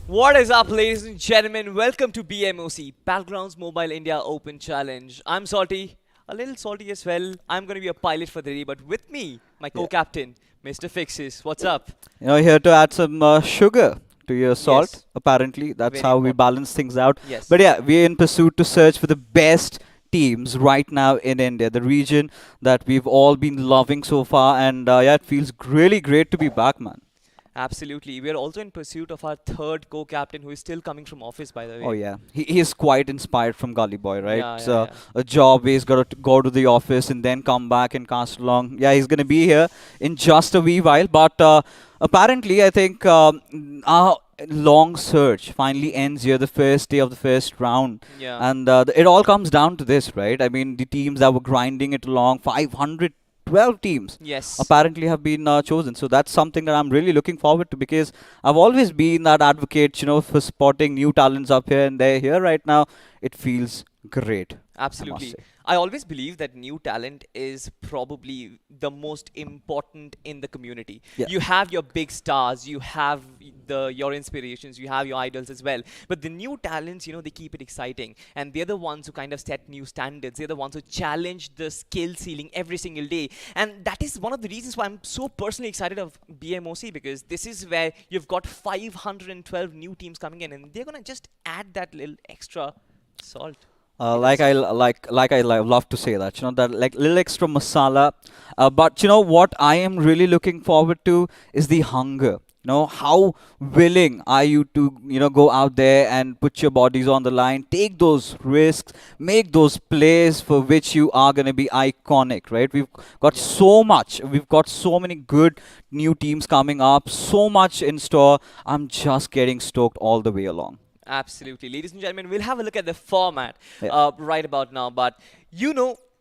What is up, ladies and gentlemen? Welcome to BMOC Battlegrounds Mobile India Open Challenge. I'm Salty, a little salty as well. I'm going to be a pilot for the day, but with me, my Yeah. co-captain, Mr. Fixes. What's up? Here to add some sugar to your salt. Yes, Apparently, that's very how we important. balance things out. Yes, But yeah, we're in pursuit to search for the best teams right now in India, the region that we've all been loving so far. And yeah, it feels really great to be back, man. absolutely. We are also in pursuit of our third co-captain, who is still coming from office, by the Oh way. yeah, he is quite inspired from Gully Boy, right? Yeah, yeah, So yeah. a job where he's got to go to the office and then come back and cast along. Yeah, he's gonna be here in just a wee while, but apparently, I think our long search finally ends here, the first day of the first round, Yeah. and it all comes down to this, right? I mean, the teams that were grinding it along, 512 teams Yes. apparently have been chosen. So that's something that I'm really looking forward to because I've always been that advocate, for spotting new talents up here and they're here right now. It feels great, I must Absolutely. say. I always believe that new talent is probably the most important in the community. Yeah. You have your big stars, you have your inspirations, you have your idols as well. But the new talents, they keep it exciting. And they're the ones who kind of set new standards. They're the ones who challenge the skill ceiling every single day. And that is one of the reasons why I'm so personally excited of BMOC, because this is where you've got 512 new teams coming in, and they're gonna just add that little extra salt. Like I love to say that, that like little extra masala. But you know what I am really looking forward to is the hunger. How willing are you to go out there and put your bodies on the line, take those risks, make those plays for which you are going to be iconic, right? We've got so many good new teams coming up, so much in store. I'm just getting stoked all the way along. Absolutely. Ladies and gentlemen, we'll have a look at the format Yeah. right about now. But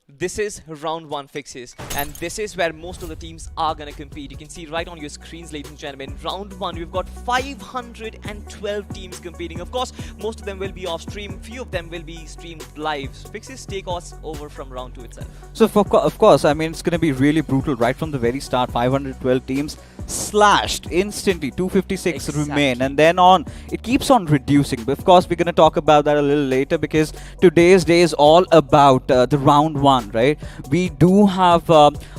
this is round one fixes, and this is where most of the teams are going to compete. You can see right on your screens, ladies and gentlemen. Round one, we've got 512 teams competing. Of course, most of them will be off stream, few of them will be streamed live. Fixes take us over from round two itself. So, of course, I mean, it's going to be really brutal right from the very start. 512 teams slashed instantly, 256 remain, Exactly. and then on, it keeps on reducing. But of course, we're going to talk about that a little later because today's day is all about the round one, right? We do have,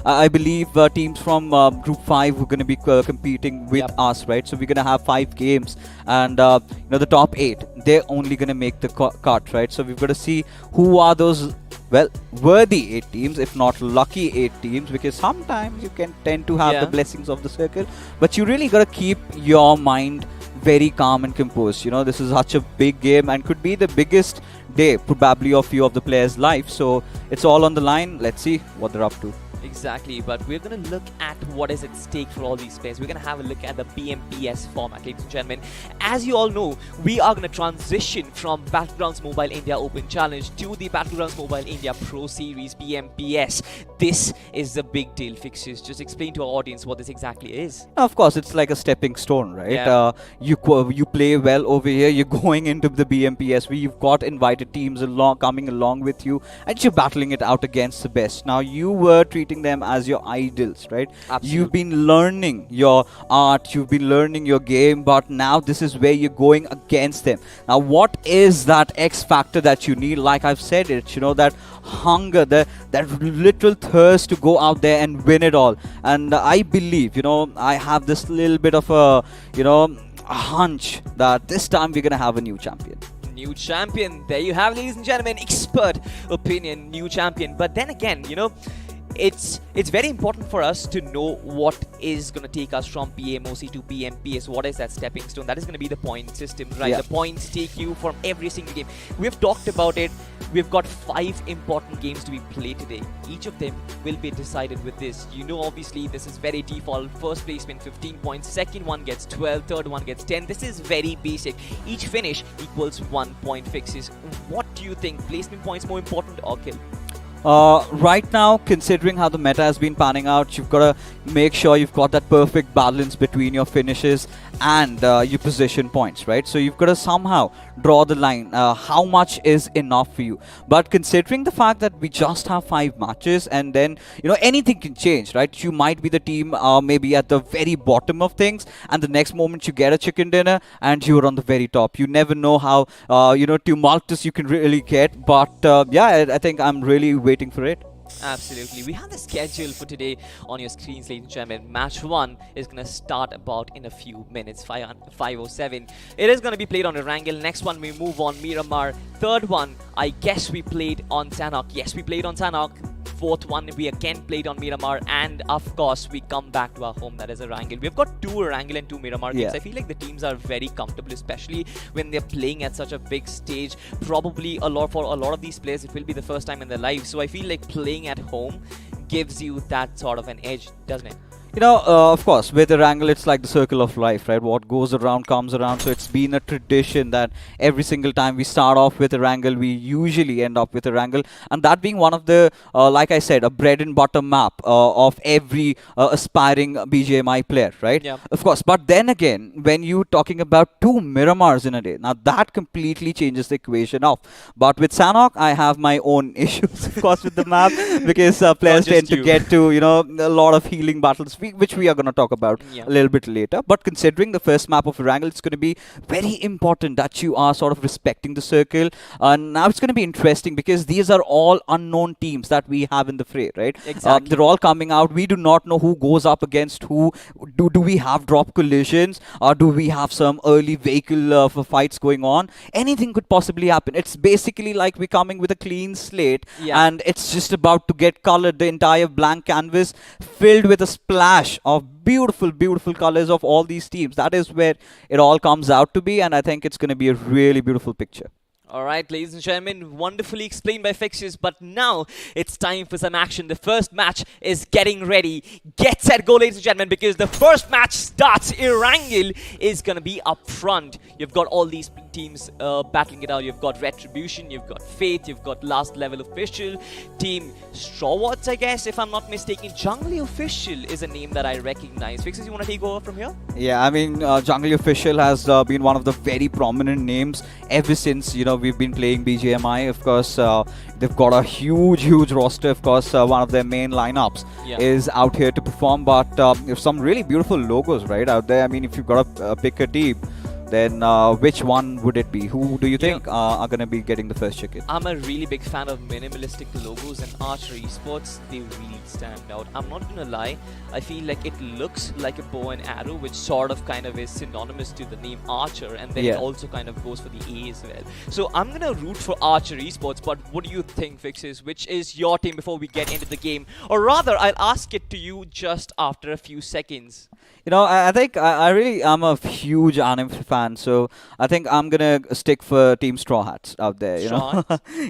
I believe, teams from Group 5 who are going to be competing with Yep. us, right? So, we're going to have 5 games, and the top 8, they're only going to make the cut, right? So, we've got to see who are those well, worthy 8 teams, if not lucky 8 teams, because sometimes you can tend to have the Yeah. blessings of the circle, but you really gotta keep your mind very calm and composed. This is such a big game and could be the biggest day probably of few of the players' life. So it's all on the line. Let's see what they're up to. Exactly, but we're going to look at what is at stake for all these players. We're going to have a look at the BMPS format, ladies and gentlemen. As you all know, we are going to transition from Battlegrounds Mobile India Open Challenge to the Battlegrounds Mobile India Pro Series BMPS. This is the big deal, Fixes. Just explain to our audience what this exactly is. Now, of course, it's like a stepping stone, right? Yeah. You play well over here. You're going into the BMPS where you've got invited teams along coming along with you, and you're battling it out against the best. Now, you were treating them as your idols, right? You've Absolutely. been learning your art, you've been learning your game, but now this is where you're going against them. Now, what is that X factor that you need? Like I've said it, that hunger, that literal thirst to go out there and win it all. And I believe, I have this little bit of a hunch that this time we're gonna have a new champion. New champion. There you have, ladies and gentlemen. Expert opinion, new champion. But then again, it's very important for us to know what is going to take us from BMOC to BMPS. What is that stepping stone? That is going to be the point system, right? Yeah. The points take you from every single game. We've talked about it. We've got 5 important games to be played today. Each of them will be decided with this. Obviously, this is very default. First placement, 15 points. Second one gets 12. Third one gets 10. This is very basic. Each finish equals 1 point. Fixes. What do you think? Placement points more important or kill? Right now, considering how the meta has been panning out, you've got to make sure you've got that perfect balance between your finishes and your possession points, right? So you've got to somehow draw the line. How much is enough for you? But considering the fact that we just have 5 matches, and then anything can change, right? You might be the team maybe at the very bottom of things, and the next moment you get a chicken dinner and you're on the very top. You never know how tumultuous you can really get. But yeah, I think I'm really waiting for it. Absolutely. We have the schedule for today on your screens, ladies and gentlemen. Match 1 is going to start about in a few minutes, 5:07. It is going to be played on Erangel. Next one, we move on Miramar. Third one, I guess we played on Sanhok. Yes, we played on Sanhok. Fourth one, we again played on Miramar. And of course, we come back to our home, that is Erangel. We've got 2 Erangel and 2 Miramar games. Yeah. I feel like the teams are very comfortable, especially when they're playing at such a big stage. Probably for a lot of these players, it will be the first time in their life. So I feel like playing at home gives you that sort of an edge, doesn't it? Of course, with Erangel, it's like the circle of life, right? What goes around comes around. So it's been a tradition that every single time we start off with Erangel, we usually end up with Erangel. And that being one of the, like I said, a bread and butter map of every aspiring BGMI player, right? Yeah. Of course. But then again, when you're talking about 2 Miramars in a day, now that completely changes the equation off. But with Sanhok, I have my own issues, of course, with the map, because players just tend to you. get to, a lot of healing battles, which we are going to talk about Yeah. a little bit later. But considering the first map of Erangel, it's going to be very important that you are sort of respecting the circle. Now it's going to be interesting because these are all unknown teams that we have in the fray, right? Exactly. They're all coming out. We do not know who goes up against who. Do we have drop collisions, or do we have some early vehicle fights going on? Anything could possibly happen. It's basically like we're coming with a clean slate, Yeah. and it's just about to get colored. The entire blank canvas filled with a splash of beautiful, beautiful colors of all these teams. That is where it all comes out to be, and I think it's going to be a really beautiful picture. All right, ladies and gentlemen, wonderfully explained by Fixtures, but now it's time for some action. The first match is getting ready. Get set, go, ladies and gentlemen, because the first match starts. Erangel is going to be up front. You've got all these teams battling it out. You've got Retribution, you've got Fate, you've got Last Level Official, Team Strawwarts, I guess, if I'm not mistaken. Jungle Official is a name that I recognize. Fixtures, you want to take over from here? Yeah, I mean, Jungle Official has been one of the very prominent names ever since, we've been playing BGMI. Of course, they've got a huge, huge roster. Of course, one of their main lineups Yeah. is out here to perform. But there's some really beautiful logos right out there. I mean, if you've got to pick a team, then which one would it be? Who do you think are going to be getting the first chicken? I'm a really big fan of minimalistic logos and archery sports. They really stand out. I'm not gonna lie, I feel like it looks like a bow and arrow, which sort of kind of is synonymous to the name Archer, and then it Yeah. also kind of goes for the A as well. So I'm gonna root for archery sports, but what do you think, Fixes? Which is your team before we get into the game? Or rather, I'll ask it to you just after a few seconds. I think I really am a huge anime fan, so I think I'm gonna stick for Team Straw Hats out there. Straw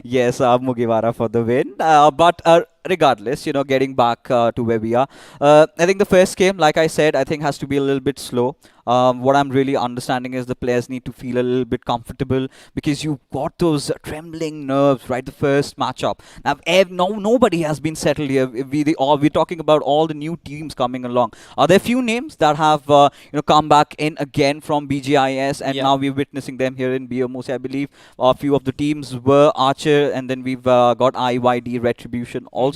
Yes, Mugiwara for the win. But regardless, getting back to where we are, I think the first game, like I said, I think has to be a little bit slow. What I'm really understanding is the players need to feel a little bit comfortable, because you've got those trembling nerves, right? The first matchup. Now, nobody has been settled here. We're talking about all the new teams coming along. Are there few names that have come back in again from BGIS, and Yeah. now we're witnessing them here in BMOC? I believe a few of the teams were Archer, and then we've got IYD Retribution also.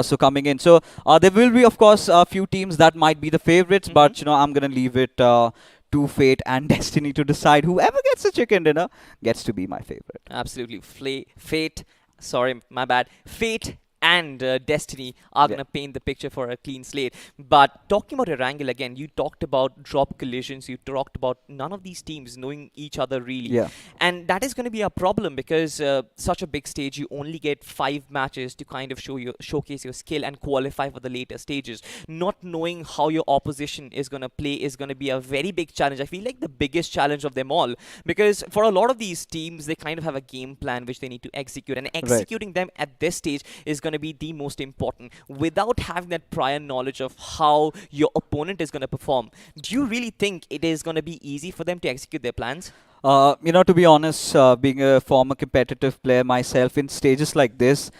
So coming in. So there will be, of course, a few teams that might be the favorites, but I'm gonna leave it to fate and destiny to decide. Whoever gets the chicken dinner gets to be my favorite. Absolutely. Fate, sorry, my bad. Fate and Destiny are Yeah. going to paint the picture for a clean slate. But talking about Erangel again, you talked about drop collisions, you talked about none of these teams knowing each other really. Yeah. And that is going to be a problem, because such a big stage, you only get 5 matches to kind of showcase your skill and qualify for the later stages. Not knowing how your opposition is going to play is going to be a very big challenge. I feel like the biggest challenge of them all, because for a lot of these teams, they kind of have a game plan which they need to execute, and executing them at this stage is going to be the most important. Without having that prior knowledge of how your opponent is going to perform, do you really think it is going to be easy for them to execute their plans? To be honest, being a former competitive player myself, in stages like this,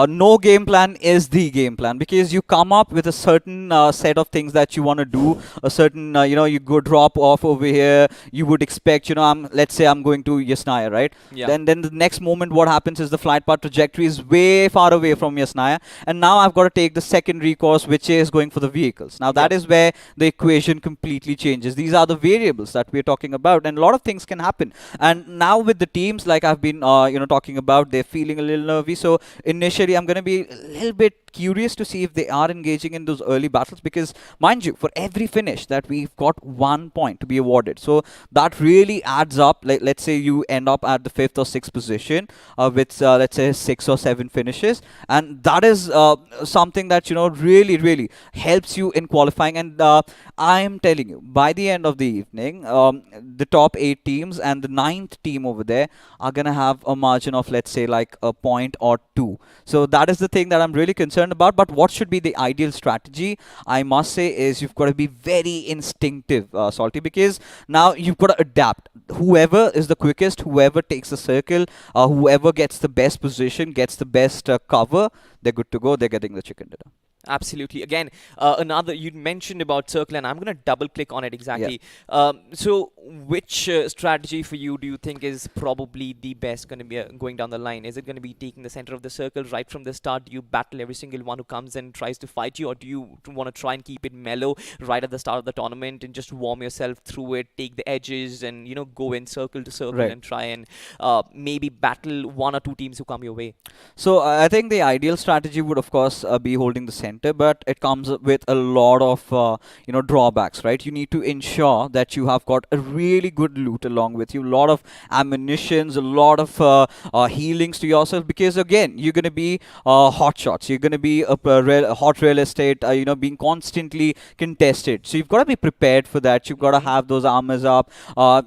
no game plan is the game plan, because you come up with a certain set of things that you want to do, a certain, you go drop off over here. You would expect, let's say I'm going to Yasnaya, right? Yeah. Then the next moment, what happens is the flight path trajectory is way far away from Yasnaya, and now I've got to take the secondary course, which is going for the vehicles. Now that Yeah. is where the equation completely changes. These are the variables that we're talking about, and a lot of things can happen. And now with the teams, like I've been, talking about, they're feeling a little nervy. So initially, I'm going to be a little bit curious to see if they are engaging in those early battles, because mind you, for every finish that we've got 1 point to be awarded, so that really adds up. Like, let's say you end up at the 5th or 6th position with let's say 6 or 7 finishes, and that is something that really helps you in qualifying. And I am telling you, by the end of the evening, the top 8 teams and the 9th team over there are gonna have a margin of, let's say, like a point or two. So that is the thing that I'm really concerned about. But what should be the ideal strategy, I must say, is you've got to be very instinctive, Salty, because now you've got to adapt. Whoever is the quickest, whoever takes the circle, whoever gets the best position, gets the best cover, they're good to go. They're getting the chicken dinner. Absolutely. Again, another you mentioned about circle, and I'm going to double click on it Yeah. exactly. So, which strategy for you do you think is probably the best going to be going down the line? Is it going to be taking the center of the circle right from the start? Do you battle every single one who comes and tries to fight you, or do you want to try and keep it mellow right at the start of the tournament and just warm yourself through it, take the edges, and go in circle to circle Right. and try and maybe battle one or two teams who come your way? So I think the ideal strategy would, of course, be holding the center, but it comes with a lot of drawbacks, right? You need to ensure that you have got a really good loot along with you, a lot of ammunitions, a lot of healings to yourself, because again, you're going to be hot shots, you're going to be a hot real estate, being constantly contested. So you've got to be prepared for that. You've got to have those armors up.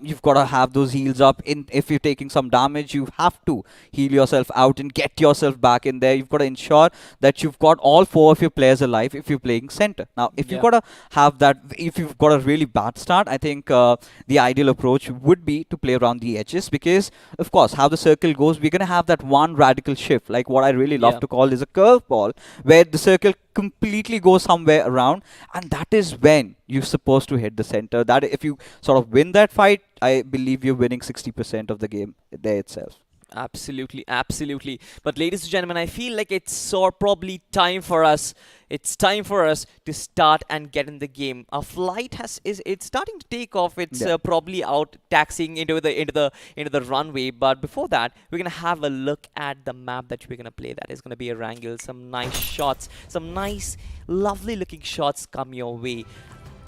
You've got to have those heals up. If you're taking some damage, you have to heal yourself out and get yourself back in there. You've got to ensure that you've got all 4 of your players alive if you're playing center. Now, if you've Yeah. got to have that, if you've got a really bad start, I think the ideal approach would be to play around the edges, because, of course, how the circle goes, we're going to have that one radical shift, like what I really love Yeah. to call is a curveball, where the circle completely goes somewhere around, and that is when you're supposed to hit the center. That if you sort of win that fight, I believe you're winning 60% of the game there itself. Absolutely, absolutely. But ladies and gentlemen, I feel like it's probably time for us. It's time for us to start and get in the game. Our flight it's starting to take off. It's Yeah. probably out taxiing into the runway. But before that, we're gonna have a look at the map that we're gonna play. That is gonna be Erangel. Some nice shots, some nice, lovely looking shots come your way.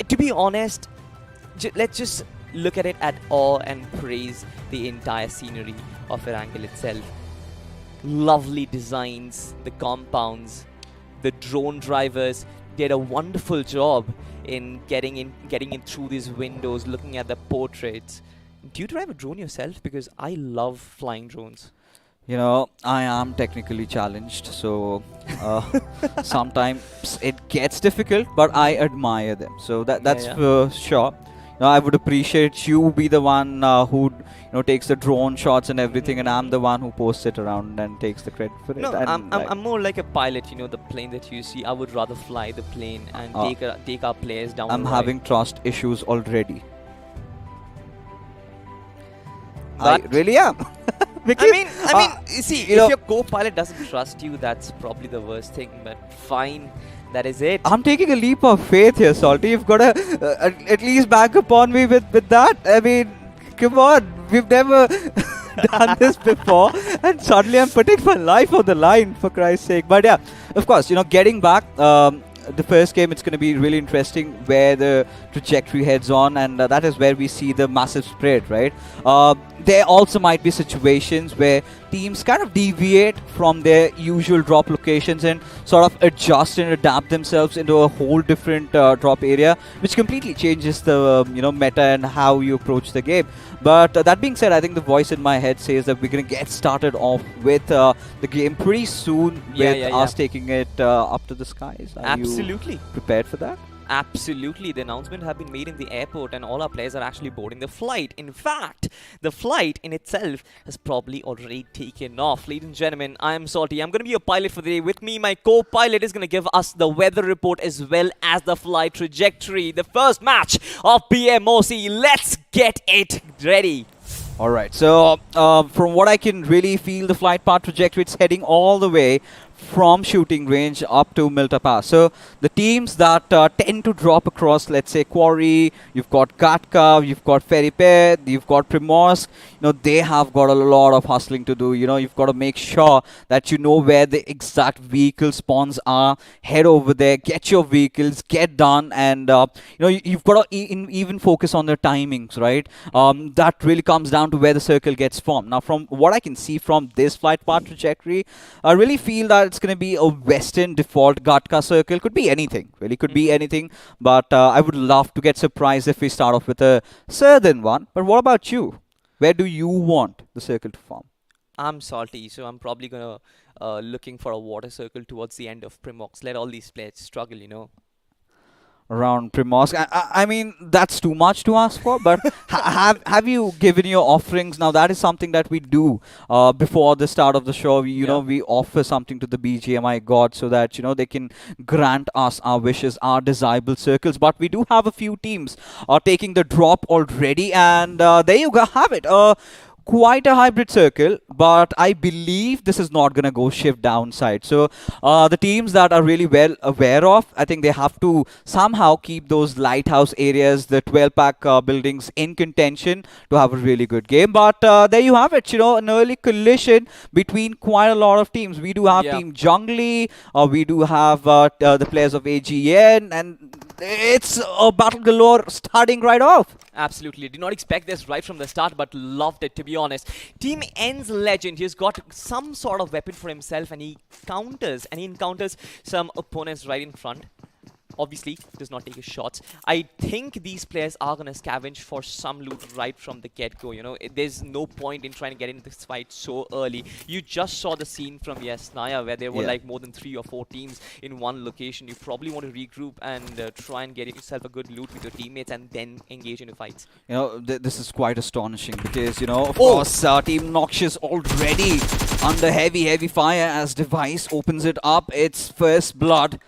To be honest, let's just look at it at awe and praise the entire scenery of Erangel itself. Lovely designs, the compounds, the drone drivers did a wonderful job in getting in through these windows, looking at the portraits. Do you drive a drone yourself? Because I love flying drones. I am technically challenged, so sometimes it gets difficult, but I admire them. So that's Yeah. for sure. I would appreciate you be the one who takes the drone shots and everything, and I'm the one who posts it around and takes the credit for it. No, And I'm more like a pilot. The plane that you see. I would rather fly the plane and Uh, take our players down. I'm the having trust issues already. But- I really am. I mean, you see, you if know- your co-pilot doesn't trust you, that's probably the worst thing. But fine, that is it. I'm taking a leap of faith here, Salty. You've got to at least back upon me with that. I mean, come on. We've never done this before, and suddenly I'm putting my life on the line, for Christ's sake. But yeah, of course, getting back. The first game, it's going to be really interesting where the trajectory heads on, and that is where we see the massive spread, right? There also might be situations where teams kind of deviate from their usual drop locations and sort of adjust and adapt themselves into a whole different drop area, which completely changes the meta and how you approach the game. But that being said, I think the voice in my head says that we're going to get started off with the game pretty soon, with Yeah. us taking it up to the skies. Are you Absolutely. prepared for that? Absolutely. The announcement have been made in the airport and all our players are actually boarding the flight. In fact, the flight in itself has probably already taken off. Ladies and gentlemen, I am Salty. I'm going to be your pilot for the day. With me, my co-pilot is going to give us the weather report as well as the flight trajectory. The first match of BMOC. Let's get it ready. All right. So from what I can really feel, the flight path trajectory, it's heading all the way from shooting range up to Milta Pass. So the teams that tend to drop across, let's say Quarry, you've got Katka, you've got Feripet, you've got Primorsk, they have got a lot of hustling to do. You've got to make sure that you know where the exact vehicle spawns are. Head over there, get your vehicles, get done, and you've got to even focus on the timings, right? That really comes down to where the circle gets formed. Now, from what I can see from this flight path trajectory, I really feel that it's going to be a western default Gatka circle. Could be anything, really could be anything. But I would love to get surprised if we start off with a southern one. But what about you? Where do you want the circle to form? I'm Salty, so I'm probably going to looking for a water circle towards the end of Primox. Let all these players struggle. Around Primorsk. I mean, that's too much to ask for, but have you given your offerings? Now, that is something that we do before the start of the show. We offer something to the BGMI god so that, they can grant us our wishes, our desirable circles. But we do have a few teams taking the drop already, and there you go, have it. Quite a hybrid circle, but I believe this is not going to go shift downside. So the teams that are really well aware of, I think they have to somehow keep those lighthouse areas, the 12-pack buildings in contention to have a really good game. But there you have it, an early collision between quite a lot of teams. We do have Team Jungly, we do have the players of AGN, and it's a battle galore starting right off. Absolutely. Did not expect this right from the start, but loved it, to be honest. Team N's legend, he's got some sort of weapon for himself, and he encounters some opponents right in front. Obviously, does not take his shots. I think these players are going to scavenge for some loot right from the get-go. There's no point in trying to get into this fight so early. You just saw the scene from Yasnaya where there were like more than 3 or 4 teams in one location. You probably want to regroup and try and get yourself a good loot with your teammates and then engage into fights. This is quite astonishing because, of course, Team Noxious already under heavy fire as Device opens it up. It's first blood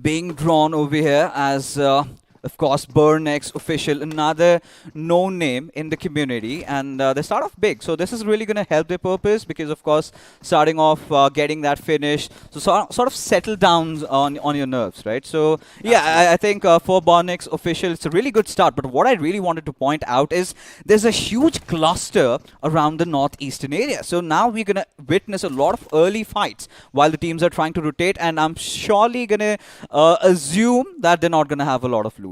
being drawn over here as, of course, Burnex official, another known name in the community, and they start off big. So this is really going to help their purpose because, of course, starting off getting that finish, so sort of settle down on your nerves, right? So yeah, I think for Burnex official, it's a really good start. But what I really wanted to point out is there's a huge cluster around the northeastern area. So now we're going to witness a lot of early fights while the teams are trying to rotate, and I'm surely going to assume that they're not going to have a lot of loot.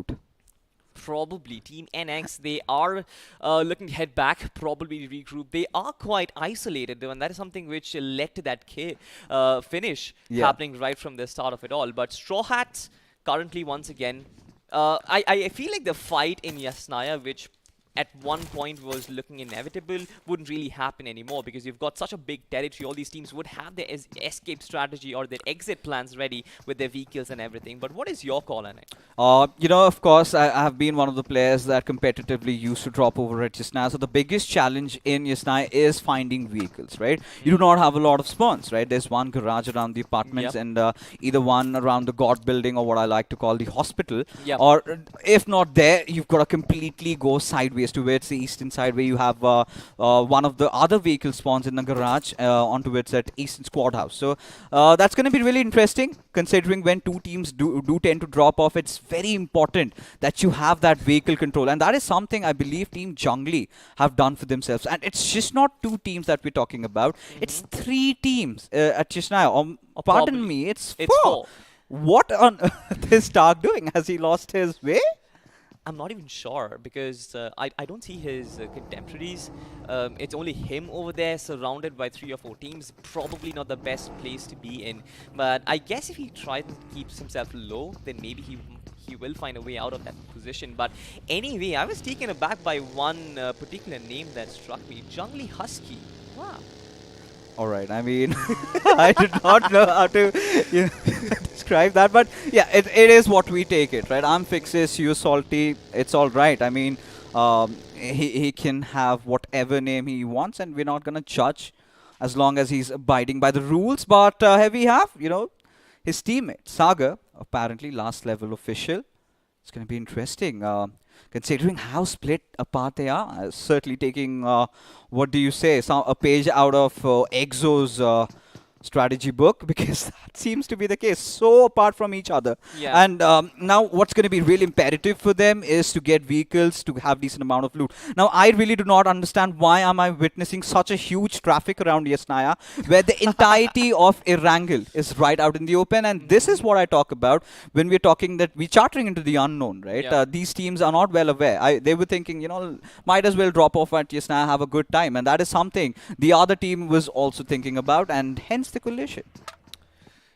Probably Team NX, they are looking to head back, probably regroup. They are quite isolated though, and that is something which led to that finish happening right from the start of it all. But Straw Hats currently once again, I feel like the fight in Yasnaya, which at one point was looking inevitable, wouldn't really happen anymore because you've got such a big territory. All these teams would have their escape strategy or their exit plans ready with their vehicles and everything. But what is your call on it? Of course, I have been one of the players that competitively used to drop over at Yasnaya. So the biggest challenge in Yasnaya is finding vehicles, right? You do not have a lot of spawns, right? There's one garage around the apartments and either one around the God building or what I like to call the hospital. Or if not there, you've got to completely go sideways towards the eastern side where you have one of the other vehicle spawns in the garage onto its at Eastern Squad House. So that's going to be really interesting considering when two teams do tend to drop off. It's very important that you have that vehicle control, and that is something I believe Team Jungly have done for themselves. And it's just not 2 teams that we're talking about. It's 3 teams at Chishnaya. Pardon me, it's 4. What on earth is Stark doing? Has he lost his way? I'm not even sure because I don't see his contemporaries. It's only him over there surrounded by 3 or 4 teams. Probably not the best place to be in. But I guess if he tries and keeps himself low, then maybe he will find a way out of that position. But anyway, I was taken aback by one particular name that struck me. Jungly Husky. Wow. All right. I mean, I did not know how to... describe that, but yeah, it is what we take it, right? I'm Fixis, you Salty. It's all right. I mean, he can have whatever name he wants, and we're not gonna judge as long as he's abiding by the rules. But here we have, his teammate Saga, apparently last level official. It's gonna be interesting. Considering how split apart they are, certainly taking what do you say, a page out of Exo's strategy book, because that seems to be the case, so apart from each other. Yeah. And now what's going to be really imperative for them is to get vehicles to have decent amount of loot. Now I really do not understand why am I witnessing such a huge traffic around Yasnaya, where the entirety of Erangel is right out in the open. And this is what I talk about when we're talking that we're chartering into the unknown, right? Yeah. These teams are not well aware. They were thinking, might as well drop off at Yasnaya, have a good time, and that is something the other team was also thinking about, and hence the collision.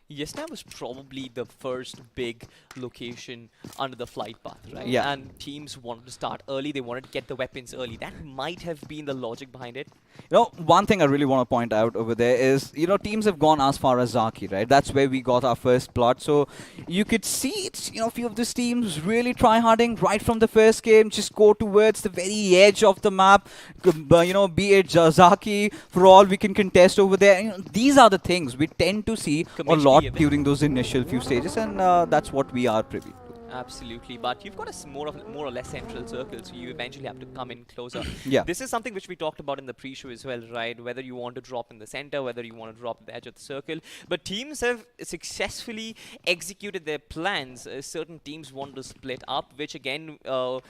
Yesna was probably the first big location under the flight path, right? Yeah. And teams wanted to start early. They wanted to get the weapons early. That might have been the logic behind it. One thing I really want to point out over there is, teams have gone as far as Zaki, right? That's where we got our first plot. So you could see it's, a few of these teams really try-harding right from the first game, just go towards the very edge of the map, be it Zaki, for all we can contest over there. These are the things we tend to see a lot during those initial few stages, and that's what we are privy to. Absolutely, but you've got a more or less central circle, so you eventually have to come in closer. Yeah. This is something which we talked about in the pre-show as well, right? Whether you want to drop in the center, whether you want to drop at the edge of the circle. But teams have successfully executed their plans. Certain teams want to split up, which again,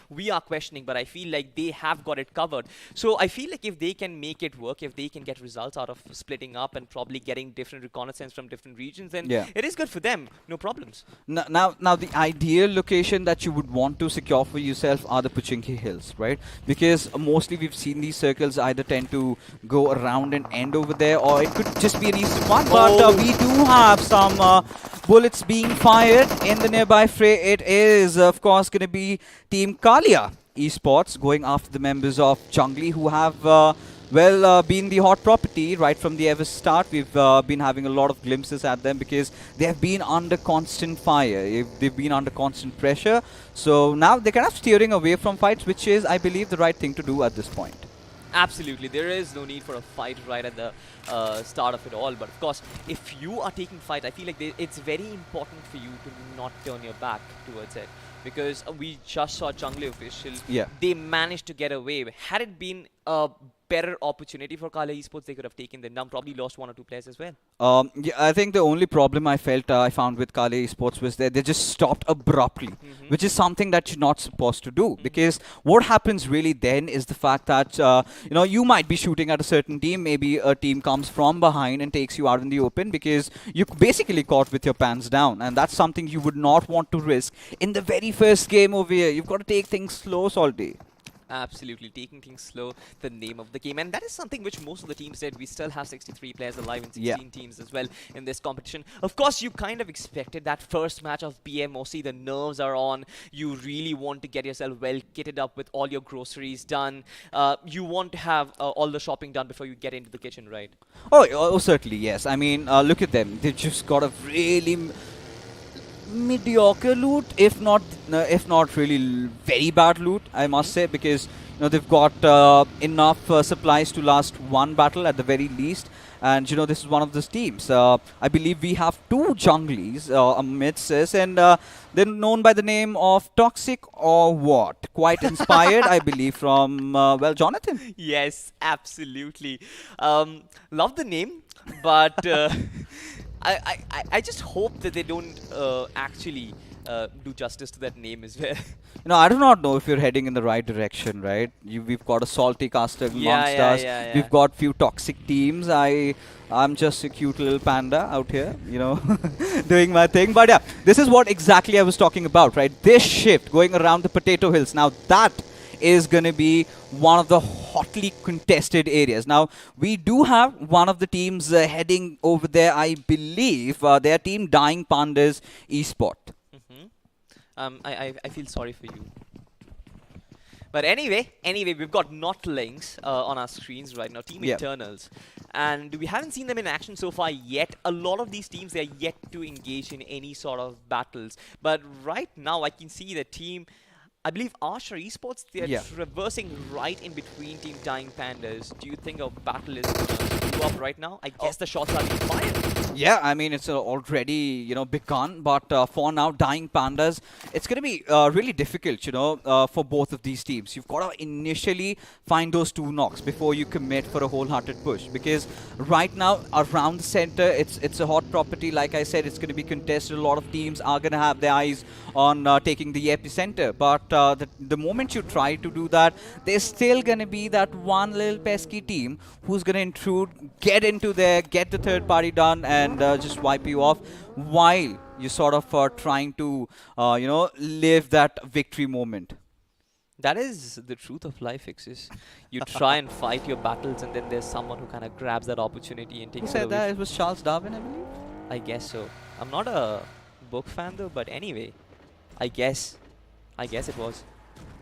we are questioning, but I feel like they have got it covered. So I feel like if they can make it work, if they can get results out of splitting up and probably getting different reconnaissance from different regions, then it is good for them. No problems. Now, the ideal location that you would want to secure for yourself are the Pochinki Hills, right? Because mostly we've seen these circles either tend to go around and end over there, or it could just be an eastern one. But we do have some bullets being fired in the nearby fray. It is, of course, going to be Team Kalia Esports going after the members of Jungli, who have been the hot property right from the ever start. We've been having a lot of glimpses at them because they have been under constant fire. They've been under constant pressure. So now they're kind of steering away from fights, which is, I believe, the right thing to do at this point. Absolutely. There is no need for a fight right at the start of it all. But of course, if you are taking fight, I feel like it's very important for you to not turn your back towards it. Because we just saw Jungli official. Yeah. They managed to get away. Had it been a better opportunity for Kala Esports, they could have taken them down. Probably lost one or two players as well. Yeah, I think the only problem I found with Kala Esports was that they just stopped abruptly, which is something that you're not supposed to do. Because what happens really then is the fact that you might be shooting at a certain team. Maybe a team comes from behind and takes you out in the open because you're basically caught with your pants down, and that's something you would not want to risk in the very first game over here. You've got to take things slow, Salty. Absolutely, taking things slow, the name of the game. And that is something which most of the teams did. We still have 63 players alive and 16 teams as well in this competition. Of course, you kind of expected that first match of BMOC. The nerves are on. You really want to get yourself well kitted up with all your groceries done. You want to have all the shopping done before you get into the kitchen, right? Oh, certainly, yes. I mean, look at them. They've just got a really mediocre loot, if not really very bad loot, I must say, because they've got enough supplies to last one battle at the very least. And this is one of those teams. I believe we have two junglies amidst us, and they're known by the name of Toxic or what? Quite inspired, I believe, from Jonathan. Yes, absolutely. Love the name, but I just hope that they don't actually do justice to that name as well. I do not know if you're heading in the right direction, right? We've got a salty caster amongst us. We've got few toxic teams. I'm just a cute little panda out here, doing my thing. But yeah, this is what exactly I was talking about, right? This shift going around the potato hills. Now that is going to be one of the hotly contested areas. Now, we do have one of the teams heading over there, I believe, their team Dying Pandas Esport. I feel sorry for you. But anyway, we've got Notlings on our screens right now, Team Yeah. Internals. And we haven't seen them in action so far yet. A lot of these teams, they're yet to engage in any sort of battles. But right now, I can see the team, I believe Asher Esports, they're Yeah. traversing right in between Team Dying Pandas. Do you think a battle is going to do up right now? I guess the shots are being fired. Yeah, I mean, it's already, begun, but for now, Dying Pandas, it's going to be really difficult, for both of these teams. You've got to initially find those 2 knocks before you commit for a wholehearted push, because right now, around the center, it's a hot property. Like I said, it's going to be contested. A lot of teams are going to have their eyes on taking the epicenter, but the moment you try to do that, there's still going to be that one little pesky team who's going to intrude, get into there, get the third party done, and just wipe you off while you're sort of trying to, live that victory moment. That is the truth of life, X's. You try and fight your battles, and then there's someone who kind of grabs that opportunity and Who takes it said away. that? It was Charles Darwin, I believe. I guess so. I'm not a book fan though, but anyway, I guess it was.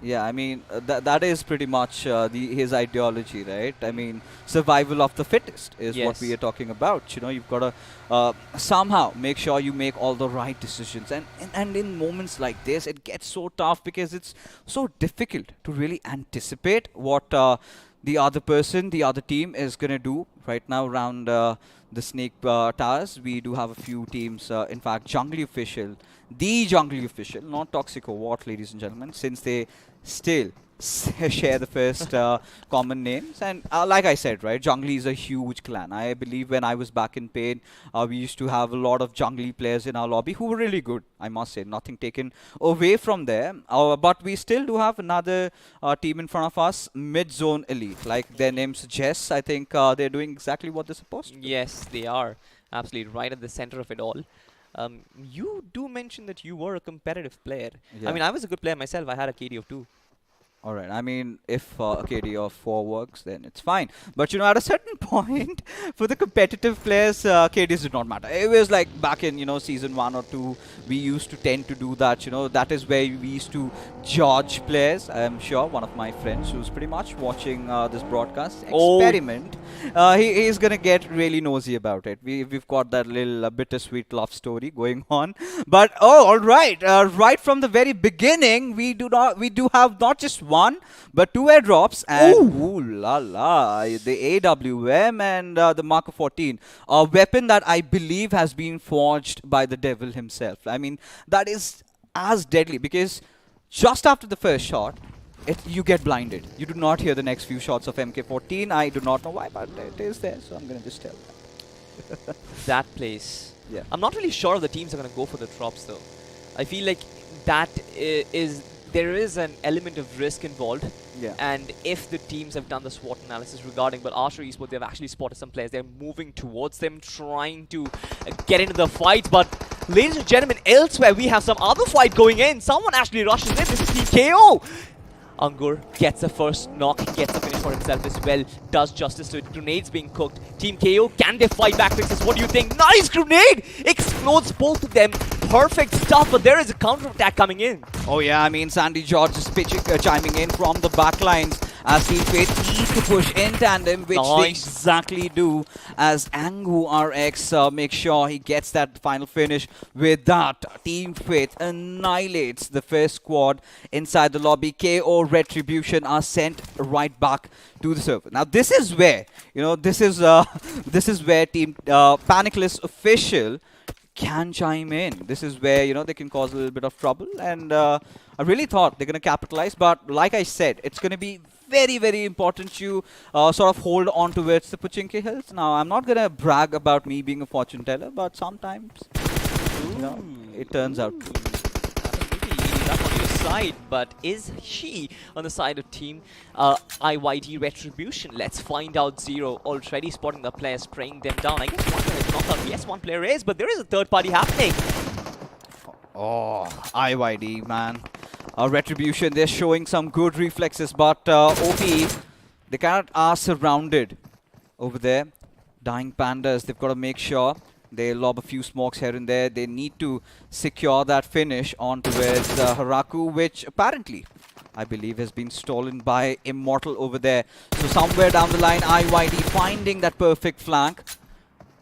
Yeah, I mean, that is pretty much his ideology, right? I mean, survival of the fittest is what we Yes. are talking about. You've got to somehow make sure you make all the right decisions. And in moments like this, it gets so tough because it's so difficult to really anticipate what the other person, the other team is going to do. Right now, around the Snake Towers, we do have a few teams. In fact, Jungly Official, the Jungly Official, not Toxico What, ladies and gentlemen, since they still share the first common names. And like I said, right, Jungly is a huge clan. I believe when I was back in Pain, we used to have a lot of Jungly players in our lobby who were really good, I must say. Nothing taken away from them. But we still do have another team in front of us, Mid-Zone Elite. Like their name suggests, I think they're doing exactly what they're supposed to. Yes, they are absolutely right at the center of it all. You do mention that you were a competitive player. Yeah. I mean, I was a good player myself. I had a KD of 2. All right. I mean, if a KD of 4 works, then it's fine. But at a certain point, for the competitive players, KDs did not matter. It was like back in season 1 or 2, we used to tend to do that. That is where we used to judge players. I'm sure one of my friends who's pretty much watching this broadcast experiment, he's gonna get really nosy about it. We've got that little bittersweet love story going on. But all right. Right from the very beginning, we do have not just 1 but 2 airdrops, and ooh la la, the AWM and the Mark 14, a weapon that I believe has been forged by the devil himself. I mean, that is as deadly because just after the first shot, you get blinded. You do not hear the next few shots of MK14. I do not know why, but it is there, so I'm gonna just tell that. That place. Yeah. I'm not really sure if the teams are going to go for the drops though. I feel like that there is an element of risk involved. Yeah. And if the teams have done the SWOT analysis regarding, but Asher Esports, they've actually spotted some players. They're moving towards them, trying to get into the fight. But ladies and gentlemen, elsewhere we have some other fight going in. Someone actually rushes in. This is Team KO. Angur gets the first knock, gets the finish for himself as well, does justice to it. Grenades being cooked. Team KO, can they fight back, Fixes? What do you think? Nice grenade! Explodes both of them. Perfect stuff, but there is a counter-attack coming in. Oh yeah, I mean, Sandy George is chiming in from the back lines as Team Faith needs to push in tandem, which they exactly do, as Angu RX makes sure he gets that final finish. With that, Team Faith annihilates the first squad inside the lobby. KO Retribution are sent right back to the server. Now this is where, this is where Team Panicless Official can chime in. This is where, they can cause a little bit of trouble, and I really thought they're going to capitalize, but like I said, it's going to be very, very important you sort of hold on towards the Pochinki Hills. Now, I'm not going to brag about me being a fortune teller, but sometimes, it turns out true. He's up on your side, but is she on the side of Team IYD Retribution? Let's find out. Zero already spotting the players, spraying them down. I guess one player is knocked out. Yes, one player is, but there is a third party happening. Oh, IYD, man. Retribution, they're showing some good reflexes, but OP, they cannot are surrounded over there. Dying Pandas, they've got to make sure they lob a few smokes here and there. They need to secure that finish on towards Haraku, which apparently, I believe, has been stolen by Immortal over there. So somewhere down the line, IYD finding that perfect flank.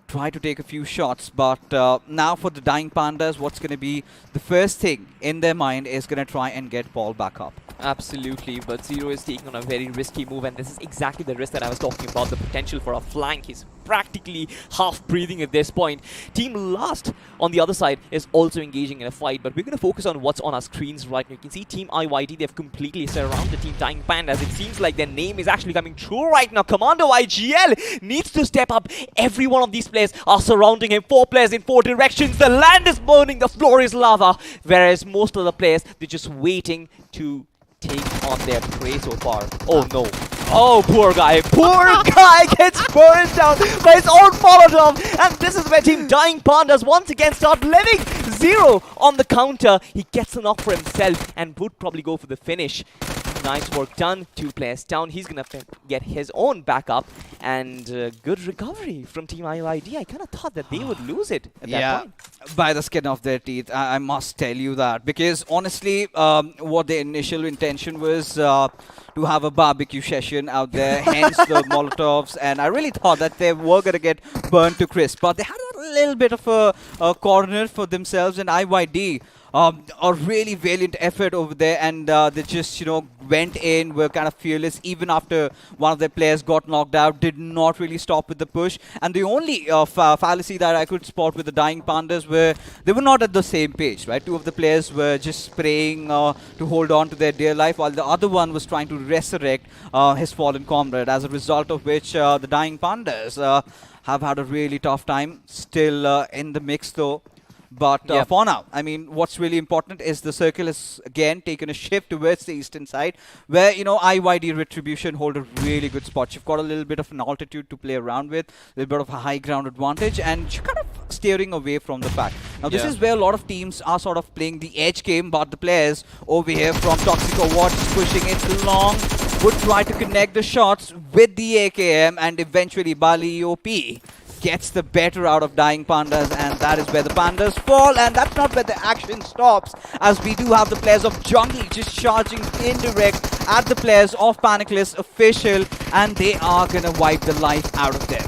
Try to take a few shots, but now for the Dying Pandas, what's going to be the first thing in their mind is going to try and get Paul back up. Absolutely, but Zero is taking on a very risky move, and this is exactly the risk that I was talking about, the potential for a flank. He's practically half breathing at this point. Team Last on the other side is also engaging in a fight, but we're going to focus on what's on our screens right now. You can see Team IYD, they've completely surrounded Team Dying Pandas. It seems like their name is actually coming true right now. Commando IGL needs to step up. Every one of these players are surrounding him. 4 players in 4 directions. The land is burning, the floor is lava, whereas most of the players, they're just waiting to take on their prey so far. Oh no. Oh, poor guy. Poor guy gets burned down by his own Molotov. And this is where Team Dying Pandas once again start living. Zero on the counter. He gets a knock for himself and would probably go for the finish. Nice work done. 2 players down. He's going to get his own backup. And good recovery from Team IYD. I kind of thought that they would lose it at that point. By the skin of their teeth. I must tell you that. Because honestly, what their initial intention was to have a barbecue session out there. Hence the Molotovs. And I really thought that they were going to get burned to crisp. But they had a little bit of a corner for themselves. And IYD, a really valiant effort over there, and they just, went in, were kind of fearless, even after one of their players got knocked out, did not really stop with the push. And the only fallacy that I could spot with the Dying Pandas were they were not at the same page, right? 2 of the players were just spraying to hold on to their dear life, while the other one was trying to resurrect his fallen comrade, as a result of which the Dying Pandas have had a really tough time. Still in the mix though. But for now, I mean, what's really important is the circle has again taken a shift towards the eastern side, where, IYD Retribution hold a really good spot. You've got a little bit of an altitude to play around with, a little bit of a high ground advantage, and you're kind of steering away from the pack. Now, this is where a lot of teams are sort of playing the edge game, but the players over here from Toxic Watch pushing it long, would try to connect the shots with the AKM, and eventually Bali EOP gets the better out of Dying Pandas, and that is where the Pandas fall. And that's not where the action stops, as we do have the players of Jungle just charging indirect at the players of Panicless Official, and they are gonna wipe the life out of them.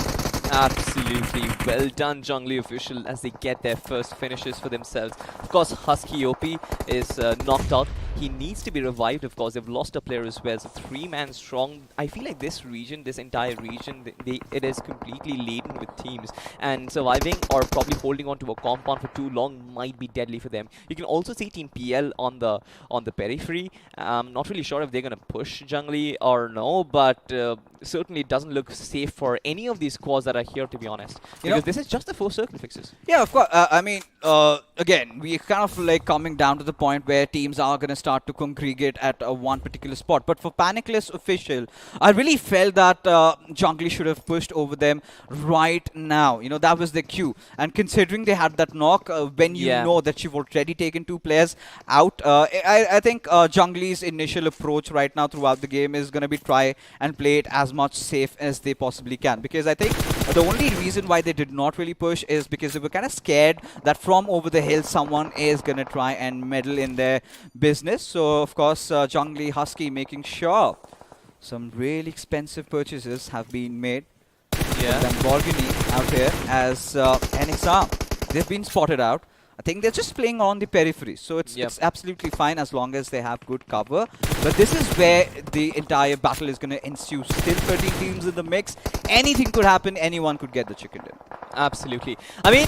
Absolutely well done, Jungly Official, as they get their first finishes for themselves. Of course, Husky OP is knocked out. He needs to be revived, of course. They've lost a player as well. So 3-man strong. I feel like this region, this entire region, it is completely laden with teams. And surviving or probably holding on to a compound for too long might be deadly for them. You can also see Team PL on the periphery. I'm not really sure if they're going to push Jungly or no, but certainly it doesn't look safe for any of these squads that are here, to be honest. Because this is just the 4 circle fixes. Yeah, of course. I mean, again, we're kind of like coming down to the point where teams are going to start to congregate at one particular spot. But for Panicless Official, I really felt that Jungly should have pushed over them right now. That was the cue. And considering they had that knock, when you know that you've already taken 2 players out, I think Jungly's initial approach right now throughout the game is going to be try and play it as much safe as they possibly can. Because I think the only reason why they did not really push is because they were kind of scared that from over the hill someone is going to try and meddle in their business. So, of course, Jungly Husky making sure some really expensive purchases have been made. Lamborghini out here as NXR. They've been spotted out. I think they're just playing on the periphery, so it's absolutely fine as long as they have good cover. But this is where the entire battle is going to ensue. Still 13 teams in the mix. Anything could happen. Anyone could get the chicken dinner. Absolutely. I mean,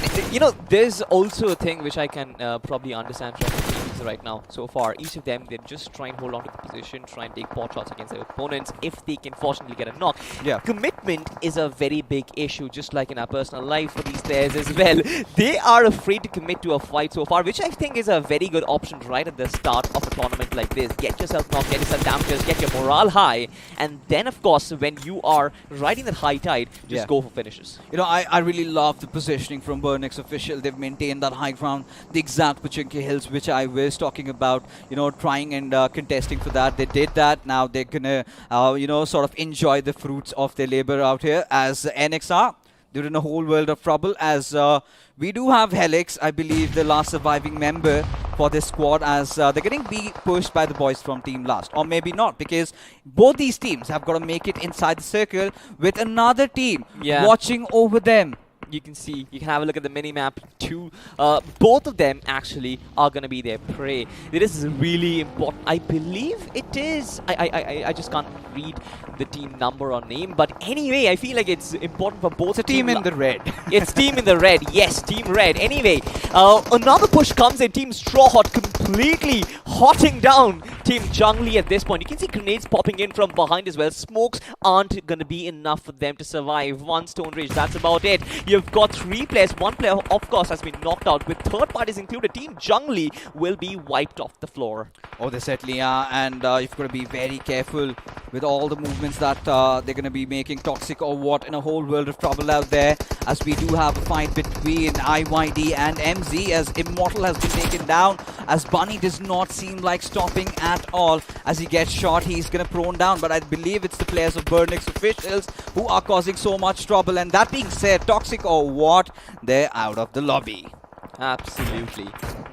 there's also a thing which I can probably understand from the teams right now so far. Each of them, they're just trying to hold on to the position, try and take pot shots against their opponents if they can fortunately get a knock. Commitment is a very big issue, just like in our personal life for these players as well. They are afraid to commit to a fight so far, which I think is a very good option right at the start of a tournament like this. Get yourself knocked, get yourself damages, get your morale high, and then, of course, when you are riding that high tide, just go for finishes. I really love the positioning from BMOC Official. They've maintained that high ground, the exact Pachinki Hills, which I was talking about, trying and contesting for that. They did that. Now they're gonna, sort of enjoy the fruits of their labor out here as NXR. they're in a whole world of trouble as we do have Helix, I believe, the last surviving member for this squad, as they're getting pushed by the boys from Team Last. Or maybe not, because both these teams have got to make it inside the circle with another team watching over them. You can see, you can have a look at the mini-map too. Both of them actually are going to be their prey. This is really important. I believe it is. I just can't read the team number or name. But anyway, I feel like it's important for both. It's a team in the red. It's team in the red. Yes, team red. Anyway, another push comes in. Team Straw Hot completely hotting down Team Jungli at this point. You can see grenades popping in from behind as well. Smokes aren't going to be enough for them to survive. One Stone Rage, that's about it. You've got 3 players. 1 player, of course, has been knocked out. With third parties included, Team Jungli will be wiped off the floor. Oh, they certainly are. And you've got to be very careful with all the movements that they're going to be making. Toxic or what, in a whole world of trouble out there, as we do have a fight between IYD and MZ, as Immortal has been taken down, as Bunny does not seem like stopping at all. As he gets shot, he's going to prone down, but I believe it's the players of Burnix officials who are causing so much trouble. And that being said, Toxic or what, they're out of the lobby. Absolutely.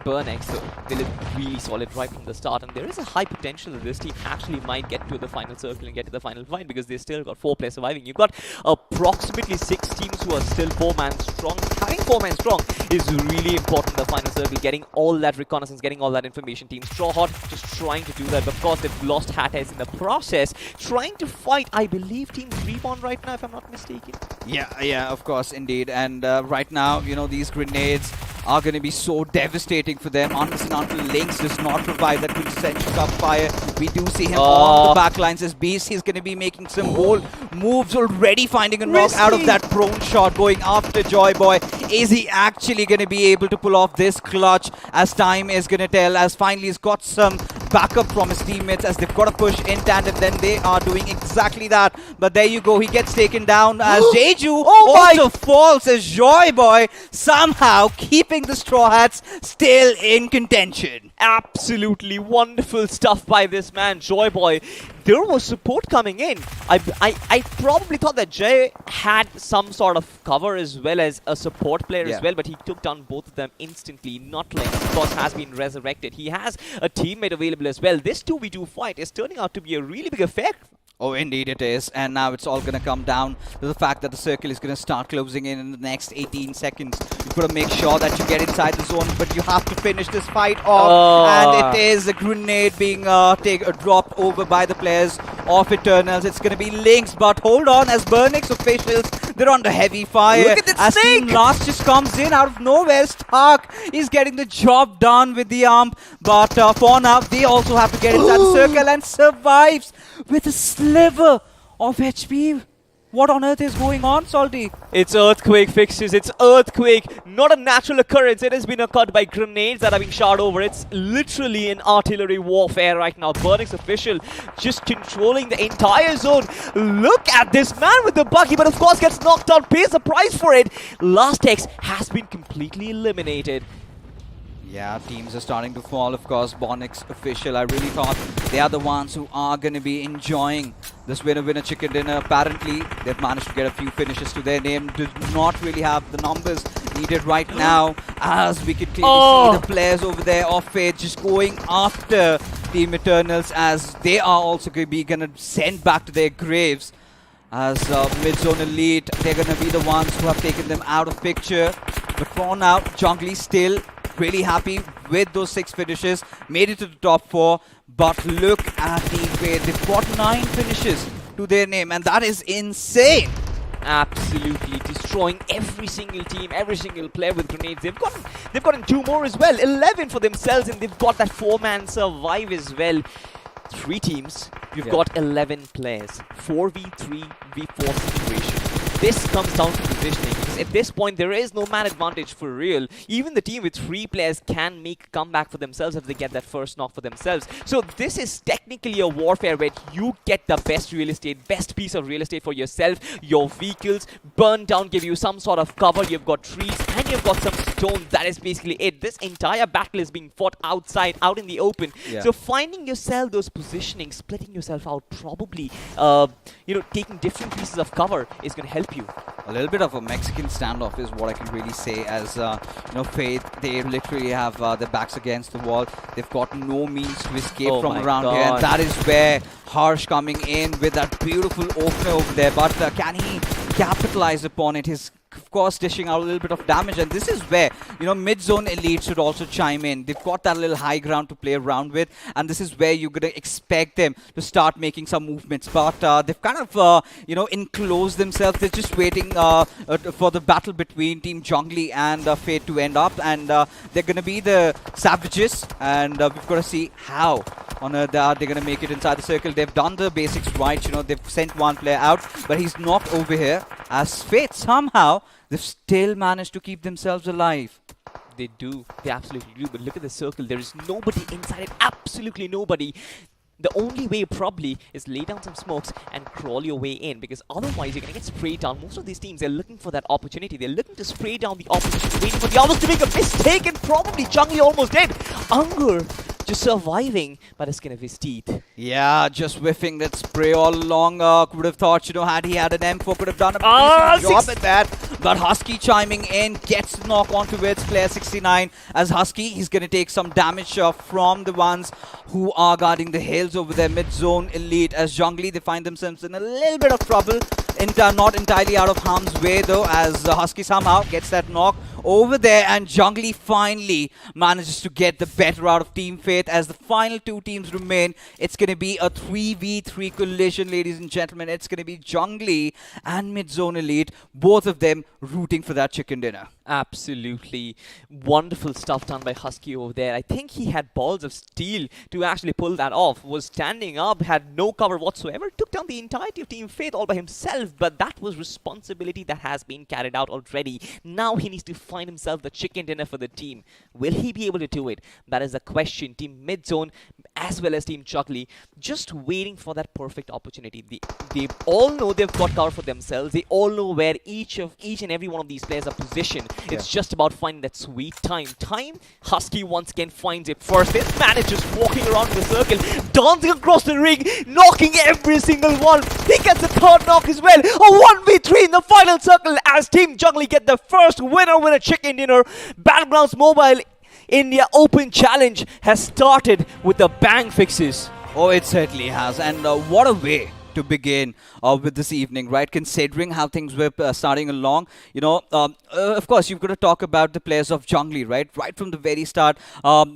Burnix, they look really solid right from the start, and there is a high potential that this team actually might get to the final circle and get to the final fight, because they still got 4 players surviving. You've got approximately 6 teams who are still 4-man strong. Having 4-man strong is really important in the final circle, getting all that reconnaissance, getting all that information. Team Straw Hot just trying to do that, but of course they've lost Hat Heads in the process, trying to fight, I believe, Team Reborn right now, if I'm not mistaken. Yeah, of course, indeed. And right now, you know, these grenades are going to be so devastating for them unless and until Lynx does not provide that quintessential cover fire. We do see him on the back lines as Beast. He's going to be making some bold moves, already finding a knock out of that prone shot, going after Joy Boy. Is he actually going to be able to pull off this clutch, as time is going to tell, as finally he's got some backup from his teammates, as they've got to push in tandem. Then they are doing exactly that. But there you go, he gets taken down as Jeju also falls, as Joy Boy somehow keeping the Straw Hats still in contention. Absolutely wonderful stuff by this man, Joy Boy. There was support coming in. I probably thought that Jay had some sort of cover as well as a support player as well, but he took down both of them instantly. Notlink, of course, has been resurrected. He has a teammate available as well. This 2v2 fight is turning out to be a really big affair. Oh, indeed it is. And now it's all going to come down to the fact that the circle is going to start closing in the next 18 seconds. You've got to make sure that you get inside the zone, but you have to finish this fight off. And it is a grenade being dropped over by the players of Eternals. It's going to be Lynx, but hold on, as Burnix officials, they're under heavy fire. Look at that as Team Last just comes in out of nowhere. Stark is getting the job done with the AMP, but for now, they also have to get inside the circle, and survives with a sliver of HP. What on earth is going on, Salty? It's earthquake fixes. It's earthquake. Not a natural occurrence. It has been occurred by grenades that are being shot over. It's literally an artillery warfare right now. Burnix official just controlling the entire zone. Look at this man with the buggy, but of course gets knocked out. Pays the price for it. Last X has been completely eliminated. Yeah, teams are starting to fall, of course. Bonnix official, I really thought they are the ones who are going to be enjoying this winner chicken dinner. Apparently, they've managed to get a few finishes to their name. Did not really have the numbers needed right now, as we could clearly see the players over there of Fate just going after Team Eternals, as they are also going to send back to their graves. As mid-zone elite, they're going to be the ones who have taken them out of picture. But for now, Jungli still really happy with those 6 finishes, made it to the top 4, but look at Team Fate. They've got 9 finishes to their name, and that is insane. Absolutely destroying every single team, every single player with grenades. They've gotten 2 more as well, 11 for themselves, and they've got that 4-man survive as well. 3 teams, you've got 11 players, 4v3, v4 situation. This comes down to positioning, because at this point there is no man advantage for real. Even the team with 3 players can make a comeback for themselves if they get that first knock for themselves. So this is technically a warfare where you get the best real estate, best piece of real estate for yourself, your vehicles, burn down, give you some sort of cover. You've got trees and you've got some stone. That is basically it. This entire battle is being fought outside, out in the open. So finding yourself those positioning, splitting yourself out, probably taking different pieces of cover is going to help you. A little bit of a Mexican standoff is what I can really say. As Faith, they literally have their backs against the wall. They've got no means to escape Oh from my around here, and God. that is where Harsh coming in with that beautiful opener over there. But can he capitalize upon it? His of course dishing out a little bit of damage, and this is where mid-zone elite should also chime in. They've got that little high ground to play around with, and this is where you're gonna expect them to start making some movements. But they've kind of enclosed themselves. They're just waiting for the battle between Team Jungly and Fate to end up, and they're gonna be the savages, and we've got to see how on earth they're gonna make it inside the circle. They've done the basics right. They've sent one player out, but he's knocked over here. As Fate somehow they've still managed to keep themselves alive. They do. They absolutely do. But look at the circle. There is nobody inside it. Absolutely nobody. The only way probably is lay down some smokes and crawl your way in, because otherwise you're going to get sprayed down. Most of these teams, they're looking for that opportunity. They're looking to spray down the opposition, waiting for the others to make a mistake, and probably Jungly almost did. Unger just surviving by the skin of his teeth. Yeah, just whiffing that spray all along. Could have thought, had he had an M4, could have done a decent job at that. But Husky chiming in, gets the knock onto its player 69. As Husky, he's going to take some damage from the ones who are guarding the hills over there, mid-zone elite. As Jungly, they find themselves in a little bit of trouble. Not entirely out of harm's way though, as Husky somehow gets that knock over there, and Jungly finally manages to get the better out of Team Faith. As the final two teams remain, it's going to be a 3v3 collision, ladies and gentlemen. It's going to be Jungly and mid-zone elite, both of them rooting for that chicken dinner. Absolutely wonderful stuff done by Husky over there. I think he had balls of steel to actually pull that off. Was standing up, had no cover whatsoever, took down the entirety of Team Faith all by himself. But that was responsibility that has been carried out already. Now he needs to find himself the chicken dinner for the team. Will he be able to do it? That is the question. Team Mid-Zone as well as Team Jungly just waiting for that perfect opportunity. They all know they've got cover for themselves. They all know where each and every one of these players are positioned. It's just about finding that sweet time. Husky once again finds it first. This man is just walking around the circle, dancing across the ring, knocking every single one. He gets the third knock as well. A 1v3 in the final circle as Team Jungly get the first winner chicken dinner. Battlegrounds Mobile India Open Challenge has started with the bang fixes. Oh, it certainly has. And what a way to begin with this evening, right? Considering how things were starting along, of course, you've got to talk about the players of Jungly, right? Right from the very start,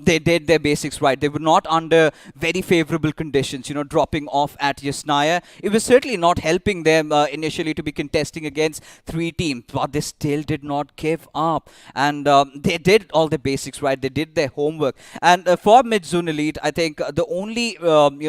they did their basics right. They were not under very favorable conditions, dropping off at Yasnaya. It was certainly not helping them initially to be contesting against three teams, but they still did not give up. And they did all the basics right. They did their homework. And for Mid-Zone Elite, I think the only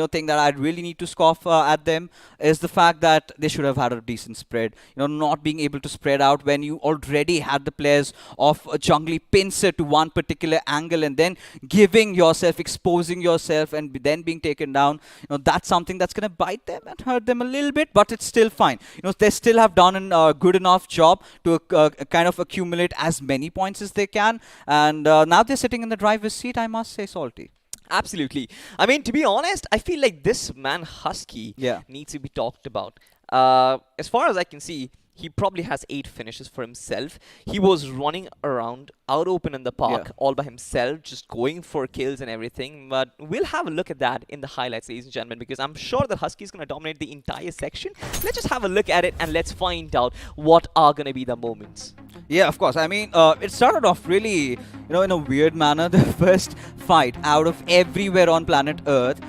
thing that I really need to scoff at them is the fact that they should have had a decent spread. Not being able to spread out when you already had the players of Jungly pincer to one particular angle, and then giving yourself, exposing yourself, and then being taken down. That's something that's going to bite them and hurt them a little bit, but it's still fine. They still have done a good enough job to kind of accumulate as many points as they can, and now they're sitting in the driver's seat, I must say, Salty. Absolutely. I mean, to be honest, I feel like this man Husky needs to be talked about. As far as I can see, he probably has 8 finishes for himself. He was running around out open in the park all by himself, just going for kills and everything. But we'll have a look at that in the highlights, ladies and gentlemen, because I'm sure that Husky is going to dominate the entire section. Let's just have a look at it and let's find out what are going to be the moments. Yeah, of course. I mean, it started off really, in a weird manner. The first fight out of everywhere on planet Earth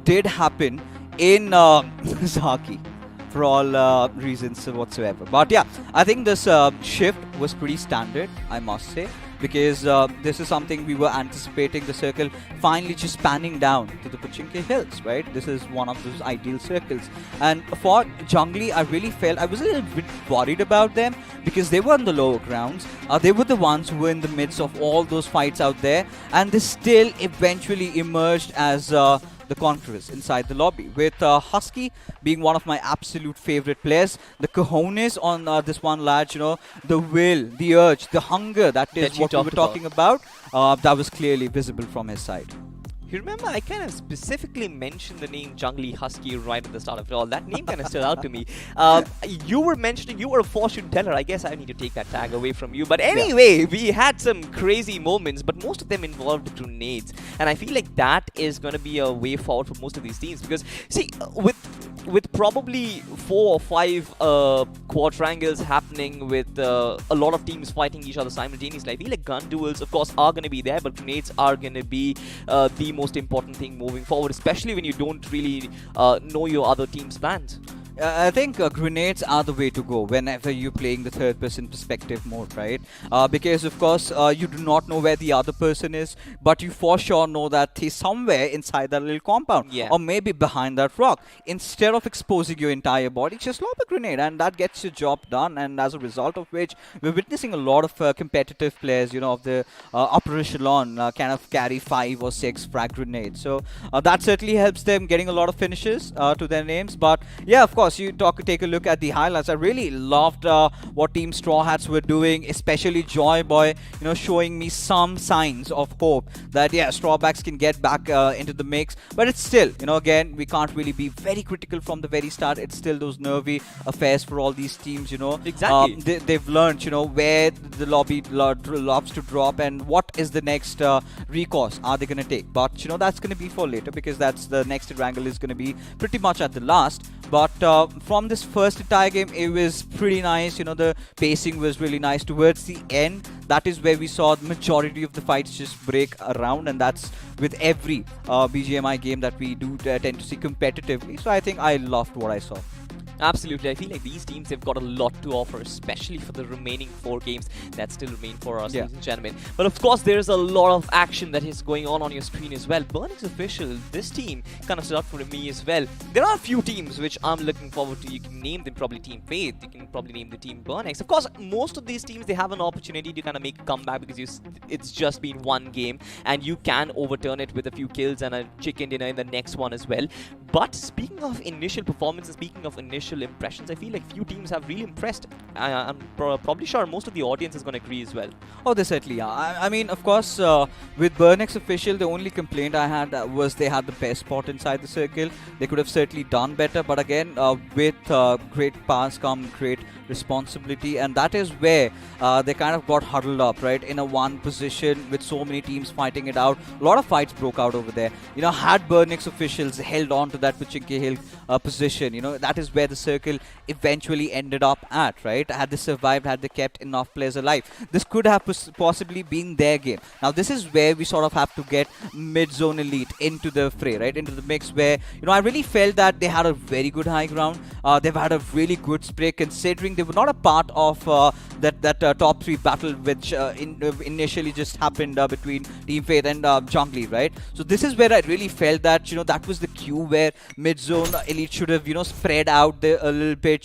did happen in Zaki, for all reasons whatsoever. But yeah, I think this shift was pretty standard, I must say, because this is something we were anticipating, the circle finally just panning down to the Pochinki Hills, right? This is one of those ideal circles. And for Jungly, I really felt, I was a little bit worried about them because they were on the lower grounds. They were the ones who were in the midst of all those fights out there, and they still eventually emerged as the conquerors inside the lobby, with Husky being one of my absolute favorite players. The cojones on this one lad, the will, the urge, the hunger, that is what we were talking about. That was clearly visible from his side. You remember, I kind of specifically mentioned the name Jungly Husky right at the start of it all. That name kind of stood out to me. You were mentioning you were a fortune teller. I guess I need to take that tag away from you. But Yeah. anyway, we had some crazy moments, but most of them involved grenades. And I feel like that is going to be a way forward for most of these teams. Because, see, with probably 4 or 5 quadrangles happening, with a lot of teams fighting each other simultaneously, I feel like gun duels, of course, are going to be there, but grenades are going to be the most important thing moving forward, especially when you don't really know your other team's plans. I think grenades are the way to go whenever you're playing the third person perspective mode, right? Because, of course, you do not know where the other person is, but you for sure know that he's somewhere inside that little compound, Yeah. or maybe behind that rock. Instead of exposing your entire body, just lob a grenade, and that gets your job done. And as a result of which, we're witnessing a lot of competitive players, of the upper echelon, kind of carry 5 or 6 frag grenades. So that certainly helps them getting a lot of finishes to their names. But yeah, of course, take a look at the highlights. I really loved what Team Straw Hats were doing, especially Joy Boy, showing me some signs of hope that, yeah, Strawbacks can get back into the mix. But it's still, again, we can't really be very critical from the very start. It's still those nervy affairs for all these teams, Exactly. They've learned, where the lobs to drop and what is the next recourse are they going to take. But, that's going to be for later, because that's the next Erangel is going to be pretty much at the last. But from this first entire game, it was pretty nice. The pacing was really nice. Towards the end, that is where we saw the majority of the fights just break around, and that's with every BGMI game that we do tend to see competitively. So I think I loved what I saw. Absolutely. I feel like these teams have got a lot to offer, especially for the remaining 4 games that still remain for us, Yeah. ladies and gentlemen. But of course, there's a lot of action that is going on your screen as well. Burnix Official, this team kind of stood out for me as well. There are a few teams which I'm looking forward to. You can name them probably Team Faith. You can probably name the Team Burnix. Of course, most of these teams, they have an opportunity to kind of make a comeback because it's just been one game and you can overturn it with a few kills and a chicken dinner in the next one as well. But speaking of initial performances, speaking of initial impressions, I feel like few teams have really impressed. I'm probably sure most of the audience is going to agree as well. Oh, they certainly are. I mean, of course, with Burnix Official, the only complaint I had was they had the best spot inside the circle. They could have certainly done better, but again, with great powers come great responsibility, and that is where they kind of got huddled up, right, in a one position with so many teams fighting it out. A lot of fights broke out over there. Had Burnix Officials held on to that Pachinki Hill position, that is where the circle eventually ended up at, right? Had they survived, had they kept enough players alive, this could have possibly been their game. Now, this is where we sort of have to get mid-zone elite into the fray, right? Into the mix where, I really felt that they had a very good high ground. They've had a really good spray considering they were not a part of that top 3 battle which initially just happened between Team Faith and Jungly, right? So this is where I really felt that, that was the cue where mid-zone elite should have, spread out a little bit,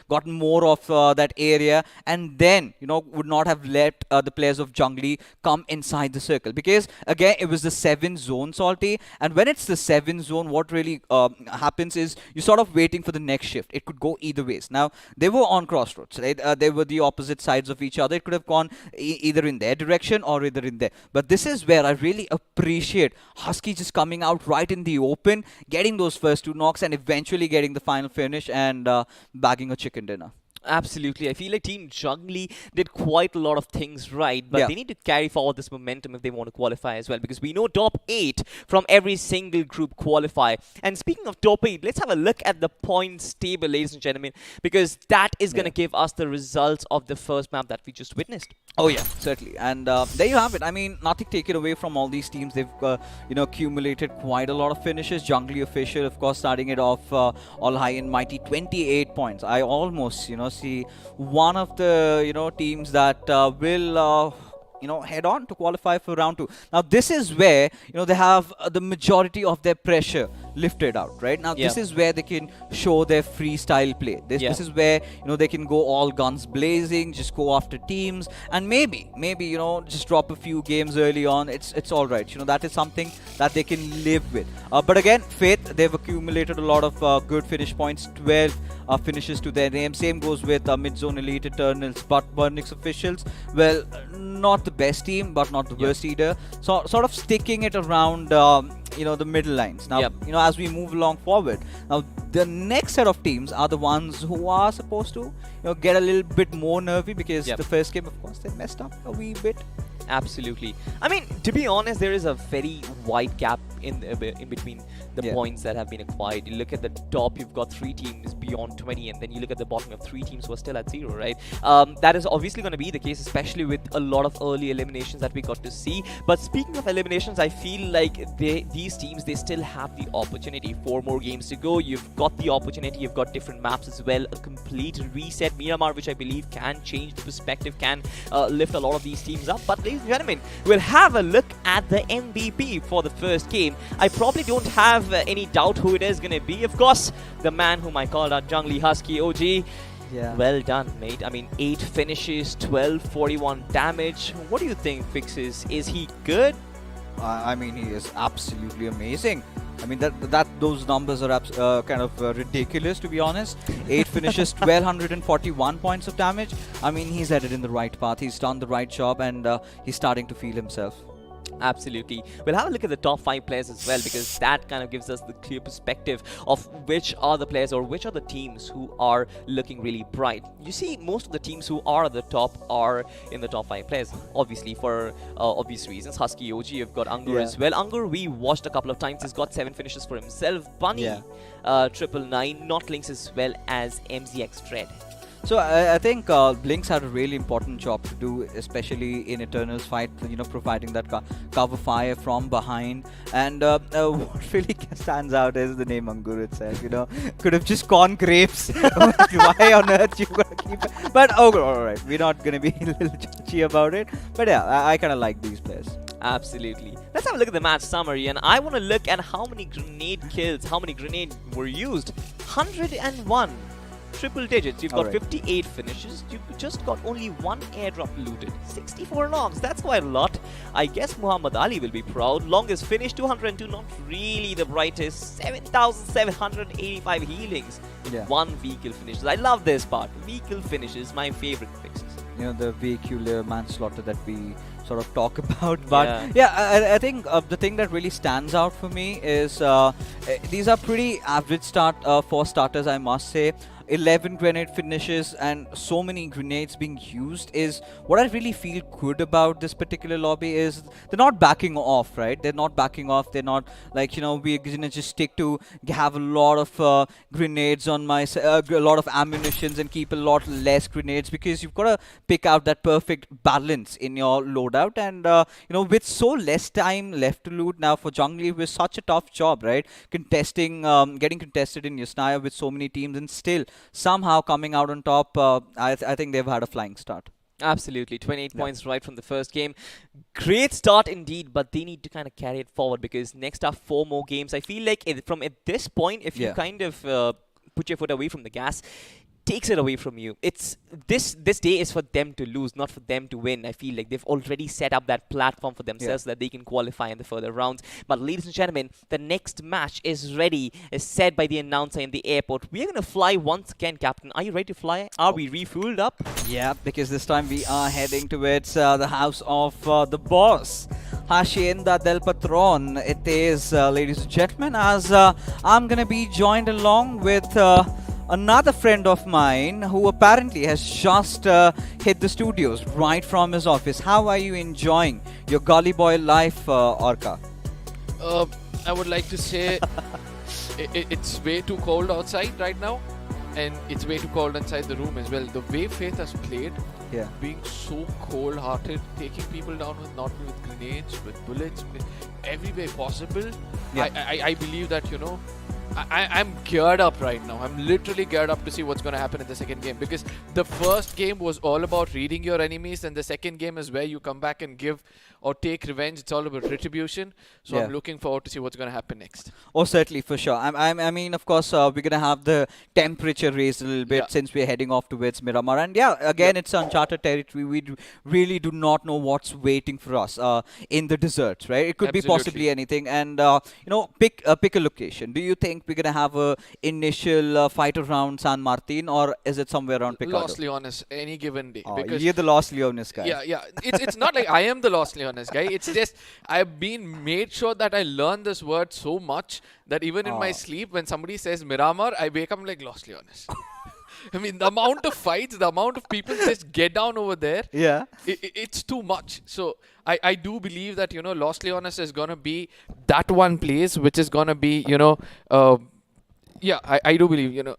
gotten more of that area, and then, would not have let the players of Jungly come inside the circle. Because, again, it was the 7 zone, Salty, and when it's the 7 zone, what really happens is you're sort of waiting for the next shift. It could go either ways. Now, they were on crossroads, right? They were the opposite sides of each other. It could have gone either in their direction or either in there. But this is where I really appreciate Husky just coming out right in the open, getting those first 2 knocks, and eventually getting the final finish and bagging a chicken dinner. Absolutely. I feel like Team Jungly did quite a lot of things right, but Yeah. they need to carry forward this momentum if they want to qualify as well, because we know top 8 from every single group qualify. And speaking of top 8, let's have a look at the points table, ladies and gentlemen, because that is going to give us the results of the first map that we just witnessed. Oh yeah, certainly. And there you have it. I mean, nothing taken away from all these teams. They've accumulated quite a lot of finishes. Jungly Official, of course, starting it off all high and mighty, 28 points. I almost see one of the teams that will head on to qualify for round 2. Now this is where they have the majority of their pressure lifted out, right? Now this is where they can show their freestyle play. This is where they can go all guns blazing, just go after teams, and maybe just drop a few games early on. It's all right. That is something that they can live with. But again, Faith, they've accumulated a lot of good finish points, 12 finishes to their name. Same goes with mid-zone elite Eternals, but Burnix Officials, well, not the best team, but not the worst either. So sort of sticking it around the middle lines. Now, Yep. as we move along forward, now the next set of teams are the ones who are supposed to, get a little bit more nervy because Yep. the first game, of course, they messed up a wee bit. Absolutely. I mean, to be honest, there is a very wide gap in between the Yeah. points that have been acquired. You look at the top, you've got 3 teams beyond 20, and then you look at the bottom of 3 teams who are still at 0, right? That is obviously going to be the case, especially with a lot of early eliminations that we got to see. But speaking of eliminations, I feel like these teams, they still have the opportunity. 4 more games to go. You've got the opportunity. You've got different maps as well. A complete reset. Miramar, which I believe can change the perspective, can lift a lot of these teams up. But ladies and gentlemen, we'll have a look at the MVP for the first game. I probably don't have any doubt who it is going to be. Of course, the man whom I called out, Jungly Husky OG. Yeah. Well done, mate. I mean, 8 finishes, 1241 damage. What do you think, Fixes? Is he good? I mean, he is absolutely amazing. I mean, that those numbers are kind of ridiculous, to be honest. 8 finishes, 1241 points of damage. I mean, he's headed in the right path. He's done the right job, and he's starting to feel himself. Absolutely. We'll have a look at the top 5 players as well, because that kind of gives us the clear perspective of which are the players or which are the teams who are looking really bright. You see, most of the teams who are at the top are in the top 5 players, obviously, for obvious reasons. Husky OG, you've got Angur as well. Angur, we watched a couple of times. He's got 7 finishes for himself. Bunny, Yeah. 999, not Links as well as MZX Dread. So I think Blinks had a really important job to do, especially in Eternal's fight, providing that cover fire from behind. And what really stands out is the name Angur itself, could have just gone grapes. Why on earth you gonna keep it? But alright, we're not gonna be a little judgy about it. But yeah, I kind of like these players. Absolutely. Let's have a look at the match summary, and I want to look at how many grenade kills, how many grenades were used. 101. Triple digits. You've got 58 finishes. You've just got only 1 airdrop looted. 64 logs. That's quite a lot. I guess Muhammad Ali will be proud. Longest finish, 202. Not really the brightest. 7,785 healings. Yeah. 1 vehicle finishes. I love this part. Vehicle finishes, my favorite fixes. The vehicular manslaughter that we sort of talk about. But I think the thing that really stands out for me is these are pretty average for starters, I must say. 11 grenade finishes and so many grenades being used is what I really feel good about this particular lobby. Is they're not backing off, right? They're not backing off. They're not like, we're gonna just stick to have a lot of grenades on a lot of ammunitions and keep a lot less grenades, because you've got to pick out that perfect balance in your loadout. And with so less time left to loot now for Jungly, it was such a tough job, right? Getting contested in Yasnaya with so many teams, and still somehow coming out on top. I think they've had a flying start. Absolutely. 28 points right from the first game. Great start indeed, but they need to kind of carry it forward, because next are 4 more games. I feel like from at this point, if you kind of put your foot away from the gas, takes it away from you. It's this day is for them to lose, not for them to win. I feel like they've already set up that platform for themselves so that they can qualify in the further rounds. But ladies and gentlemen, the next match is ready, is said by the announcer in the airport. We're going to fly once again, Captain. Are you ready to fly? Are we refueled up? Yeah, because this time we are heading towards the house of the boss, Hacienda del Patron. It is, ladies and gentlemen, as I'm going to be joined along with another friend of mine who apparently has just hit the studios right from his office. How are you enjoying your gully boy life, Orca? I would like to say it's way too cold outside right now, and it's way too cold inside the room as well. The way Faith has played, being so cold-hearted, taking people down with grenades, with bullets, with every way possible. I believe that, I'm geared up right now. I'm literally geared up to see what's going to happen in the second game, because the first game was all about reading your enemies, and the second game is where you come back and give or take revenge. It's all about retribution. So I'm looking forward to see what's going to happen next. Oh, certainly, for sure. I mean, of course, we're going to have the temperature raised a little bit since we're heading off towards Miramar. And again, it's uncharted territory. We really do not know what's waiting for us in the deserts, right? It could be possibly anything. And, pick a location. Do you think think we're gonna have a initial fight around San Martin, or is it somewhere around Picado? Los Leones, any given day. Oh, Because you're the Los Leones guy. yeah. It's not like I am the Los Leones guy. It's just I've been made sure that I learn this word so much that even in my sleep, when somebody says Miramar, I wake up like Los Leones. I mean, the amount of fights, the amount of people just get down over there, Yeah. it's too much. So I do believe that, Los Leones is going to be that one place which is going to be, I do believe,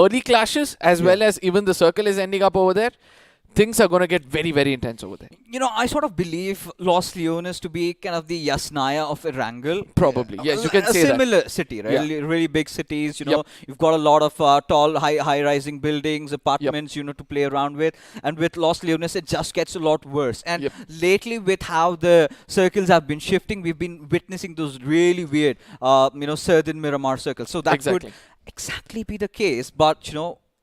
early clashes as well as even the circle is ending up over there. Things are going to get very, very intense over there. I sort of believe Los Leones to be kind of the Yasnaya of Erangel. Probably. Yes, you can say a that. similar city, right? Yeah. Really big cities, Yep. You've got a lot of tall, high-rising buildings, apartments, to play around with. And with Los Leones, it just gets a lot worse. And lately, with how the circles have been shifting, we've been witnessing those really weird, southern Miramar circles. So that could exactly be the case. But,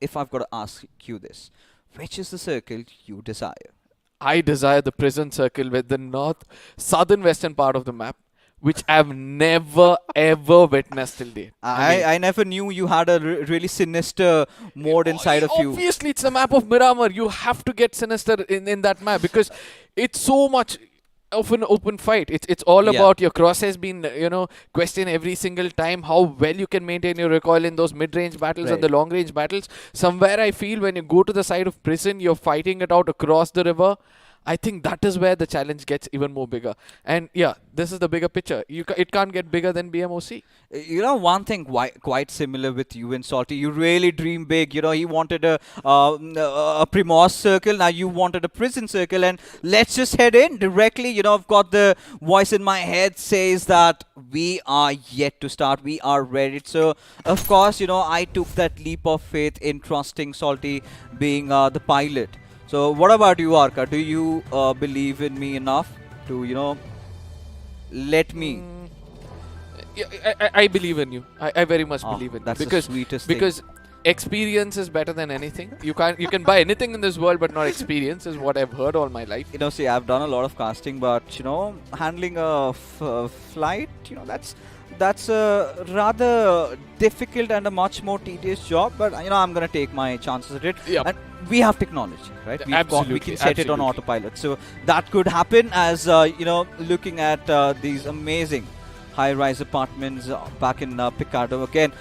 if I've got to ask you this, which is the circle you desire? I desire the prison circle with the southern western part of the map, which I've never ever witnessed till date. I never knew you had a really sinister mode inside of you. Obviously, it's a map of Miramar. You have to get sinister in that map because it's so much of an open fight. It's all about your crosshairs being questioned every single time, how well you can maintain your recoil in those mid-range battles and the long-range battles. Somewhere I feel when you go to the side of prison, you're fighting it out across the river. I think that is where the challenge gets even more bigger. And this is the bigger picture. It can't get bigger than BMOC. One thing quite similar with you and Salty. You really dream big. He wanted a Primos circle. Now you wanted a prison circle. And let's just head in directly. I've got the voice in my head says that we are yet to start. We are ready. So, of course, I took that leap of faith in trusting Salty being the pilot. So what about you, Arka? Do you believe in me enough to, let me? I believe in you. I very much believe in you. That's the sweetest thing. Because experience is better than anything. You can buy anything in this world, but not experience is what I've heard all my life. See, I've done a lot of casting, but handling a flight, that's a rather difficult and a much more tedious job. But I'm gonna take my chances at it. Yep. And we have technology, right? We can set it on absolutely. autopilot, so that could happen. As looking at these amazing high-rise apartments back in Picado again.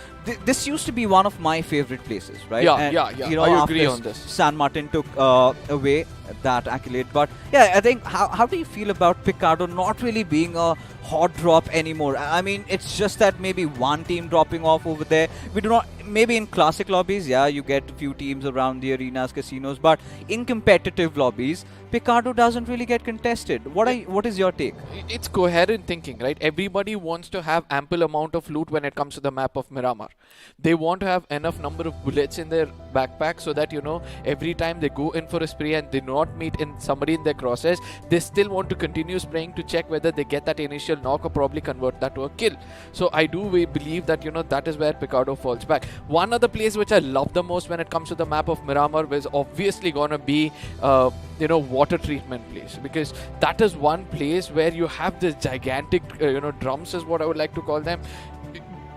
This used to be one of my favorite places, right? Yeah, and, yeah. I agree on this. San Martin took away that accolade, but yeah, I think how do you feel about Picado not really being a hot drop anymore? I mean, it's just that maybe one team dropping off over there. We do not. Maybe in classic lobbies, yeah, you get a few teams around the arenas, casinos, but in competitive lobbies, Picado doesn't really get contested. What is your take? It's coherent thinking, right? Everybody wants to have ample amount of loot when it comes to the map of Miramar. They want to have enough number of bullets in their backpack so that every time they go in for a spray and they not meet in somebody in their crosshairs, they still want to continue spraying to check whether they get that initial knock or probably convert that to a kill. So I do believe that that is where Picado falls back. One other place which I love the most when it comes to the map of Miramar is obviously gonna be water treatment place, because that is one place where you have this gigantic drums is what I would like to call them.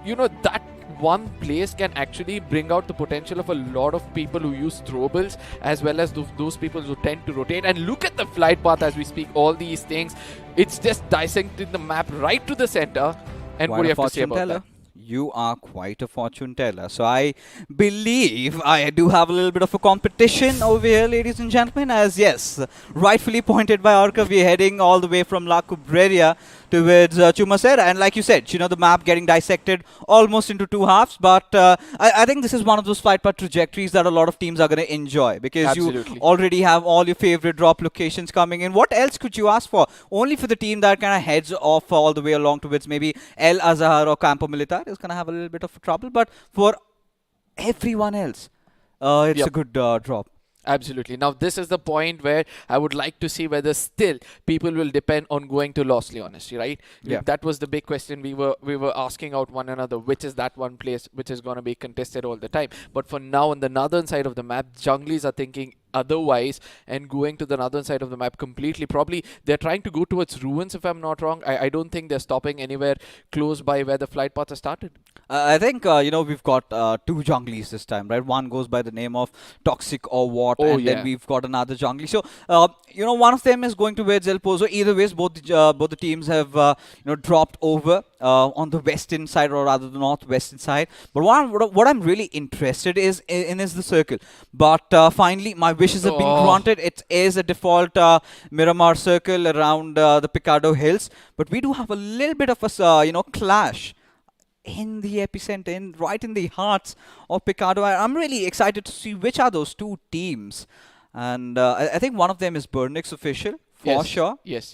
That one place can actually bring out the potential of a lot of people who use throwables as well as those people who tend to rotate. And look at the flight path as we speak, all these things. It's just dissecting the map right to the center. And what do you have to say about that? You are quite a fortune teller. So I believe I do have a little bit of a competition over here, ladies and gentlemen, as yes, rightfully pointed by Arka, we're heading all the way from La Cubreria towards Chumasera. And like you said, the map getting dissected almost into two halves. But I think this is one of those flight path trajectories that a lot of teams are going to enjoy, because you already have all your favorite drop locations coming in. What else could you ask for? Only for the team that kind of heads off all the way along towards maybe El Azhar or Campo Militar is going to have a little bit of trouble. But for everyone else, it's a good drop. Absolutely. Now, this is the point where I would like to see whether still people will depend on going to Los Leones, right? Yeah. That was the big question we were asking out one another, which is that one place which is going to be contested all the time. But for now, on the northern side of the map, junglies are thinking otherwise and going to the northern side of the map completely. Probably they're trying to go towards ruins, if I'm not wrong. I don't think they're stopping anywhere close by where the flight paths are started. I think, we've got two junglies this time, right? One goes by the name of Toxic or what, and then we've got another jungly. So, one of them is going towards El Pozo. Either ways, both the teams have, dropped over on the western side, or rather the northwestern side. But what I'm really interested is the circle. But finally, my wishes have been granted. It is a default Miramar circle around the Picado Hills. But we do have a little bit of a, clash in the epicenter, right in the hearts of Picado. I'm really excited to see which are those two teams. And I think one of them is Burnix official. For sure. Yes.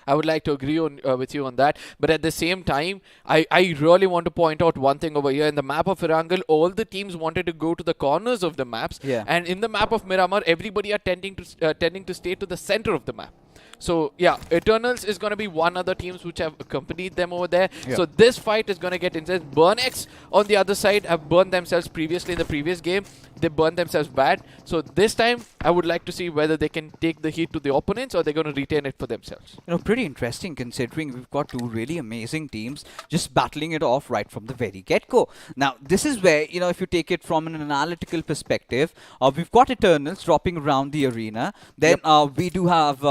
I would like to agree with you on that. But at the same time, I really want to point out one thing over here. In the map of Erangel, all the teams wanted to go to the corners of the maps. Yeah. And in the map of Miramar, everybody are tending to stay to the center of the map. So, yeah, Eternals is going to be one other teams which have accompanied them over there. Yeah. So, this fight is going to get intense. Burnex, on the other side, have burned themselves previously in the previous game. They burned themselves bad. So, this time, I would like to see whether they can take the heat to the opponents or they're going to retain it for themselves. Pretty interesting considering we've got two really amazing teams just battling it off right from the very get-go. Now, this is where, if you take it from an analytical perspective, we've got Eternals dropping around the arena. Then we do have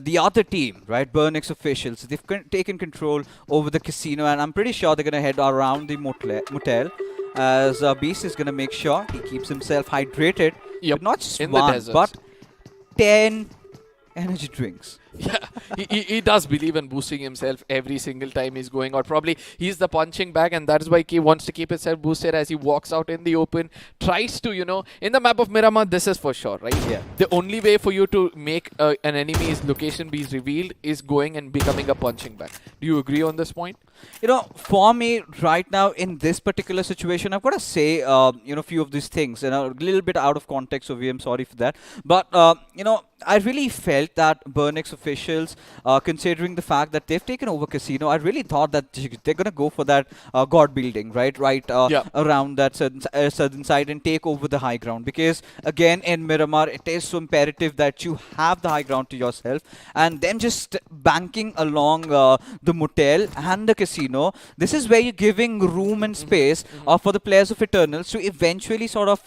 the other team, right, Burnix officials. They've taken control over the casino, and I'm pretty sure they're going to head around the motel as Beast is going to make sure he keeps himself hydrated. Yep. But not just in one, the deserts. but 10 energy drinks. Yeah, he does believe in boosting himself every single time he's going out. Probably he's the punching bag, and that is why he wants to keep himself boosted as he walks out in the open. Tries to, in the map of Miramar, this is for sure, right? Yeah. The only way for you to make an enemy's location be revealed is going and becoming a punching bag. Do you agree on this point? For me right now in this particular situation, I've got to say, a few of these things, a little bit out of context, so I'm sorry for that. But, I really felt that Burnix officials, considering the fact that they've taken over casino, I really thought that they're going to go for that god building, right around that southern side and take over the high ground. Because, again, in Miramar, it is so imperative that you have the high ground to yourself. And them just banking along the motel and the casino, this is where you're giving room and space for the players of Eternals to eventually sort of,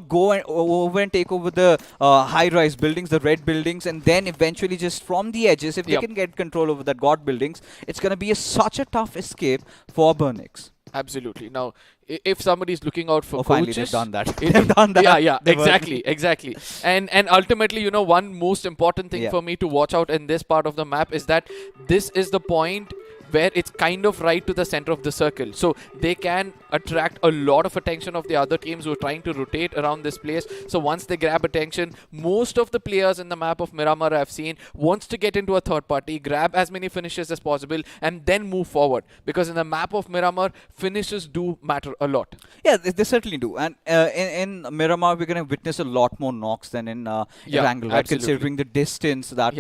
go over and take over the high-rise buildings, the red buildings, and then eventually just from the edges, if they can get control over that god buildings, it's going to be such a tough escape for Burnix. Absolutely. Now, if somebody is looking out for finally coaches, they've done that. They've done that. Yeah, exactly. And ultimately, one most important thing for me to watch out in this part of the map is that this is the point where it's kind of right to the center of the circle. So they can attract a lot of attention of the other teams who are trying to rotate around this place. So once they grab attention, most of the players in the map of Miramar I've seen wants to get into a third party, grab as many finishes as possible, and then move forward. Because in the map of Miramar, finishes do matter a lot. Yeah, they certainly do. And in Miramar, we're going to witness a lot more knocks than in Erangel, right? Considering the distance that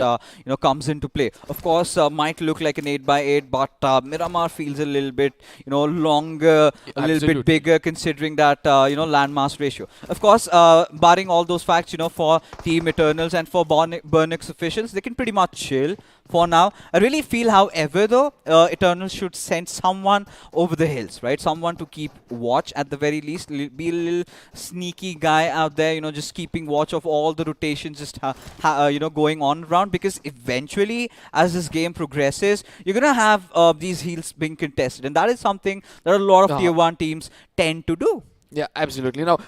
comes into play. Of course, might look like an 8x8, but Miramar feels a little bit, longer, a little bit bigger, considering that, landmass ratio. Of course, barring all those facts, for Team Eternals and for Burnix officials, they can pretty much chill for now. I really feel, however, though, Eternals should send someone over the hills, right? Someone to keep watch at the very least. Be a little sneaky guy out there, just keeping watch of all the rotations just, going on around. Because eventually, as this game progresses, you're going to have these heals being contested. And that is something that a lot of Tier 1 teams tend to do. Yeah, absolutely. Now,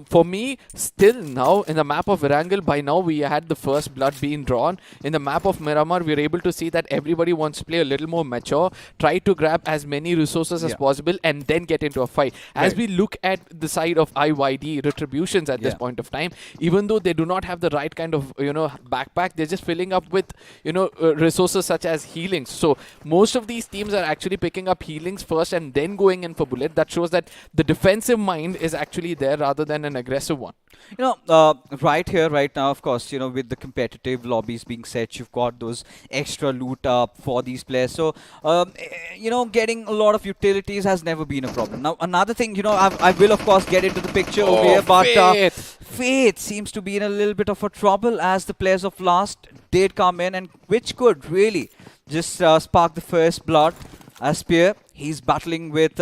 for me, still now, in the map of Erangel, by now we had the first blood being drawn. In the map of Miramar, we're able to see that everybody wants to play a little more mature, try to grab as many resources as possible, and then get into a fight. As we look at the side of IYD retributions at this point of time, even though they do not have the right kind of, backpack, they're just filling up with, resources such as healings. So, most of these teams are actually picking up healings first and then going in for bullet. That shows that the defensive mind is actually there rather than an aggressive one. Right here, right now, of course, with the competitive lobbies being set, you've got those extra loot for these players. So, getting a lot of utilities has never been a problem. Now, another thing, I will, of course, get into the picture over here, but Fate seems to be in a little bit of a trouble as the players of Last did come in, and which could really just spark the first blood. As Spear, he's battling with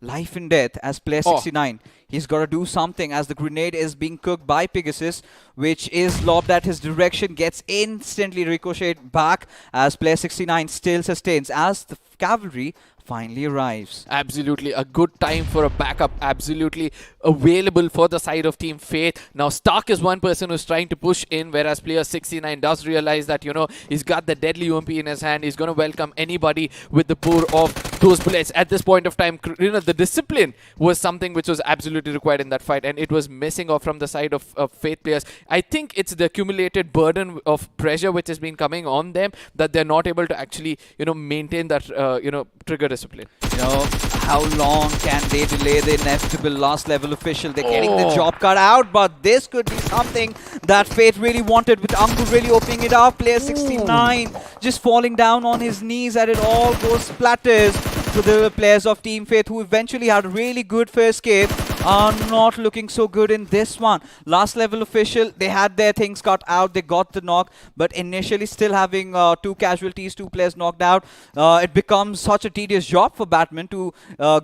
life and death as player 69. He's got to do something as the grenade is being cooked by Pegasus, which is lobbed at his direction, gets instantly ricocheted back as player 69 still sustains as the cavalry finally arrives. Absolutely, a good time for a backup, absolutely available for the side of Team Fate. Now Stark is one person who's trying to push in, whereas player 69 does realize that, you know, he's got the deadly UMP in his hand. He's going to welcome anybody with the pour of those bullets. At this point of time, you know, the discipline was something which was absolutely required in that fight, and it was missing off from the side of Fate players. I think it's the accumulated burden of pressure which has been coming on them that they're not able to actually, you know, maintain that, you know, trigger discipline. You know, how long can they delay the inevitable last level official? They're getting the job cut out, but this could be something that Fate really wanted, with Ankur really opening it up. Player 69 just falling down on his knees, and it all goes splatters to the players of Team Fate, who eventually had a really good first game, are not looking so good in this one. Last level official, they had their things cut out, they got the knock, but initially still having 2 casualties, 2 players knocked out. It becomes such a tedious job for Batman to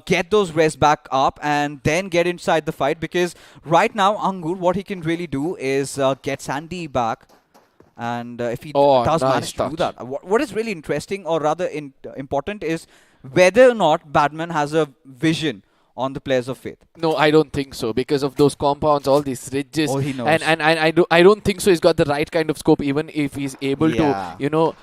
get those res back up and then get inside the fight, because right now Angur, what he can really do is get Sandy back. And if he does manage to do that, what is really interesting, or rather important, is whether or not Batman has a vision on the players of Fate. No, I don't think so, because of those compounds, all these ridges. Oh, he knows. And I don't think so he's got the right kind of scope, even if he's able to, you know,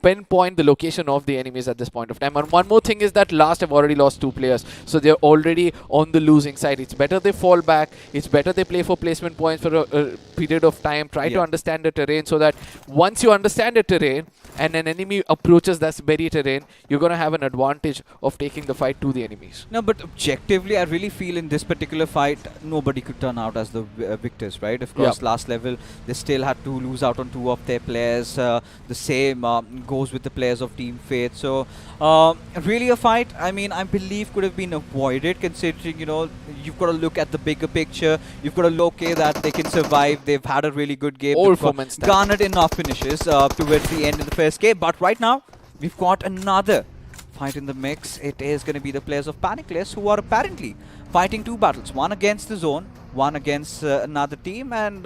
pinpoint the location of the enemies at this point of time. And one more thing is that Last have already lost 2 players, so they're already on the losing side. It's better they fall back, it's better they play for placement points for a period of time, try to understand the terrain, so that once you understand the terrain and an enemy approaches that very terrain, you're going to have an advantage of taking the fight to the enemies. No, but objectively, I really feel in this particular fight, nobody could turn out as the victors, right? Of course, last level, they still had to lose out on 2 of their players. The same goes with the players of Team Fate. So, really a fight, I mean, I believe could have been avoided, considering, you know, you've got to look at the bigger picture. You've got to look that they can survive. They've had a really good game. They've garnered enough finishes towards the end of the first game. But right now, we've got another fight in the mix. It is going to be the players of Panicless, who are apparently fighting 2 battles. One against the zone, one against another team. And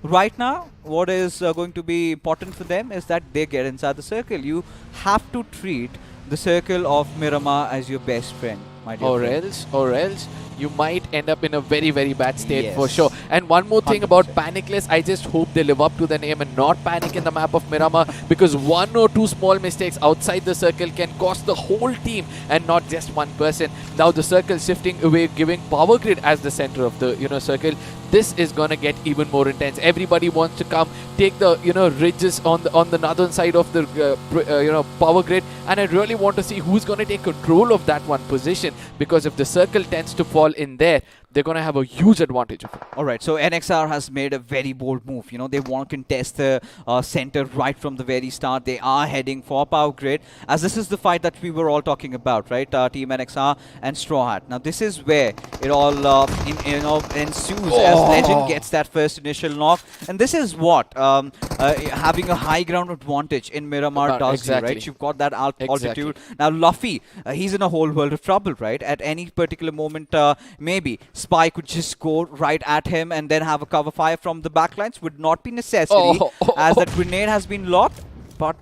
right now, what is going to be important for them is that they get inside the circle. You have to treat the circle of Miramar as your best friend, my dear friend. Or else you might end up in a very, very bad state for sure. And one more thing 100%. About Panicless, I just hope they live up to the name and not panic in the map of Miramar, because 1 or 2 small mistakes outside the circle can cost the whole team and not just one person. Now the circle shifting away, giving Power Grid as the center of the, you know, circle. This is gonna get even more intense. Everybody wants to come take the, you know, ridges on the northern side of the you know, Power Grid, and I really want to see who's gonna take control of that one position, because if the circle tends to fall in there, they're going to have a huge advantage of it. Alright, so NXR has made a very bold move. You know, they want to contest the center right from the very start. They are heading for Power Grid, as this is the fight that we were all talking about, right? Team NXR and Straw Hat. Now, this is where it all ensues as Legend gets that first initial knock. And this is what having a high ground advantage in Miramar does you, right? You've got that altitude. Now, Luffy, he's in a whole world of trouble, right? At any particular moment, maybe Spy could just go right at him and then have a cover fire from the backlines. Would not be necessary, as that grenade has been locked, but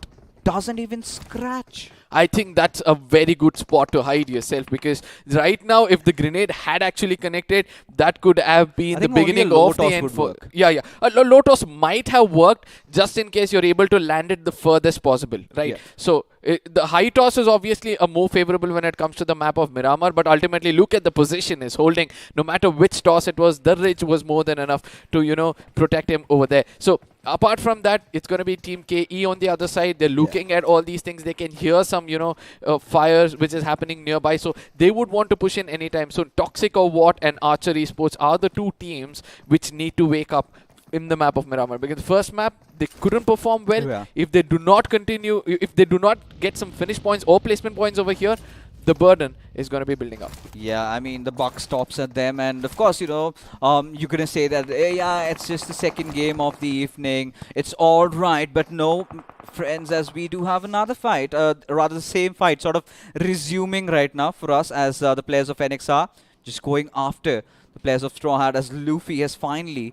doesn't even scratch. I think that's a very good spot to hide yourself, because right now, if the grenade had actually connected, that could have been the beginning of the end for... Yeah. Lotus might have worked, just in case you're able to land it the furthest possible, right? So, the high toss is obviously a more favorable when it comes to the map of Miramar, but ultimately look at the position is holding. No matter which toss it was, the ridge was more than enough to, you know, protect him over there. So, apart from that, it's going to be Team KE on the other side. They're looking at all these things. They can hear some, you know, fires which is happening nearby. So they would want to push in anytime. So Toxic or What and Archer Esports are the 2 teams which need to wake up in the map of Miramar. Because the first map, they couldn't perform well. If they do not continue, if they do not get some finish points or placement points over here, the burden is going to be building up. Yeah, I mean, the buck stops at them, and of course, you're gonna say that, yeah, it's just the second game of the evening. It's all right, but no, friends, as we do have another fight, rather the same fight, sort of resuming right now for us as the players of NXR just going after the players of Straw Hat, as Luffy has finally,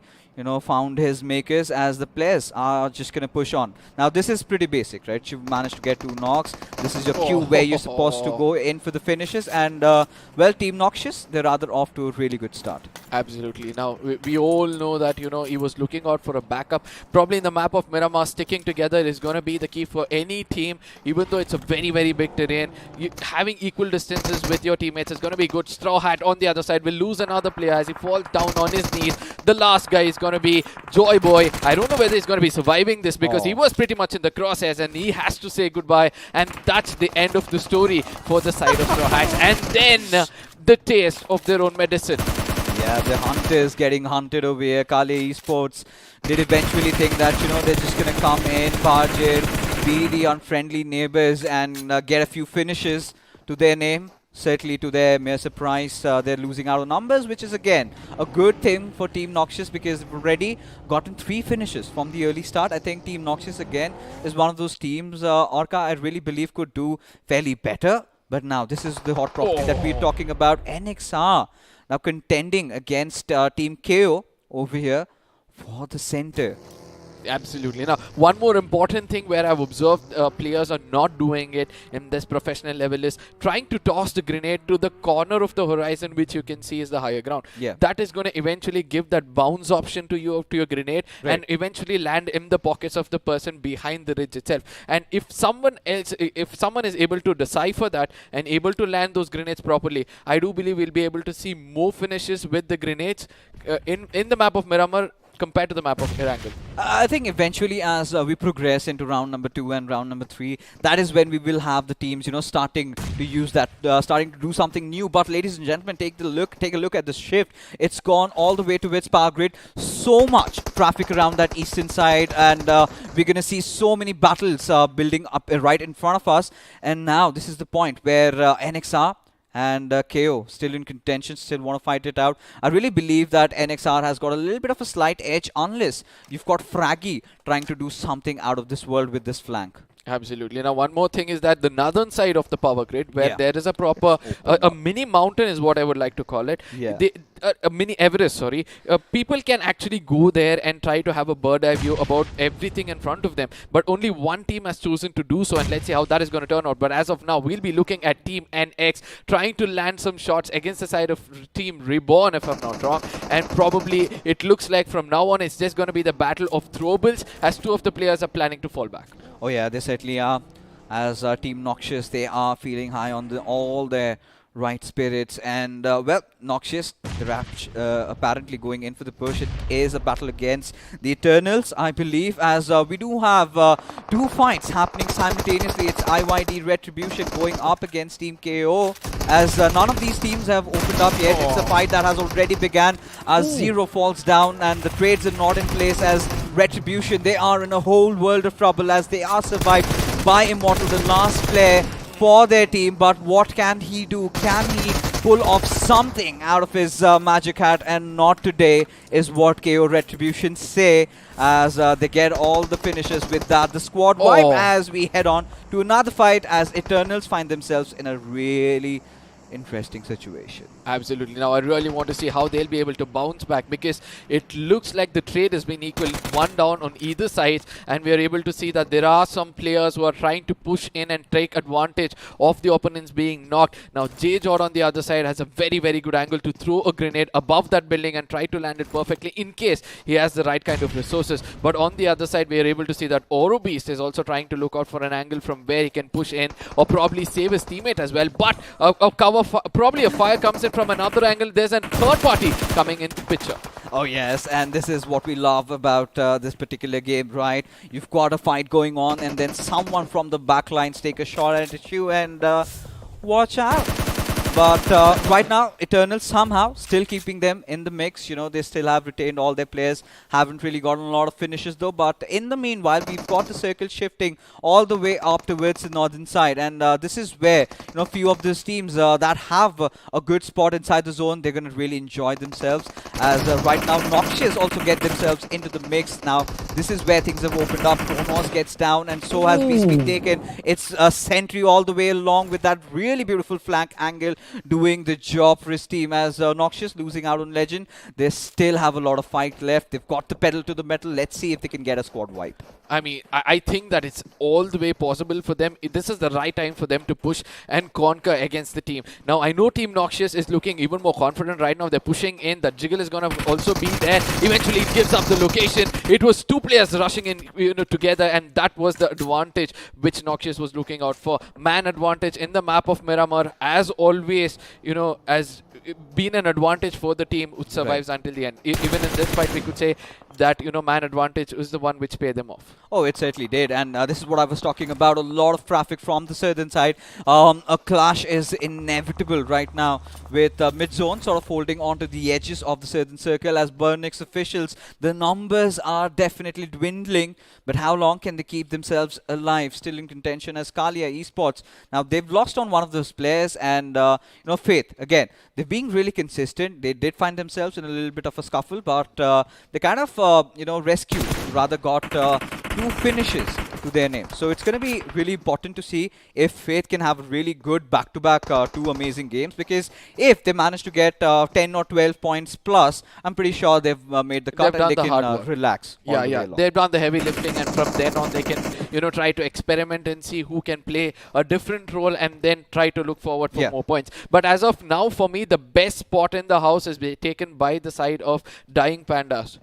found his makers, as the players are just going to push on. Now, this is pretty basic, right? You've managed to get 2 knocks. This is your cue where you're supposed to go in for the finishes. And, well, Team Noxious, they're rather off to a really good start. Absolutely. Now, we all know that, he was looking out for a backup. Probably in the map of Miramar, sticking together is going to be the key for any team, even though it's a very, very big terrain. Having equal distances with your teammates is going to be good. Straw Hat on the other side will lose another player as he falls down on his knees. The last guy is going to be Joy Boy. I don't know whether he's going to be surviving this because he was pretty much in the crosshairs and he has to say goodbye. And that's the end of the story for the side of Straw Hats. And then the taste of their own medicine. Yeah, the hunters getting hunted over here. Kali Esports did eventually think that, they're just going to come in, barge in, be the unfriendly neighbors and get a few finishes to their name. Certainly, to their mere surprise, they're losing out on numbers, which is again a good thing for Team Noxious because they've already gotten 3 finishes from the early start. I think Team Noxious again is one of those teams, Orca, I really believe could do fairly better. But now this is the hot property that we're talking about. NXR now contending against Team KO over here for the center. Absolutely. Now, one more important thing where I've observed players are not doing it in this professional level is trying to toss the grenade to the corner of the horizon, which you can see is the higher ground. Yeah. That is going to eventually give that bounce option to your grenade and eventually land in the pockets of the person behind the ridge itself. And if someone is able to decipher that and able to land those grenades properly, I do believe we'll be able to see more finishes with the grenades in the map of Miramar compared to the map of Erangel. I think eventually as we progress into round number 2 and round number 3, that is when we will have the teams, starting to use that, starting to do something new. But ladies and gentlemen, take a look at the shift. It's gone all the way to its power grid. So much traffic around that eastern side, and we're going to see so many battles building up right in front of us. And now this is the point where NXR and KO still in contention, still want to fight it out. I really believe that NXR has got a little bit of a slight edge unless you've got Fraggy trying to do something out of this world with this flank. Absolutely. Now, one more thing is that the northern side of the power grid, where there is a proper, a mini mountain is what I would like to call it. Yeah. A mini Everest, sorry. People can actually go there and try to have a bird eye view about everything in front of them. But only one team has chosen to do so, and let's see how that is going to turn out. But as of now, we'll be looking at Team NX trying to land some shots against the side of Team Reborn, if I'm not wrong. And probably it looks like from now on, it's just going to be the battle of throwables as 2 of the players are planning to fall back. Oh yeah, they certainly are. As Team Noxious, they are feeling high on all their right spirits. And, well, Noxious, they're apparently going in for the push. It is a battle against the Eternals, I believe, as we do have 2 fights happening simultaneously. It's IYD Retribution going up against Team KO, as none of these teams have opened up yet. It's a fight that has already begun as Zero falls down and the trades are not in place, as Retribution, they are in a whole world of trouble as they are survived by Immortal, the last player for their team. But what can he do? Can he pull off something out of his magic hat? And not today is what KO Retribution say, as they get all the finishes with that. The squad wipe as we head on to another fight, as Eternals find themselves in a really interesting situation. Absolutely. Now, I really want to see how they'll be able to bounce back, because it looks like the trade has been equal, 1 down on either side, and we are able to see that there are some players who are trying to push in and take advantage of the opponents being knocked. Now, J-Jord on the other side has a very, very good angle to throw a grenade above that building and try to land it perfectly in case he has the right kind of resources. But on the other side, we are able to see that Oro Beast is also trying to look out for an angle from where he can push in or probably save his teammate as well. But probably a fire comes in from another angle. There's a third party coming into picture. Oh yes, and this is what we love about this particular game, right? You've got a fight going on and then someone from the back lines take a shot at you, and watch out. But right now, Eternal somehow still keeping them in the mix. They still have retained all their players. Haven't really gotten a lot of finishes though. But in the meanwhile, we've got the circle shifting all the way up towards the northern side. And this is where, a few of these teams that have a good spot inside the zone, they're going to really enjoy themselves. As right now, Noxious also get themselves into the mix. Now, this is where things have opened up. Kronos gets down, and so has BSP taken its sentry all the way along with that really beautiful flank angle, doing the job for his team. As Noxious losing out on Legend, they still have a lot of fight left. They've got the pedal to the metal. Let's see if they can get a squad wipe. I mean, I think that it's all the way possible for them. This is the right time for them to push and conquer against the team. Now, I know Team Noxious is looking even more confident right now. They're pushing in. That Jiggle is going to also be there. Eventually, it gives up the location. It was two players rushing in together, and that was the advantage which Noxious was looking out for. Man advantage in the map of Miramar, as always, as been an advantage for the team which survives until the end. Even in this fight, we could say that, man advantage is the one which paid them off. Oh, it certainly did. And this is what I was talking about. A lot of traffic from the southern side. A clash is inevitable right now with mid-zone sort of holding onto the edges of the southern circle. As Burnix officials, the numbers are definitely dwindling. But how long can they keep themselves alive? Still in contention as Kalia Esports. Now, they've lost on one of those players. And, Faith, again, they've been really consistent. They did find themselves in a little bit of a scuffle. But they kind of, rescued, rather got 2 finishes to their name. So it's going to be really important to see if Faith can have a really good back-to-back 2 amazing games, because if they manage to get 10 or 12 points plus, I'm pretty sure they've made the cut and they can relax. Yeah. They've done the heavy lifting, and from then on they can, try to experiment and see who can play a different role and then try to look forward for more points. But as of now, for me, the best spot in the house is taken by the side of Dying Pandas.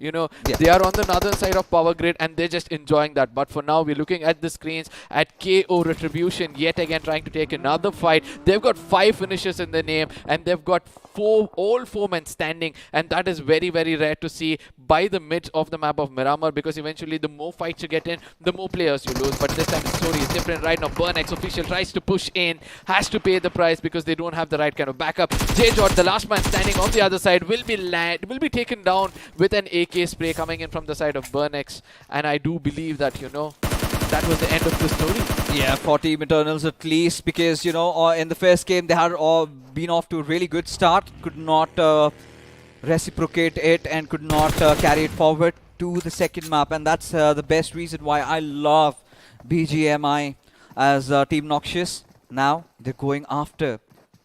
They are on the northern side of Power Grid and they're just enjoying that. But for now, we're looking at the screens at KO Retribution yet again trying to take another fight. They've got 5 finishes in their name and they've got all 4 men standing, and that is very, very rare to see by the mid of the map of Miramar, because eventually the more fights you get in, the more players you lose. But this time the story is different right now. Burnex official tries to push in, has to pay the price because they don't have the right kind of backup. J-Jot, the last man standing on the other side, will be taken down with an AK spray coming in from the side of Burnex, and I do believe that, that was the end of the story. Yeah, for Team Eternals at least, because, in the first game they had been off to a really good start, could not reciprocate it and could not carry it forward to the second map. And that's the best reason why I love BGMI as Team Noxious. Now they're going after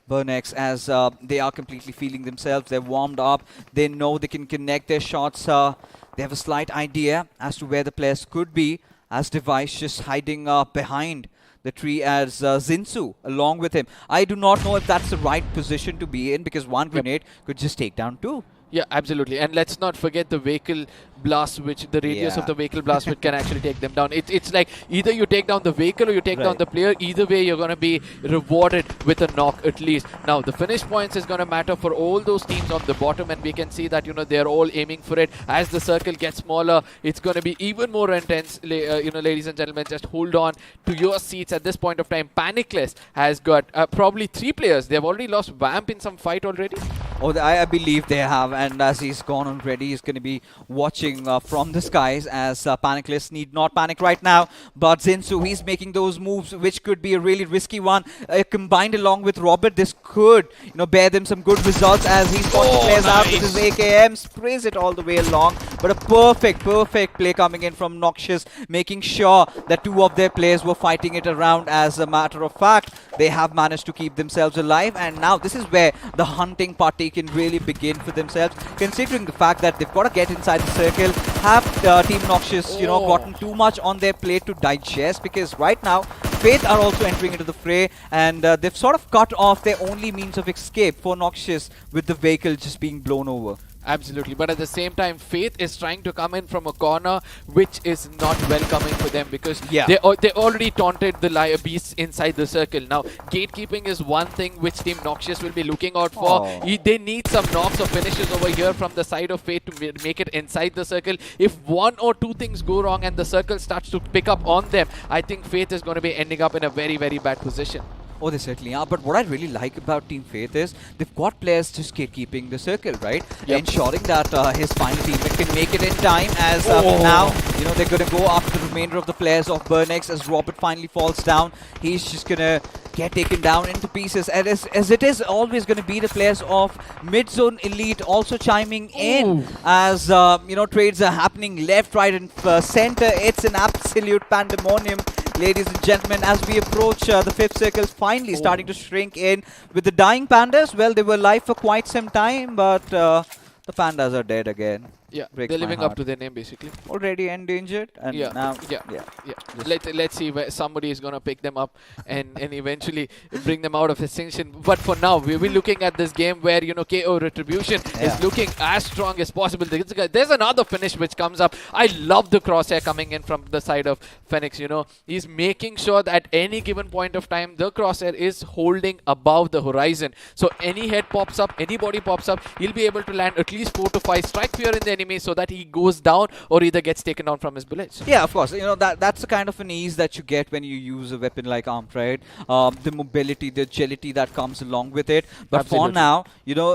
Burnex as they are completely feeling themselves. They're warmed up. They know they can connect their shots. They have a slight idea as to where the players could be, as Device just hiding behind the tree as Zinsu along with him. I do not know if that's the right position to be in, because one grenade could just take down 2. Yeah, absolutely. And let's not forget the vehicle blast, which the radius of the vehicle blast which can actually take them down. It's like either you take down the vehicle or you take down the player. Either way, you're going to be rewarded with a knock at least. Now, the finish points is going to matter for all those teams on the bottom, and we can see that, they're all aiming for it. As the circle gets smaller, it's going to be even more intense. Ladies and gentlemen, just hold on to your seats at this point of time. Panicless has got probably 3 players. They've already lost Vamp in some fight already. Oh, I believe they have, and as he's gone already, he's going to be watching from the skies as Panicless need not panic right now. But Zinsu, he's making those moves, which could be a really risky one. Combined along with Robert, this could, bear them some good results as he's got the players out with his AKM, sprays it all the way along. But a perfect play coming in from Noxious, making sure that 2 of their players were fighting it around. As a matter of fact, they have managed to keep themselves alive, and now this is where the hunting party can really begin for themselves, considering the fact that they've got to get inside the circle. Have Team Noxious, gotten too much on their plate to digest, because right now Faith are also entering into the fray, and they've sort of cut off their only means of escape for Noxious with the vehicle just being blown over. Absolutely, but at the same time, Faith is trying to come in from a corner, which is not welcoming for them, because they already taunted the beasts inside the circle. Now, gatekeeping is one thing which Team Noxious will be looking out for. They need some knocks or finishes over here from the side of Faith to make it inside the circle. If 1 or 2 things go wrong and the circle starts to pick up on them, I think Faith is going to be ending up in a very, very bad position. Oh, they certainly are. But what I really like about Team Faith is they've got players just keeping the circle, right? Yep. Ensuring that his final teammate can make it in time. As Oh. now, you know, they're going to go after the remainder of the players of Burnex as Robert finally falls down. He's just going to get taken down into pieces. And as it is always going to be the players of Mid-Zone Elite also chiming in as, you know, trades are happening left, right, and center. It's an absolute pandemonium. Ladies and gentlemen, as we approach the fifth circle, finally starting to shrink in with the dying pandas. Well, they were alive for quite some time, but the pandas are dead again. Yeah, Breaks they're my living heart. up to their name basically. Already endangered, and now, Yeah. just- Let's see where somebody is gonna pick them up and eventually bring them out of extinction. But for now, we'll be looking at this game where KO Retribution is looking as strong as possible. There's another finish which comes up. I love the crosshair coming in from the side of Phoenix. He's making sure that at any given point of time the crosshair is holding above the horizon. So any head pops up, anybody pops up, he'll be able to land at least 4 to 5 strike fear in the enemy so that he goes down or either gets taken down from his bullets. Yeah, of course. That's the kind of an ease that you get when you use a weapon like Armed, right? The mobility, the agility that comes along with it. But Absolutely. for now,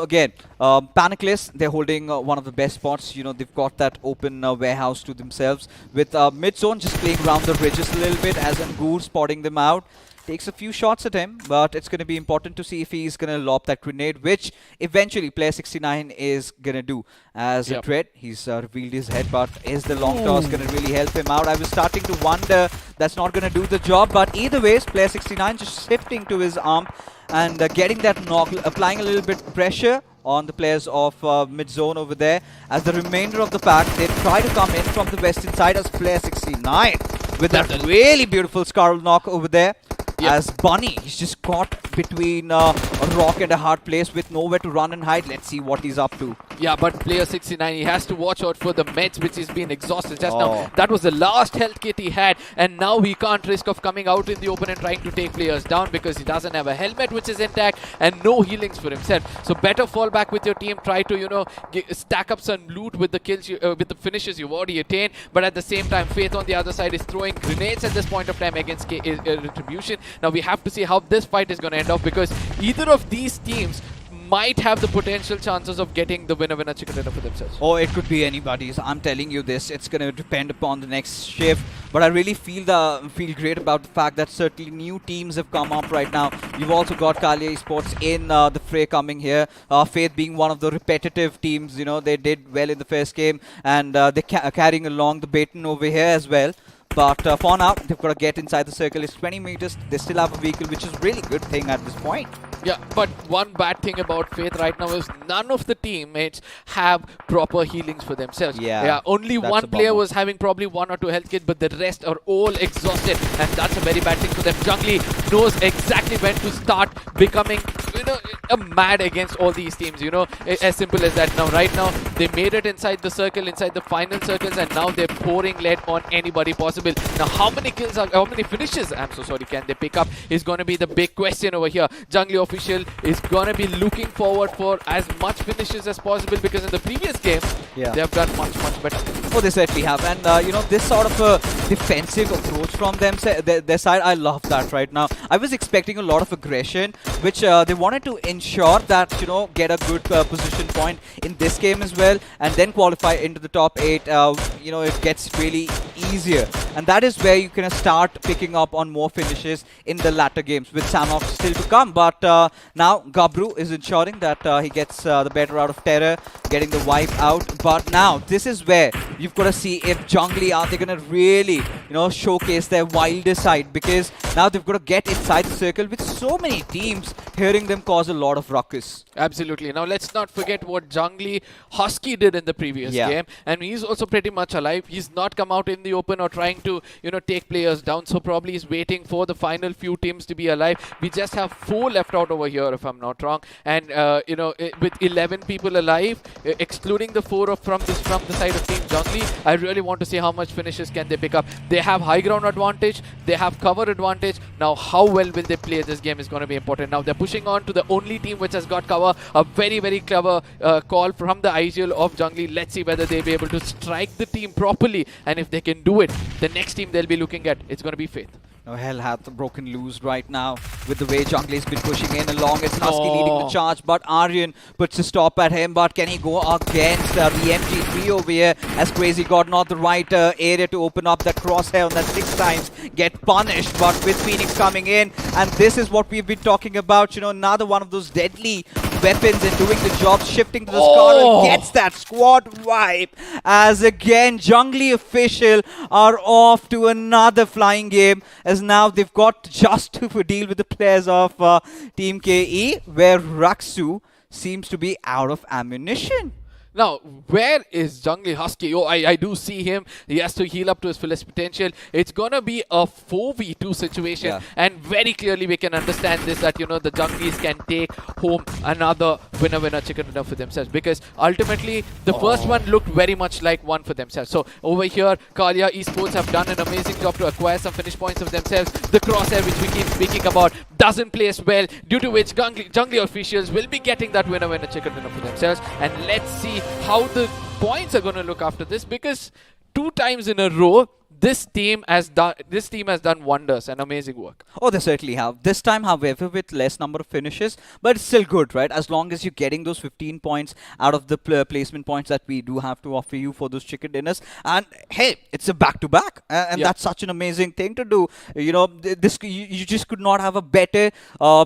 again, Panicless, they're holding one of the best spots. They've got that open warehouse to themselves with Mid-Zone just playing around the ridges a little bit as Angur spotting them out. Takes a few shots at him, but it's going to be important to see if he's going to lob that grenade, which eventually player 69 is going to do. As a threat, he's revealed his head, but is the long toss going to really help him out? I was starting to wonder that's not going to do the job, but either ways, player 69 just shifting to his arm and getting that knock, applying a little bit pressure on the players of Mid-Zone over there. As the remainder of the pack, they try to come in from the western side as player 69 with that really beautiful Scarl knock over there. As Bunny, he's just caught between a rock and a hard place with nowhere to run and hide. Let's see what he's up to. Yeah, but player 69, he has to watch out for the meds, which is being exhausted just now. That was the last health kit he had, and now he can't risk of coming out in the open and trying to take players down because he doesn't have a helmet which is intact and no healings for himself. So better fall back with your team, try to stack up some loot with the kills, with the finishes you've already attained. But at the same time, Faith on the other side is throwing grenades at this point of time against Retribution. Now we have to see how this fight is going to end up because either of these teams might have the potential chances of getting the winner chicken dinner for themselves. Oh, it could be anybody's. I'm telling you this. It's going to depend upon the next shift. But I really feel great about the fact that certainly new teams have come up right now. You've also got Kalia Esports in the fray coming here. Faith being one of the repetitive teams. They did well in the first game. And they're carrying along the baton over here as well. But for now, they've got to get inside the circle. It's 20 meters. They still have a vehicle, which is a really good thing at this point. Yeah, but one bad thing about Faith right now is none of the teammates have proper healings for themselves. Yeah, only one player was having probably 1 or 2 health kits, but the rest are all exhausted, and that's a very bad thing for them. Jungli knows exactly when to start becoming, mad against all these teams. As simple as that. Now, right now, they made it inside the circle, inside the final circles, and now they're pouring lead on anybody possible. Now, how many finishes? I'm so sorry. Can they pick up? Is going to be the big question over here. Jungli official is going to be looking forward for as much finishes as possible because in the previous game they have done much better. Oh, they certainly have. And this sort of a defensive approach from them, their side, I love that right now. I was expecting a lot of aggression, which they wanted to ensure that get a good position point in this game as well, and then qualify into the top 8. It gets really easier, and that is where you can start picking up on more finishes in the latter games with Sanhok still to come. But now Gabru is ensuring that he gets the better out of Terror, getting the wipe out. But now this is where you've got to see if Jungli are they going to really showcase their wildest side, because now they've got to get inside the circle with so many teams hearing them cause a lot of ruckus. Absolutely. Now let's not forget what Jungli Husky did in the previous game, and he's also pretty much alive. He's not come out in the open or trying to take players down, so probably he's waiting for the final few teams to be alive. We just have 4 left out over here if I'm not wrong, and with 11 people alive, excluding the 4 from the side of Team Jungli, I really want to see how much finishes can they pick up. They have high ground advantage, they have cover advantage. Now how well will they play this game is going to be important. Now they're pushing on to the only team which has got cover. A very clever call from the IGL of Jungli. Let's see whether they'll be able to strike the team properly, and if they can do it, the next team they'll be looking at, it's going to be Faith. No, Hell hath broken loose right now with the way Jungle's been pushing in along. It's Husky leading the charge, but Aryan puts a stop at him. But can he go against the MG3 over here as Crazy got not the right area to open up that crosshair on that 6 times, get punished. But with Phoenix coming in, and this is what we've been talking about, you know, another one of those deadly weapons and doing the job, shifting to the Scarlet, gets that squad wipe. As again, Jungly official are off to another flying game, as now they've got just to deal with the players of Team KE, where Raksu seems to be out of ammunition. Now, where is Jungly Husky? Oh, I do see him. He has to heal up to his fullest potential. It's going to be a 4v2 situation. And very clearly we can understand this, that, you know, the Junglies can take home another winner chicken dinner for themselves. Because ultimately, the first one looked very much like one for themselves. So over here, Kalia Esports have done an amazing job to acquire some finish points of themselves. The crosshair, which we keep speaking about, doesn't place well, due to which Jungly officials will be getting that winner chicken dinner for themselves. And let's see how the points are going to look after this, because 2 times in a row this team has done wonders and amazing work. Oh, they certainly have. This time, however, with less number of finishes, but it's still good, right? As long as you're getting those 15 points out of the placement points that we do have to offer you for those chicken dinners. And hey, it's a back-to-back, and that's such an amazing thing to do. You know, you just could not have a better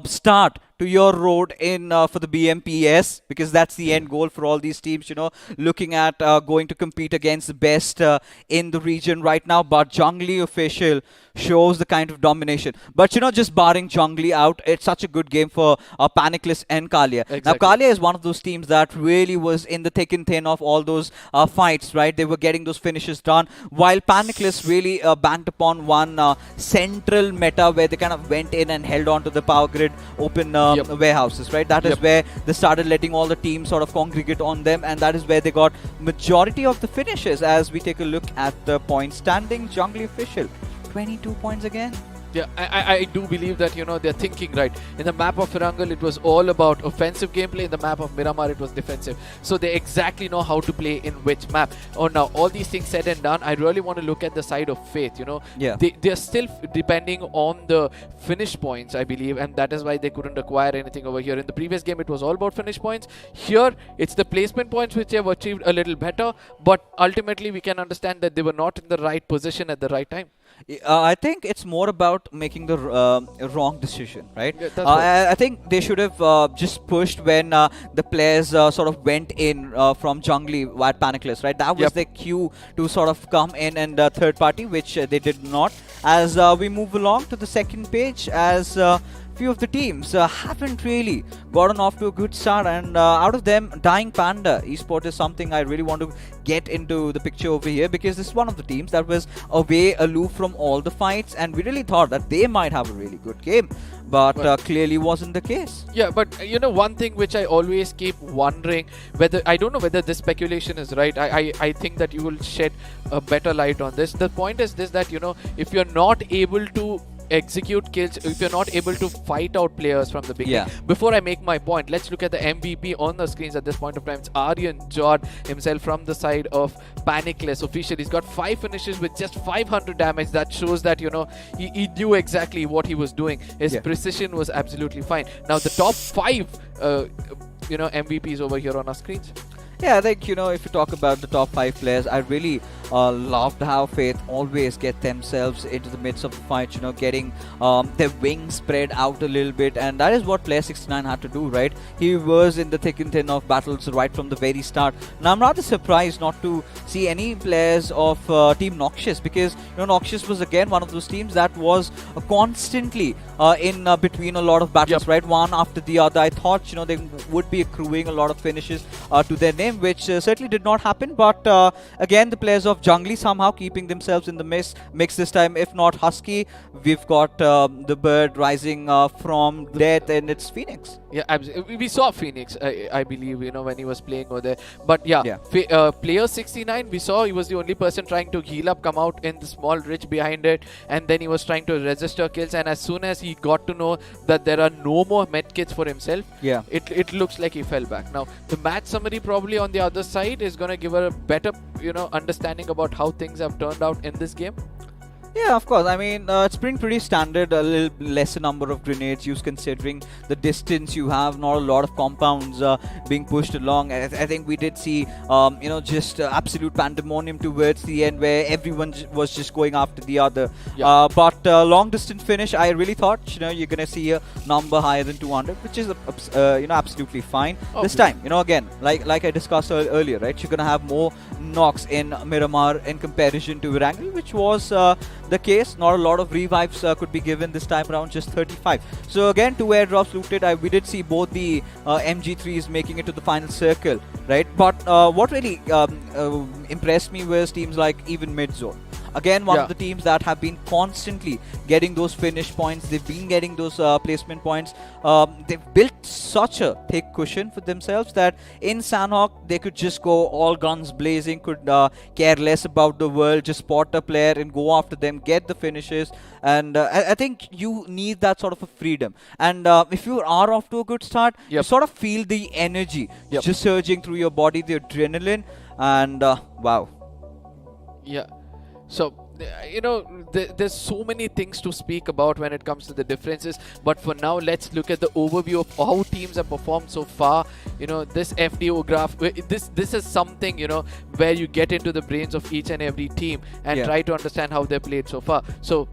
start to your road in for the BMPS, because that's the end goal for all these teams, you know, looking at going to compete against the best in the region right now. But Jungly official shows the kind of domination. But, you know, just barring Jungly out, it's such a good game for Panicless and Kalia. Exactly. Now, Kalia is one of those teams that really was in the thick and thin of all those fights, right? They were getting those finishes done, while Panicless really banked upon one central meta where they kind of went in and held on to the power grid open warehouses, right? That is where they started letting all the teams sort of congregate on them, and that is where they got majority of the finishes. As we take a look at the point standing, Jungly official 22 points again. Yeah, I do believe that, you know, they're thinking right. In the map of Erangel, it was all about offensive gameplay. In the map of Miramar, it was defensive. So they exactly know how to play in which map. Oh, now, all these things said and done, I really want to look at the side of Faith, you know. They're still depending on the finish points, I believe, and that is why they couldn't acquire anything over here. In the previous game, it was all about finish points. Here, it's the placement points which they have achieved a little better, but ultimately, we can understand that they were not in the right position at the right time. I think it's more about making the wrong decision, right? Yeah, I think they should have just pushed when the players sort of went in from Jungly at Panicless, right? That was their cue to sort of come in and third party, which they did not. As we move along to the second page, as few of the teams haven't really gotten off to a good start, and out of them, Dying Panda Esport is something I really want to get into the picture over here, because this is one of the teams that was away aloof from all the fights, and we really thought that they might have a really good game, but clearly wasn't the case. Yeah, but you know, one thing which I always keep wondering, whether, I don't know whether this speculation is right, I think that you will shed a better light on this. The point is this, that, you know, if you're not able to execute kills, if you're not able to fight out players from the beginning. Before I make my point, let's look at the MVP on the screens at this point of time. It's Aryan Jod himself from the side of Panicless official. He's got 5 finishes with just 500 damage. That shows that, you know, he knew exactly what he was doing. His precision was absolutely fine. Now the top 5 you know, MVPs over here on our screens. Yeah, I think, you know, if you talk about the top 5 players, I really loved how Faith always get themselves into the midst of the fight, you know, getting their wings spread out a little bit, and that is what Player 69 had to do, right? He was in the thick and thin of battles right from the very start. Now, I'm rather surprised not to see any players of Team Noxious, because, you know, Noxious was again one of those teams that was constantly in between a lot of battles, right? One after the other. I thought, you know, they would be accruing a lot of finishes to their name, which certainly did not happen. But again, the players of Jungly somehow keeping themselves in the mix this time. If not Husky, we've got the bird rising from death, and it's Phoenix. Yeah, absolutely. We saw Phoenix, I believe, you know, when he was playing over there. But player 69, we saw he was the only person trying to heal up, come out in the small ridge behind it, and then he was trying to register kills. And as soon as he got to know that there are no more medkits for himself, it looks like he fell back. Now, the match summary probably on the other side is going to give her a better, you know, understanding about how things have turned out in this game. Yeah, of course. I mean, it's been pretty standard. A little lesser number of grenades used, considering the distance you have. Not a lot of compounds being pushed along. I think we did see, just absolute pandemonium towards the end, where everyone was just going after the other. Yeah. But long distance finish, I really thought, you're gonna see a number higher than 200, which is absolutely fine. Okay. This time, again, like I discussed earlier, right? You're gonna have more knocks in Miramar in comparison to Erangel, which was the case. Not a lot of revives could be given this time around, just 35. So again, 2 airdrops looted. We did see both the MG3s making it to the final circle, right? But what really impressed me was teams like even mid-zone. Again, one of the teams that have been constantly getting those finish points. They've been getting those placement points. They've built such a thick cushion for themselves that in Sanhok, they could just go all guns blazing, could care less about the world, just spot a player and go after them, get the finishes. And I think you need that sort of a freedom. And if you are off to a good start, you sort of feel the energy just surging through your body, the adrenaline, and wow. Yeah. So, there's so many things to speak about when it comes to the differences. But for now, let's look at the overview of how teams have performed so far. This FDO graph, this is something, where you get into the brains of each and every team and try to understand how they played so far. So,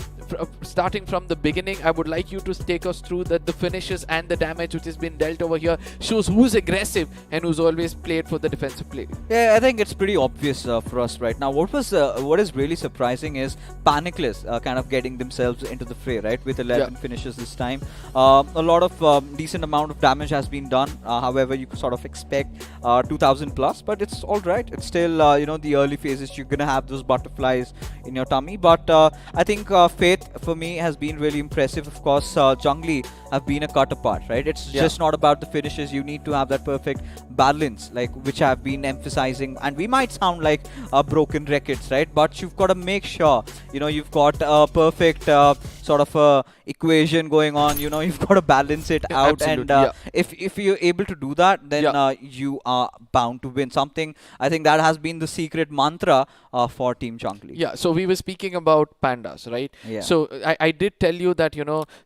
starting from the beginning, I would like you to take us through the finishes and the damage which has been dealt over here. Shows who's aggressive and who's always played for the defensive play. Yeah, I think it's pretty obvious for us right now. What is really surprising is Panicless kind of getting themselves into the fray, right? With 11 finishes this time. A lot of decent amount of damage has been done. However, you could sort of expect 2000 plus, but it's all right. It's still the early phases. You're gonna have those butterflies in your tummy, but I think Faith for me has been really impressive. Of course, Jungli have been a cut apart, right? It's just not about the finishes. You need to have that perfect balance, like which I've been emphasizing. And we might sound like broken records, right? But you've got to make sure you've got a perfect sort of equation going on. You've got to balance it out. Absolutely, and if you're able to do that, then you are bound to win. Something I think that has been the secret mantra for Team Jungli. Yeah, so we were speaking about pandas, right? Yeah. So I did tell you that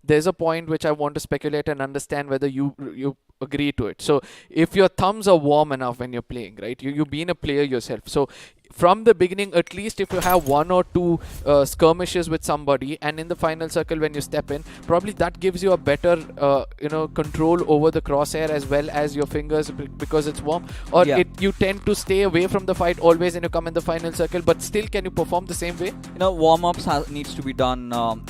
there's a point which I want to speculate and understand whether you agree to it. So if your thumbs are warm enough when you're playing, right? You've been a player yourself. So from the beginning, at least if you have 1 or 2 skirmishes with somebody, and in the final circle when you step in, probably that gives you a better control over the crosshair as well as your fingers because it's warm. Or you tend to stay away from the fight always and you come in the final circle, but still can you perform the same way? Warm-ups needs to be done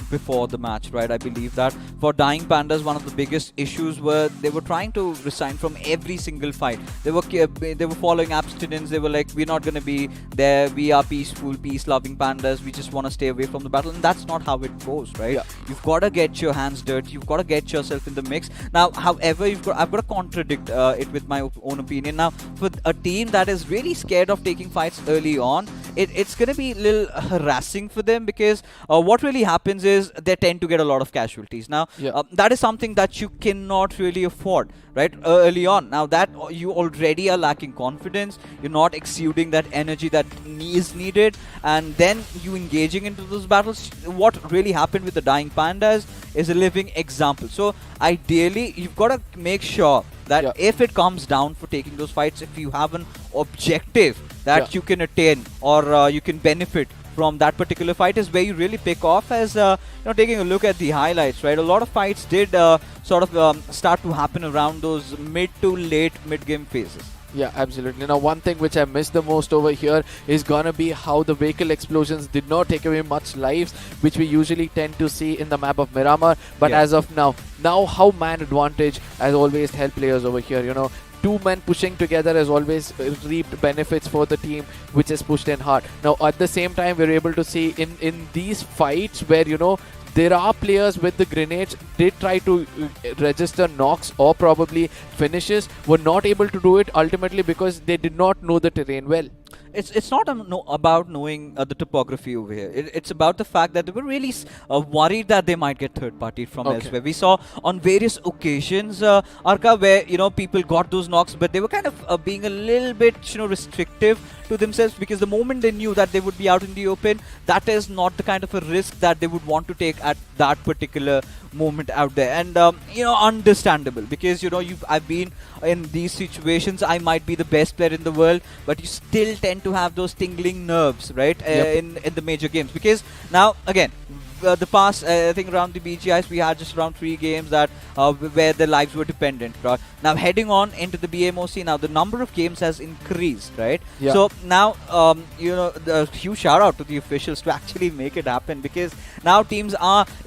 before the match, right? I believe that for Dying Pandas, one of the biggest issues were they were trying to resign from every single fight. They were following abstinence. They were like, we're not going to be there, we are peaceful, peace-loving pandas, we just want to stay away from the battle. And that's not how it goes, right? You've got to get your hands dirty, you've got to get yourself in the mix. Now, however, I've got to contradict it with my own opinion. Now, for a team that is really scared of taking fights early on, it's going to be a little harassing for them, because what really happens is they tend to get a lot of casualties. Now, that is something that you cannot really afford, right? Early on. Now, that you already are lacking confidence, you're not exuding that energy that is needed, and then you engaging into those battles. What really happened with the Dying Pandas is a living example. So ideally, you've got to make sure that if it comes down for taking those fights, if you have an objective that you can attain or you can benefit from that particular fight, is where you really pick off. As taking a look at the highlights, right? A lot of fights did sort of start to happen around those mid to late mid-game phases. Yeah, absolutely. Now, one thing which I missed the most over here is gonna be how the vehicle explosions did not take away much lives, which we usually tend to see in the map of Miramar. But as of now how man advantage has always helped players over here. 2 men pushing together has always reaped benefits for the team which is pushed in hard. Now, at the same time, we're able to see in these fights where there are players with the grenades, they try to register knocks or probably finishes, were not able to do it ultimately because they did not know the terrain well. It's not about knowing the topography over here. It's about the fact that they were really worried that they might get third-party from elsewhere. We saw on various occasions, Arka, where people got those knocks, but they were kind of being a little bit restrictive to themselves, because the moment they knew that they would be out in the open, that is not the kind of a risk that they would want to take at that particular moment out there. And understandable, because I've been in these situations. I might be the best player in the world, but you still tend to have those tingling nerves, right? In the major games, because now again, the past, I think around the BGIs, we had just around 3 games that where their lives were dependent. Right? Now heading on into the BMOC, now the number of games has increased, right? Yeah. So now, the huge shout out to the officials to actually make it happen, because now teams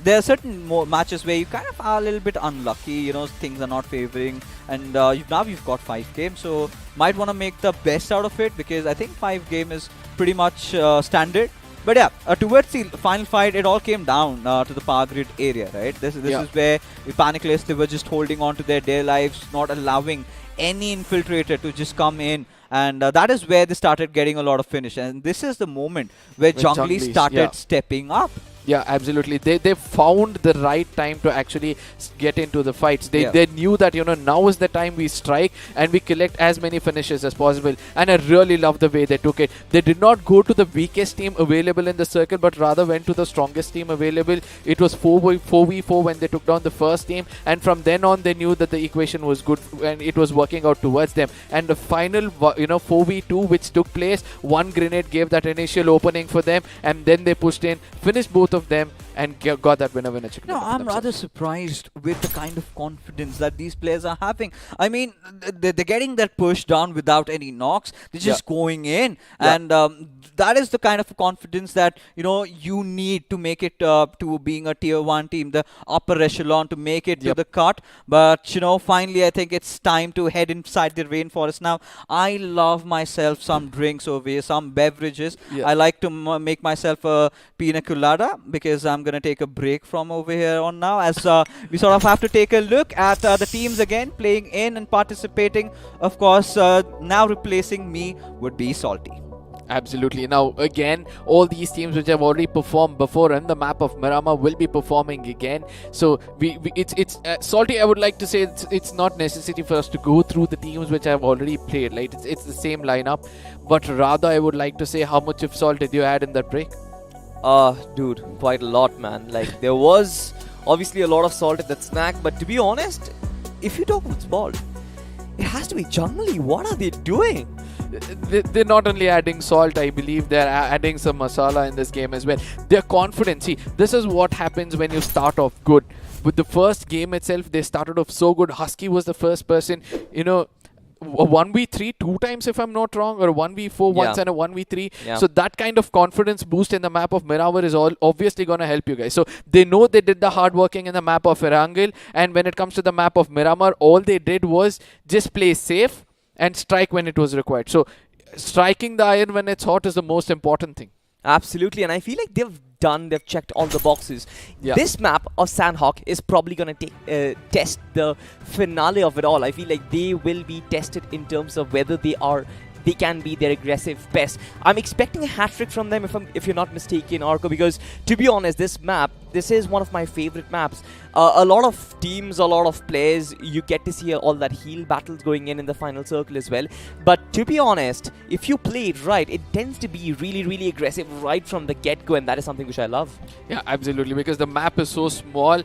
there are certain matches where you kind of are a little bit unlucky, things are not favoring, and you've got 5 games, so might want to make the best out of it, because I think 5 game is pretty much standard. But yeah, towards the final fight, it all came down to the power grid area, right? This is where the Panicless, they were just holding on to their lives, not allowing any infiltrator to just come in. And that is where they started getting a lot of finish. And this is the moment where Junglee started stepping up. Yeah, absolutely. They found the right time to actually get into the fights. They knew that now is the time we strike and we collect as many finishes as possible. And I really love the way they took it. They did not go to the weakest team available in the circle, but rather went to the strongest team available. It was 4v4 when they took down the first team, and from then on they knew that the equation was good and it was working out towards them. And the final 4v2 which took place, one grenade gave that initial opening for them, and then they pushed in, finished both of them, and got that winner chicken. No, I'm rather surprised with the kind of confidence that these players are having. I mean, they're getting that push down without any knocks. They're just going in, and that is the kind of confidence that you need to make it to being a tier 1 team, the upper echelon, to make it to the cut. But finally, I think it's time to head inside the rainforest now. I love myself some drinks over here, some beverages. I like to make myself a pina colada, because I'm going to take a break from over here on now, as we sort of have to take a look at the teams again playing in and participating. Of course, now replacing me would be Salty. Absolutely. Now, again, all these teams which have already performed before on the map of Miramar will be performing again. So, it's Salty, I would like to say it's not necessary for us to go through the teams which have already played. Right? It's the same lineup. But rather, I would like to say, how much of salt did you add in that break? Dude, quite a lot, man. Like, there was obviously a lot of salt in that snack, but to be honest, if you talk about salt, it has to be Junglee. What are they doing? They're not only adding salt, I believe they're adding some masala in this game as well. They're confident. See, this is what happens when you start off good. With the first game itself, they started off so good. Husky was the first person, 1v3 2 times if I'm not wrong, or 1v4 once and a 1v3. So that kind of confidence boost in the map of Miramar is obviously going to help you guys. So they know they did the hard working in the map of Erangel, and when it comes to the map of Miramar, all they did was just play safe and strike when it was required. So striking the iron when it's hot is the most important thing. Absolutely, and I feel like they've checked all the boxes. This map of Sanhok is probably going to test the finale of it all. I feel like they will be tested in terms of whether they can be their aggressive best. I'm expecting a hat-trick from them, if you're not mistaken, Arco, because to be honest, this is one of my favorite maps. A lot of teams, a lot of players, you get to see all that heal battles going in the final circle as well. But to be honest, if you play it right, it tends to be really, really aggressive right from the get-go, and that is something which I love. Yeah, absolutely, because the map is so small.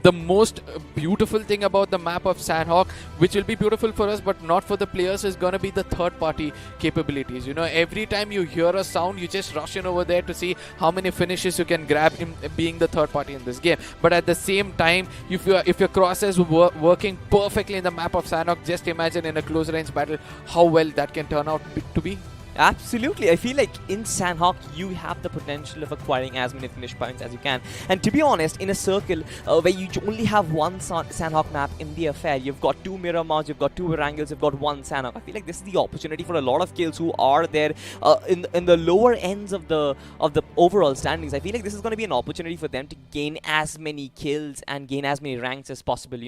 The most beautiful thing about the map of Sanhok, which will be beautiful for us but not for the players, is going to be the third party capabilities. Every time you hear a sound, you just rush in over there to see how many finishes you can grab in being the third party in this game. But at the same time, if your crosses working perfectly in the map of Sanhok, just imagine in a close range battle how well that can turn out to be. Absolutely. I feel like in Sanhok, you have the potential of acquiring as many finish points as you can. And to be honest, in a circle where you only have one Sanhok map in the affair, you've got 2 Miramars, you've got 2 Erangels, you've got 1 Sanhok. I feel like this is the opportunity for a lot of kills who are there in the lower ends of the overall standings. I feel like this is going to be an opportunity for them to gain as many kills and gain as many ranks as possible.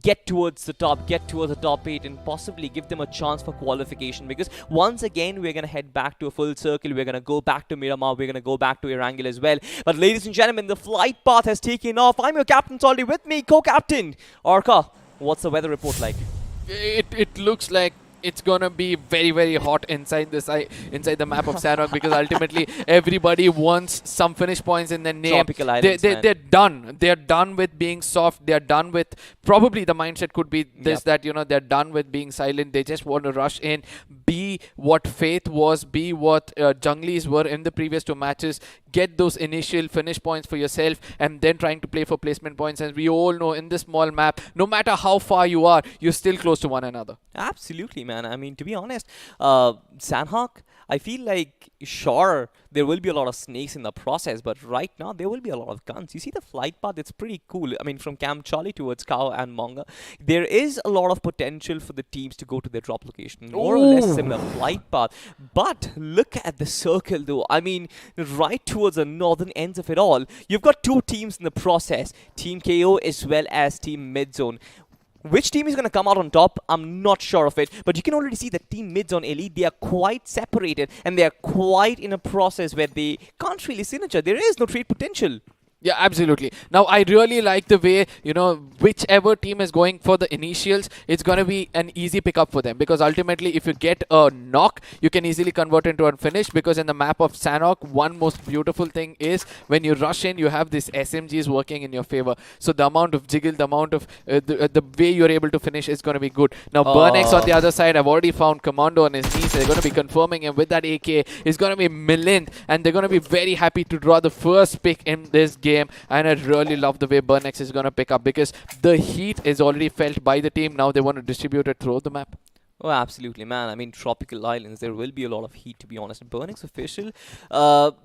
Get towards the top, get towards the top 8, and possibly give them a chance for qualification. Because once again, we're going to head back to a full circle. We're going to go back to Miramar. We're going to go back to Erangel as well. But ladies and gentlemen, the flight path has taken off. I'm your captain, Salty. With me, co-captain Arka. What's the weather report like? It looks like it's gonna be very, very hot inside inside the map of Sanhok, because ultimately everybody wants some finish points in their name. Tropical islands, man. They're done. They're done with being soft. They're done with, probably the mindset could be this, that, you know, they're done with being silent. They just want to rush in, be what Faith was, be what Junglies were in the previous two matches, get those initial finish points for yourself, and then trying to play for placement points. As we all know, in this small map, no matter how far you are, you're still close to one another. Absolutely, man. I mean, to be honest, Sanhok, I feel like, sure, there will be a lot of snakes in the process, but right now there will be a lot of guns. You see the flight path, it's pretty cool. I mean, from Camp Charlie towards Cow and Monga, there is a lot of potential for the teams to go to their drop location. More or less similar flight path. But look at the circle, though. I mean, right towards the northern ends of it all, you've got two teams in the process, Team KO as well as Team Midzone. Which team is going to come out on top? I'm not sure of it. But you can already see that Team Midzone Elite, they are quite separated. And they are quite in a process where they can't really synergize. There is no trade potential. Yeah, absolutely. Now, I really like the way, you know, whichever team is going for the initials, it's going to be an easy pickup for them. Because ultimately, if you get a knock, you can easily convert into a finish. Because in the map of Sanhok, one most beautiful thing is when you rush in, you have these SMGs working in your favor. So the amount of jiggle, the amount of, the way you're able to finish is going to be good. Now, Burnex on the other side, I've already found Commando on his knees. They're going to be confirming him with that AK. He's going to be millionth. And they're going to be very happy to draw the first pick in this game. And I really love the way Burnex is going to pick up, because the heat is already felt by the team. Now they want to distribute it throughout the map. Oh, absolutely, man. I mean, tropical islands, there will be a lot of heat, to be honest. Burnix official,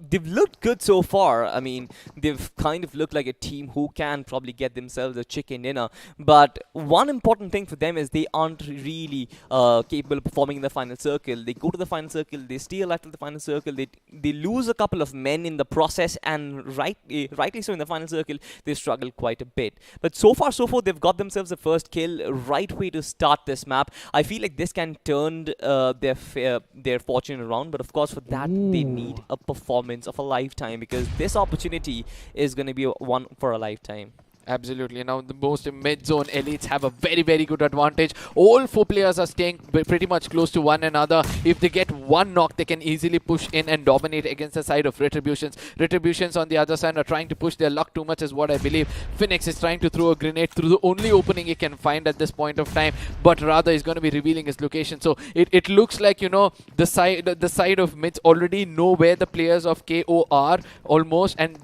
they've looked good so far. I mean, they've kind of looked like a team who can probably get themselves a chicken dinner. But one important thing for them is they aren't really capable of performing in the final circle. They go to the final circle, they stay alive to the final circle, they lose a couple of men in the process, and rightly so in the final circle, they struggle quite a bit. But so far, so forth, they've got themselves a first kill, right way to start this map. I feel like this can turn their fortune around, but of course for that they need a performance of a lifetime, because this opportunity is going to be one for a lifetime. Absolutely. Now, the most mid-zone elites have a very, very good advantage. All four players are staying pretty much close to one another. If they get one knock, they can easily push in and dominate against the side of Retributions. Retributions on the other side are trying to push their luck too much, is what I believe. Phoenix is trying to throw a grenade through the only opening he can find at this point of time, but rather he's going to be revealing his location. So it looks like, you know, the side of mids already know where the players of KO are almost, and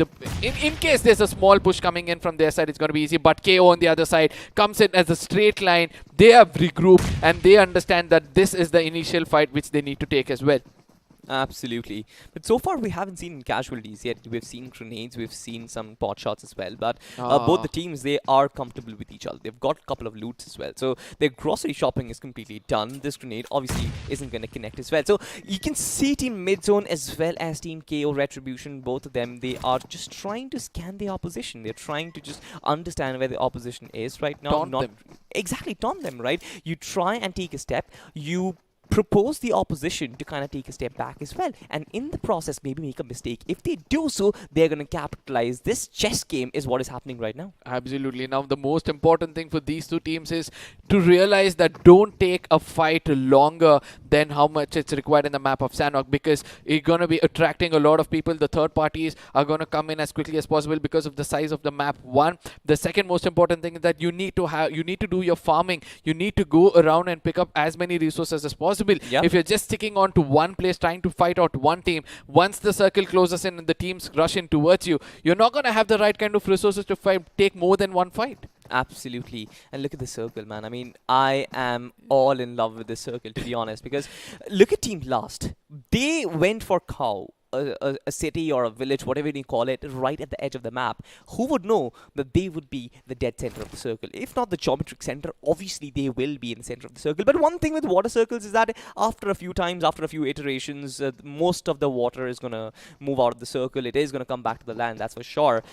in case there's a small push coming in from their side, it's going to be easy. But KO on the other side comes in as a straight line. They have regrouped and they understand that this is the initial fight which they need to take as well. Absolutely. But so far we haven't seen casualties yet. We've seen grenades, we've seen some pot shots as well. But both the teams, they are comfortable with each other. They've got a couple of loots as well. So their grocery shopping is completely done. This grenade obviously isn't going to connect as well. So you can see Team Midzone as well as Team KO Retribution, both of them, they are just trying to scan the opposition. They're trying to just understand where the opposition is right now. Taunt them. Exactly, taunt them, right? You try and take a step. You propose the opposition to kind of take a step back as well, and in the process maybe make a mistake. If they do so, they're going to capitalize. This chess game is what is happening right now. Absolutely. Now the most important thing for these two teams is to realize that don't take a fight longer than how much it's required in the map of Sanhok, because you're going to be attracting a lot of people. The third parties are going to come in as quickly as possible because of the size of the map. One, the second most important thing is that you need to do your farming. You need to go around and pick up as many resources as possible. Yep. If you're just sticking on to one place, trying to fight out one team, once the circle closes in and the teams rush in towards you, you're not going to have the right kind of resources to take more than one fight. Absolutely. And look at the circle, man. I mean, I am all in love with this circle, to be honest, because look at Team Last. They went for Cow, a city or a village, whatever you call it, right at the edge of the map. Who would know that they would be the dead center of the circle? If not the geometric center, obviously they will be in the center of the circle. But one thing with water circles is that after a few times, after a few iterations, most of the water is going to move out of the circle. It is going to come back to the land, that's for sure.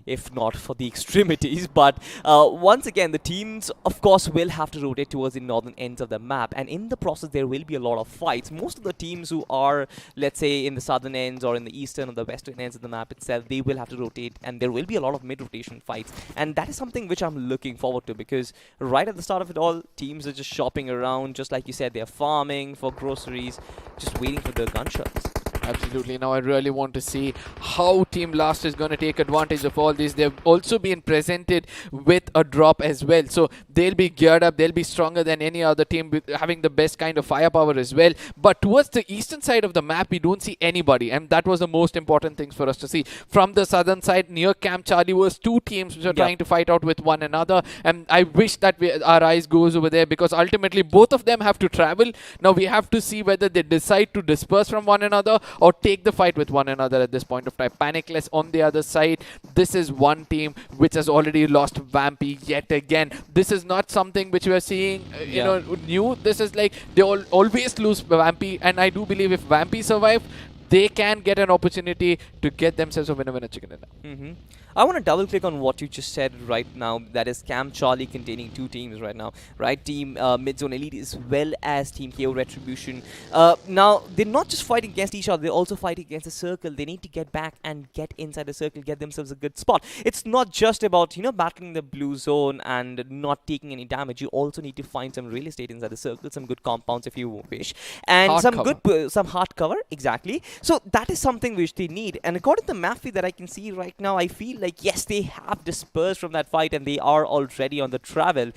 if not for the extremities. But once again, the teams, of course, will have to rotate towards the northern ends of the map, and in the process, there will be a lot of fights. Most of the teams who are, let's say, in the southern ends or in the eastern or the western ends of the map itself, they will have to rotate, and there will be a lot of mid-rotation fights, and that is something which I'm looking forward to, because right at the start of it all, teams are just shopping around, just like you said, they're farming for groceries, just waiting for the gunshots. Absolutely. Now I really want to see how Team Last is going to take advantage of all this. They've also been presented with a drop as well. So they'll be geared up. They'll be stronger than any other team, with having the best kind of firepower as well. But towards the eastern side of the map, we don't see anybody. And that was the most important things for us to see. From the southern side, near Camp Charlie, was two teams which are trying to fight out with one another. And I wish that our eyes goes over there, because ultimately both of them have to travel. Now we have to see whether they decide to disperse from one another or take the fight with one another at this point of time. Panicless on the other side. This is one team which has already lost Vampy yet again. This is not something which we are seeing, you know, new. This is like they always lose Vampy, and I do believe if Vampy survive, they can get an opportunity to get themselves a winner chicken dinner. I want to double click on what you just said right now. That is Camp Charlie containing two teams right now, right? Team Mid-Zone Elite as well as Team KO Retribution. Now, they're not just fighting against each other, they're also fighting against the circle. They need to get back and get inside the circle, get themselves a good spot. It's not just about, you know, battling the blue zone and not taking any damage. You also need to find some real estate inside the circle, some good compounds if you wish, and Hard some cover. good, some hard cover, exactly. So that is something which they need. And according to the map feed that I can see right now, I feel like, yes, they have dispersed from that fight and they are already on the travel,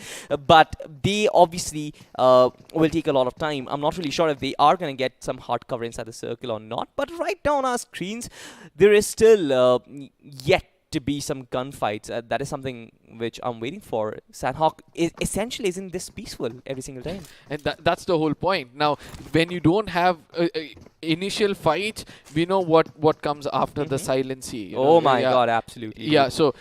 but they obviously will take a lot of time. I'm not really sure if they are going to get some hard cover inside the circle or not, but right now on our screens, there is still yet to be some gunfights. That is something which I'm waiting for. Sanhok essentially isn't this peaceful every single time. And that's the whole point. Now, when you don't have initial fight, we know what comes after the silent sea. You know? Oh my god, absolutely. Yeah, so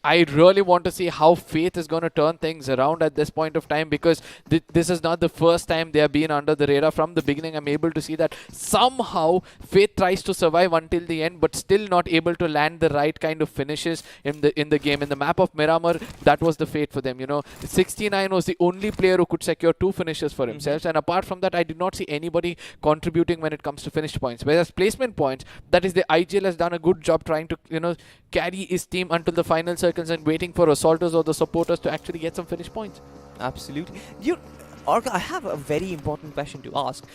I really want to see how Faith is going to turn things around at this point of time, because this is not the first time they have been under the radar. From the beginning, I'm able to see that somehow Faith tries to survive until the end, but still not able to land the right kind of finishes in the game. In the map of Miramar, that was the fate for them. You know, 69 was the only player who could secure 2 finishes for himself, and apart from that, I did not see anybody contributing when it comes to finished points. Whereas placement points, that is the IGL has done a good job trying to, you know, carry his team until the final circles and waiting for assaulters or the supporters to actually get some finished points. Absolutely. Orca, I have a very important question to ask.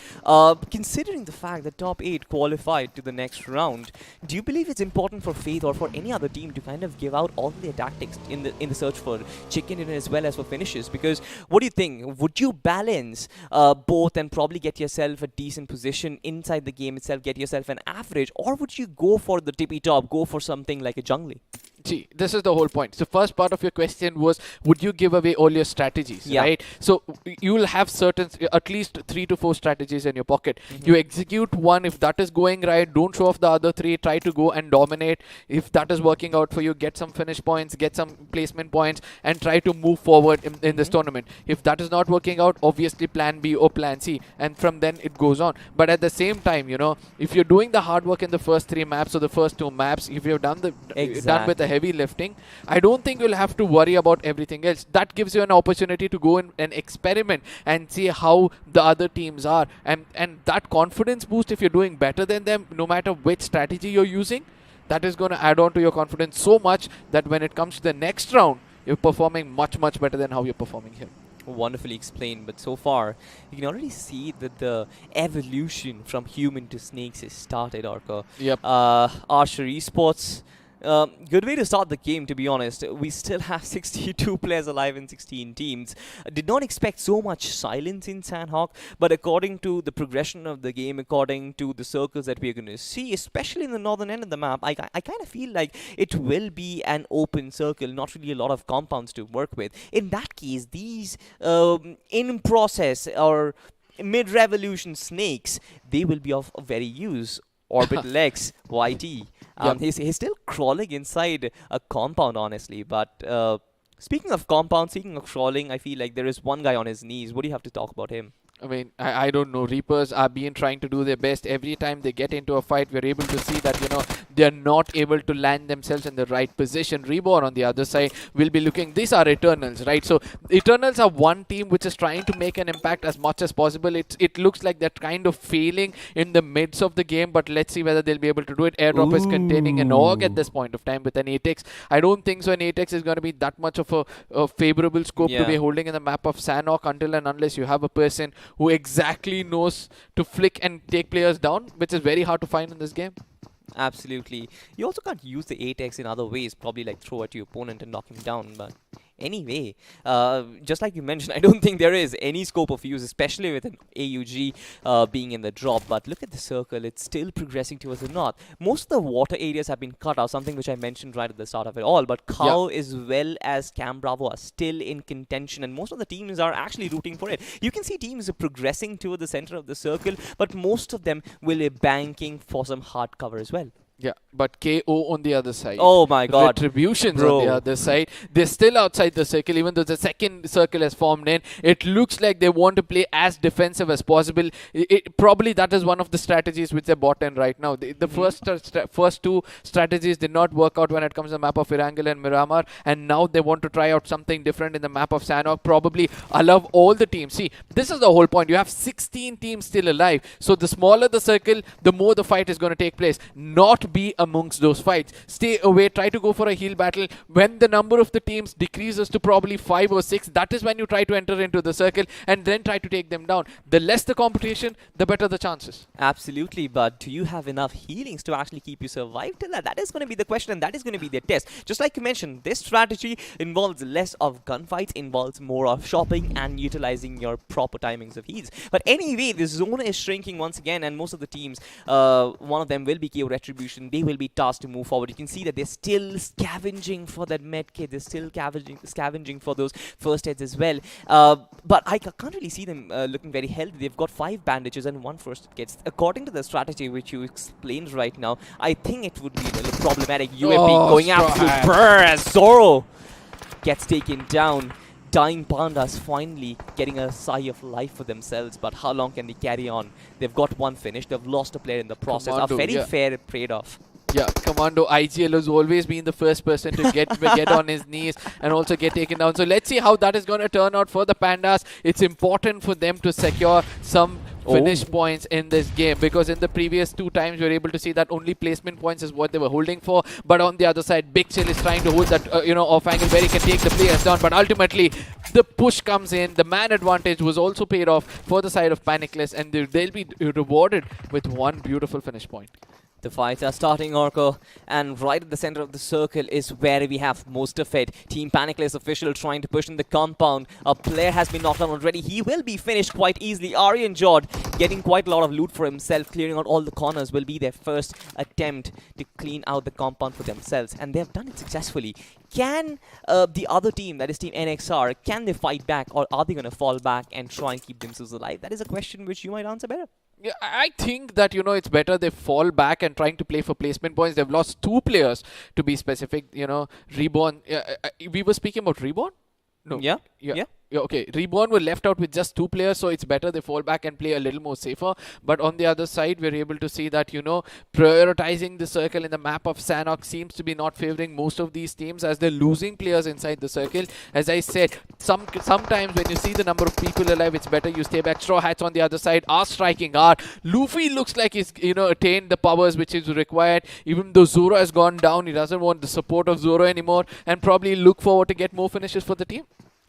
Considering the fact that top 8 qualified to the next round, do you believe it's important for Faith or for any other team to kind of give out all their tactics in the search for chicken dinner as well as for finishes? Because what do you think? Would you balance both and probably get yourself a decent position inside the game itself, get yourself an average, or would you go for the tippy top, go for something like a jungly? See, this is the whole point. So first part of your question was, would you give away all your strategies, right? So you will have certain, at least 3 to 4 strategies in your pocket. You execute one. If that is going right, don't show off the other 3. Try to go and dominate. If that is working out for you, get some finish points, get some placement points, and try to move forward in this tournament. If that is not working out, obviously plan B or plan C, and from then it goes on. But at the same time, you know, if you're doing the hard work in the first 3 maps or the first 2 maps, if you've done done with the heavy lifting, I don't think you'll have to worry about everything else. That gives you an opportunity to go in and experiment and see how the other teams are, and that confidence boost, if you're doing better than them, no matter which strategy you're using, that is going to add on to your confidence so much that when it comes to the next round, you're performing much better than how you're performing here. Wonderfully explained, but so far you can already see that the evolution from human to snakes has started, Orca. Yep. Archer Esports, good way to start the game, to be honest. We still have 62 players alive in 16 teams. Did not expect so much silence in Sanhok, but according to the progression of the game, according to the circles that we're going to see, especially in the northern end of the map, I kind of feel like it will be an open circle, not really a lot of compounds to work with. In that case, these in process or mid-revolution snakes, they will be of very use. Orbital X, YT. He's still crawling inside a compound, honestly. But speaking of compound, speaking of crawling, I feel like there is one guy on his knees. What do you have to talk about him? I mean, I don't know. Reapers are being trying to do their best. Every time they get into a fight, we're able to see that, they're not able to land themselves in the right position. Reborn on the other side will be looking. These are Eternals, right? So Eternals are one team which is trying to make an impact as much as possible. It looks like they're kind of failing in the midst of the game, but let's see whether they'll be able to do it. Airdrop is containing an AUG at this point of time with an 8x. I don't think so. An 8x is going to be that much of a favorable scope to be holding in the map of Sanhok until and unless you have a person who exactly knows to flick and take players down, which is very hard to find in this game. Absolutely. You also can't use the 8x in other ways, probably like throw at your opponent and knock him down, but anyway, just like you mentioned, I don't think there is any scope of use, especially with an AUG being in the drop. But look at the circle, it's still progressing towards the north. Most of the water areas have been cut out, something which I mentioned right at the start of it all. But Cow as well as Cam Bravo are still in contention, and most of the teams are actually rooting for it. You can see teams are progressing toward the center of the circle, but most of them will be banking for some hard cover as well. Yeah, but KO on the other side. Oh my god. Retributions on the other side. They're still outside the circle, even though the second circle has formed in. It looks like they want to play as defensive as possible. Probably that is one of the strategies which they bought in right now. The first two strategies did not work out when it comes to the map of Erangel and Miramar, and now they want to try out something different in the map of Sanhok. Probably allow all the teams. See, this is the whole point. You have 16 teams still alive. So the smaller the circle, the more the fight is going to take place. Not be amongst those fights. Stay away, try to go for a heal battle. When the number of the teams decreases to probably 5 or 6, that is when you try to enter into the circle and then try to take them down. The less the competition, the better the chances. Absolutely, but do you have enough healings to actually keep you survive till that? That is going to be the question, and that is going to be the test. Just like you mentioned, this strategy involves less of gunfights, involves more of shopping and utilizing your proper timings of heals. But anyway, the zone is shrinking once again, and most of the teams, one of them will be KO Retribution. They will be tasked to move forward. You can see that they're still scavenging for that med kit. They're still scavenging for those first aids as well. But I can't really see them looking very healthy. They've got 5 bandages and 1 first aid kits. According to the strategy which you explained right now, I think it would be a little problematic. UAP going absolute brr as Zoro gets taken down. Dying Pandas finally getting a sigh of life for themselves, but how long can they carry on? They've got 1 finish, they've lost a player in the process. Commando, a very fair trade-off. Yeah, Commando IGL has always been the first person to get on his knees and also get taken down. So let's see how that is going to turn out for the Pandas. It's important for them to secure some finish points in this game, because in the previous 2 times we were able to see that only placement points is what they were holding for. But on the other side, Big Chill is trying to hold that off angle where he can take the players down. But ultimately, the push comes in. The man advantage was also paid off for the side of Panicless, and they'll be rewarded with 1 beautiful finish point. The fights are starting, Orko, and right at the center of the circle is where we have most of it. Team Panicless official trying to push in the compound. A player has been knocked down already. He will be finished quite easily. Erangel getting quite a lot of loot for himself, clearing out all the corners will be their first attempt to clean out the compound for themselves, and they have done it successfully. Can the other team, that is Team NXR, can they fight back, or are they going to fall back and try and keep themselves alive? That is a question which you might answer better. Yeah, I think that, it's better they fall back and trying to play for placement points. They've lost 2 players, to be specific. Reborn. We were speaking about Reborn? No. Yeah. Okay, Reborn were left out with just 2 players, so it's better they fall back and play a little more safer. But on the other side, we're able to see that, prioritizing the circle in the map of Sanhok seems to be not favoring most of these teams, as they're losing players inside the circle. As I said, sometimes when you see the number of people alive, it's better you stay back. Straw Hats on the other side are striking hard. Luffy looks like he's, attained the powers which is required. Even though Zoro has gone down, he doesn't want the support of Zoro anymore, and probably look forward to get more finishes for the team.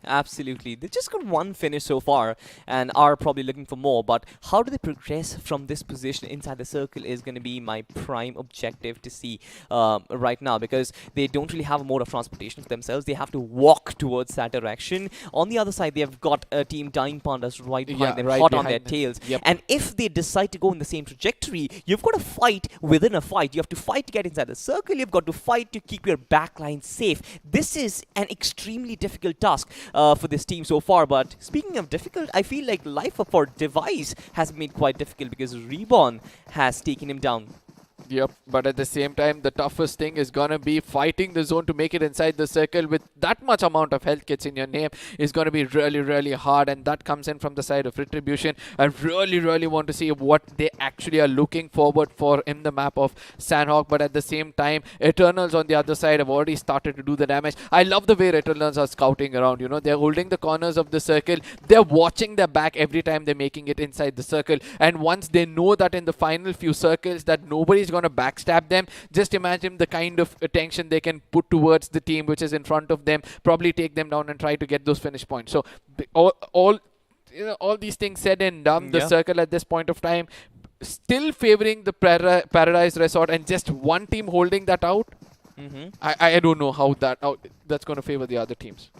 Absolutely. They've just got 1 finish so far and are probably looking for more. But how do they progress from this position inside the circle is going to be my prime objective to see right now, because they don't really have a mode of transportation for themselves. They have to walk towards that direction. On the other side, they've got a team Dying Pandas right behind them, hot on their tails. Yep. And if they decide to go in the same trajectory, you've got to fight within a fight. You have to fight to get inside the circle. You've got to fight to keep your backline safe. This is an extremely difficult task for this team so far. But speaking of difficult, I feel like life for Device has made quite difficult, because Reborn has taken him down. Yep, but at the same time, the toughest thing is gonna be fighting the zone to make it inside the circle with that much amount of health kits in your name is gonna be really, really hard, and that comes in from the side of Retribution. I really, really want to see what they actually are looking forward for in the map of Sanhok, but at the same time, Eternals on the other side have already started to do the damage. I love the way Eternals are scouting around, you know, they're holding the corners of the circle, they're watching their back every time they're making it inside the circle, and once they know that in the final few circles that nobody's going to backstab them, just imagine the kind of attention they can put towards the team which is in front of them, probably take them down and try to get those finish points. So all you know, all these things said and done, the circle at this point of time still favoring the Paradise Resort, and just one team holding that out. I don't know how that's going to favor the other teams.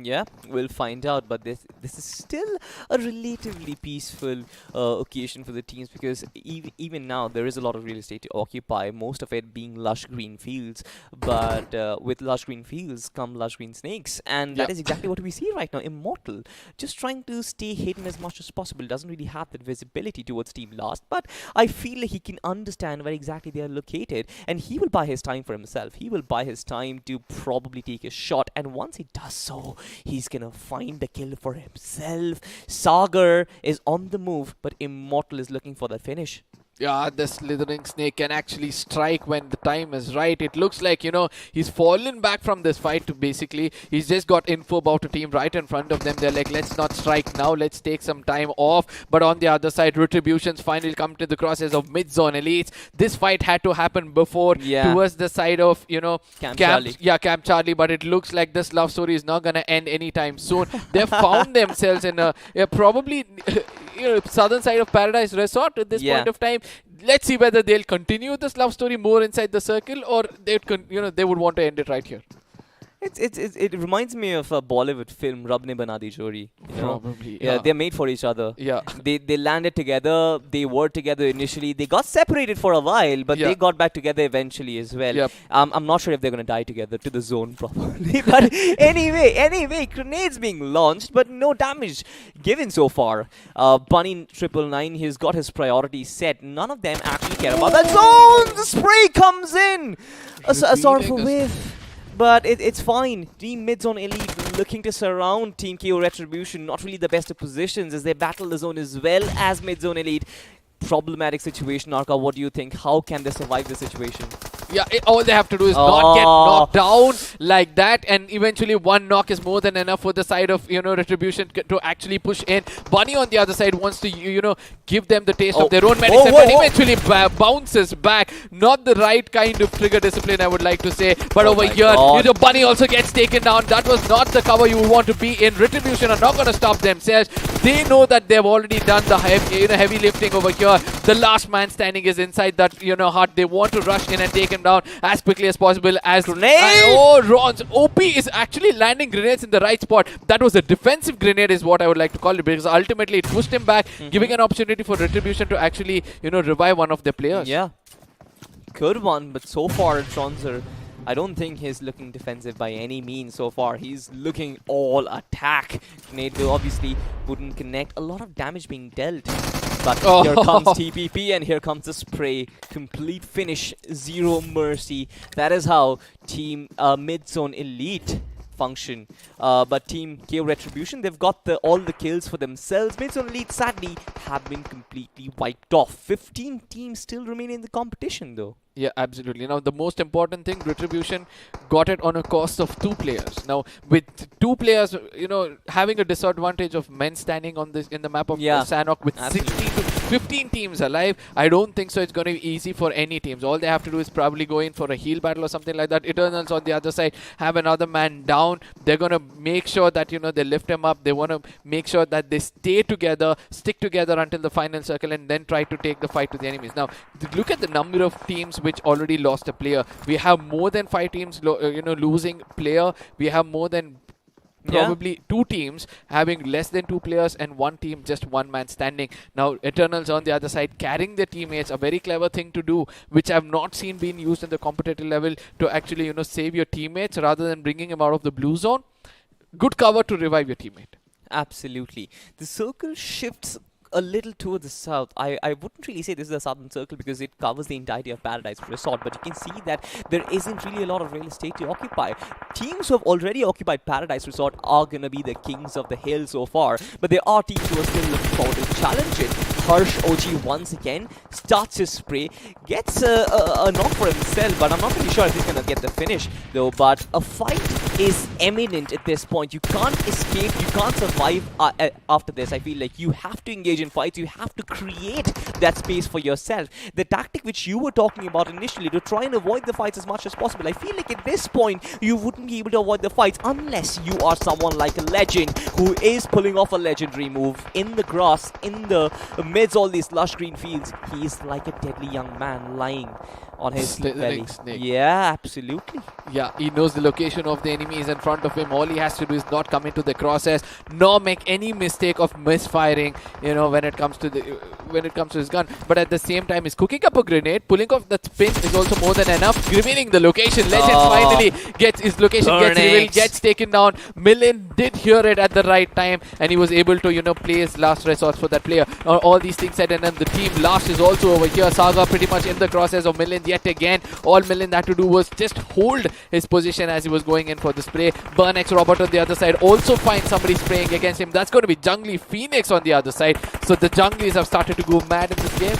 Yeah, we'll find out, but this is still a relatively peaceful occasion for the teams, because even now there is a lot of real estate to occupy, most of it being lush green fields, but with lush green fields come lush green snakes, and that is exactly what we see right now. Immortal just trying to stay hidden as much as possible, doesn't really have that visibility towards Team Last, but I feel like he can understand where exactly they are located, and he will buy his time for himself. He will buy his time to probably take a shot, and once he does so, he's gonna find the kill for himself. Sagar is on the move, but Immortal is looking for that finish. Yeah, the slithering snake can actually strike when the time is right. It looks like, you know, he's fallen back from this fight to basically, he's just got info about a team right in front of them. They're like, let's not strike now, let's take some time off. But on the other side, Retribution's finally come to the crosses of mid-zone elites. This fight had to happen before, towards the side of, you know, Camp Charlie. Yeah, Camp Charlie, but it looks like this love story is not going to end anytime soon. They've found themselves in a probably you know, southern side of Paradise Resort at this point of time. Let's see whether they'll continue this love story more inside the circle, or they would want to end it right here. It reminds me of a Bollywood film, Rab Ne Bana Di Jodi. Probably. Yeah, they're made for each other. Yeah. They landed together. They were together initially. They got separated for a while, but they got back together eventually as well. Yep. I'm not sure if they're gonna die together to the zone probably. But anyway, grenades being launched, but no damage given so far. Bunny 999, he's got his priorities set. None of them actually care about that zone. The spray comes in. A sort of a whiff. But it's fine. Team Mid-Zone Elite looking to surround Team KO Retribution. Not really the best of positions as they battle the zone as well as Mid-Zone Elite. Problematic situation, Arka. What do you think? How can they survive this situation? Yeah, all they have to do is not get knocked down like that, and eventually one knock is more than enough for the side of, you know, Retribution to actually push in. Bunny on the other side wants to, you know, give them the taste of their own medicine, but eventually bounces back. Not the right kind of trigger discipline, I would like to say. But over here, you know, Bunny also gets taken down. That was not the cover you would want to be in. Retribution are not going to stop themselves. They know that they've already done the heavy lifting over here. The last man standing is inside that, you know, hut. They want to rush in and take him down as quickly as possible. As Ron's OP is actually landing grenades in the right spot. That was a defensive grenade is what I would like to call it, because ultimately it pushed him back, giving an opportunity for Retribution to actually, you know, revive one of their players. Yeah, good one, but so far Tronzer, I don't think he's looking defensive by any means so far. He's looking all attack. Grenade will obviously wouldn't connect. A lot of damage being dealt. But here comes TPP and here comes the spray. Complete finish, zero mercy. That is how Team Mid-Zone Elite function. But Team KO Retribution, they've got all the kills for themselves. Mid-Zone Elite, sadly, have been completely wiped off. 15 teams still remain in the competition, though. Yeah, absolutely. Now, the most important thing, Retribution got it on a cost of 2 players. Now, with 2 players, you know, having a disadvantage of men standing on this in the map of Sanhok with 16 to 15 teams alive, I don't think so it's going to be easy for any teams. All they have to do is probably go in for a heal battle or something like that. Eternals on the other side have another man down. They're going to make sure that, you know, they lift him up. They want to make sure that they stay together, stick together until the final circle, and then try to take the fight to the enemies. Now, look at the number of teams which already lost a player. We have more than 5 teams, you know, losing player. We have more than probably 2 teams having less than 2 players, and 1 team just 1 man standing. Now, Eternals on the other side carrying their teammates, a very clever thing to do, which I've not seen being used in the competitive level to actually, you know, save your teammates rather than bringing him out of the blue zone. Good cover to revive your teammate. Absolutely. The circle shifts a little towards the south, I wouldn't really say this is the southern circle because it covers the entirety of Paradise Resort, but you can see that there isn't really a lot of real estate to occupy. Teams who have already occupied Paradise Resort are going to be the kings of the hill so far, but there are teams who are still looking forward to challenge it. Harsh OG once again starts his spray, gets a knock for himself, but I'm not really sure if he's going to get the finish though. But a fight is imminent at this point. You can't escape, you can't survive after this. I feel like you have to engage in fights, you have to create that space for yourself. The tactic which you were talking about initially to try and avoid the fights as much as possible, I feel like at this point you wouldn't be able to avoid the fights unless you are someone like a legend who is pulling off a legendary move in the grass, in the amidst all these lush green fields. He is like a deadly young man lying on his belly. Snake. Yeah, absolutely. Yeah, he knows the location of the enemies in front of him. All he has to do is not come into the crosshairs, nor make any mistake of misfiring, you know, when it comes to his gun. But at the same time, he's cooking up a grenade. Pulling off that spin is also more than enough. Revealing the location. Legend finally gets his location, gets revealed, gets taken down. Millen did hear it at the right time, and he was able to, you know, play his last resort for that player. All these things said, and then the team last is also over here. Saga pretty much in the crosshairs of Millen yet again. All Millen had to do was just hold his position as he was going in for the spray. Burnex Robert on the other side also finds somebody spraying against him. That's going to be Jungly Phoenix on the other side. So the Junglies have started to go mad in this game.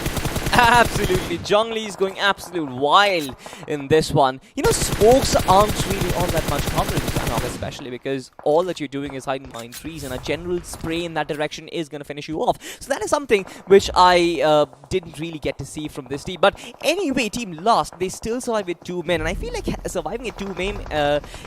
Absolutely, Jungly is going absolute wild in this one. You know, smokes aren't really all that much cover in Sanhok, especially because all that you're doing is hiding behind trees, and a general spray in that direction is going to finish you off. So that is something which I didn't really get to see from this team. But anyway, team lost. They still survived with 2 men, and I feel like surviving with 2 men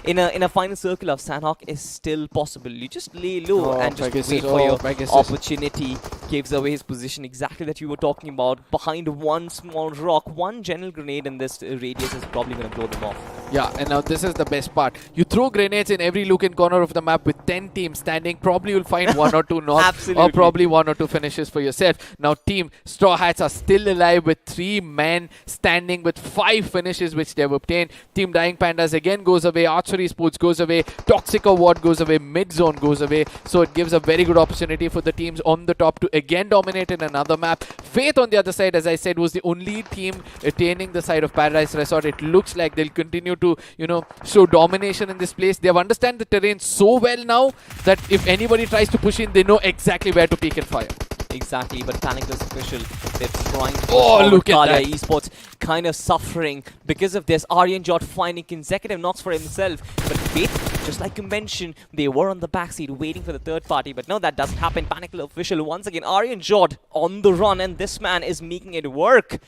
in a final circle of Sanhok is still possible. You just lay low and just wait for your opportunity. Gives away his position exactly that you were talking about. Behind one small rock, one general grenade in this radius is probably going to blow them off. Yeah, and now this is the best part. You throw grenades in every nook and corner of the map with 10 teams standing. Probably you'll find 1 or 2 knocks or probably 1 or 2 finishes for yourself. Now team Straw Hats are still alive with 3 men standing with 5 finishes which they've obtained. Team Dying Pandas again goes away. Archery Sports goes away. Toxic Award goes away. Mid Zone goes away. So it gives a very good opportunity for the teams on the top to again dominate in another map. Faith on the other side, as I said, was the only team attaining the side of Paradise Resort. It looks like they'll continue to, you know, show domination in this place. They understand the terrain so well now that if anybody tries to push in, they know exactly where to peek and fire. Exactly, but Panicless official, they're trying to look at that. Esports kind of suffering because of this. Aryan Jot finding consecutive knocks for himself, but Faith, just like you mentioned, they were on the backseat waiting for the third party, but no, that doesn't happen. Panicless official once again, Aryan Jot on the run, and this man is making it work.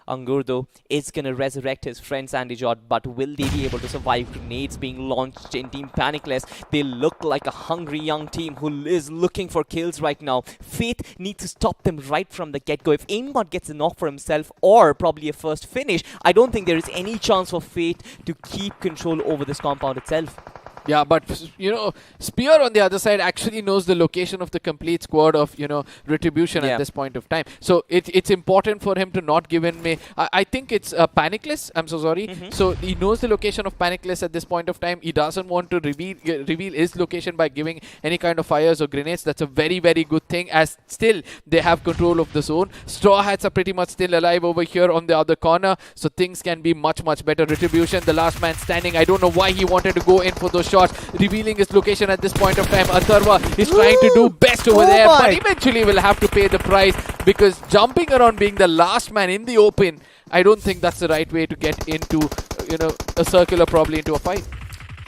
Angur, though, is going to resurrect his friend Sandy Jot, but will they be able to survive grenades being launched in Team Panicless? They look like a hungry young team who is looking for kills right now. Faith needs to stop them right from the get-go. If Aimbot gets a knock for himself or probably a first finish, I don't think there is any chance for Faith to keep control over this compound itself. Yeah, but, you know, Spear on the other side actually knows the location of the complete squad of, you know, Retribution at this point of time. So it's important for him to not give in me. I think it's Panicless. I'm so sorry. So he knows the location of Panicless at this point of time. He doesn't want to reveal his location by giving any kind of fires or grenades. That's a very, very good thing, as still they have control of the zone. Straw Hats are pretty much still alive over here on the other corner. So things can be much, much better. Retribution, the last man standing. I don't know why he wanted to go in for those shots, revealing his location at this point of time. Atharva is trying to do best over there, but eventually will have to pay the price, because jumping around being the last man in the open, I don't think that's the right way to get into, you know, a circle or probably into a fight.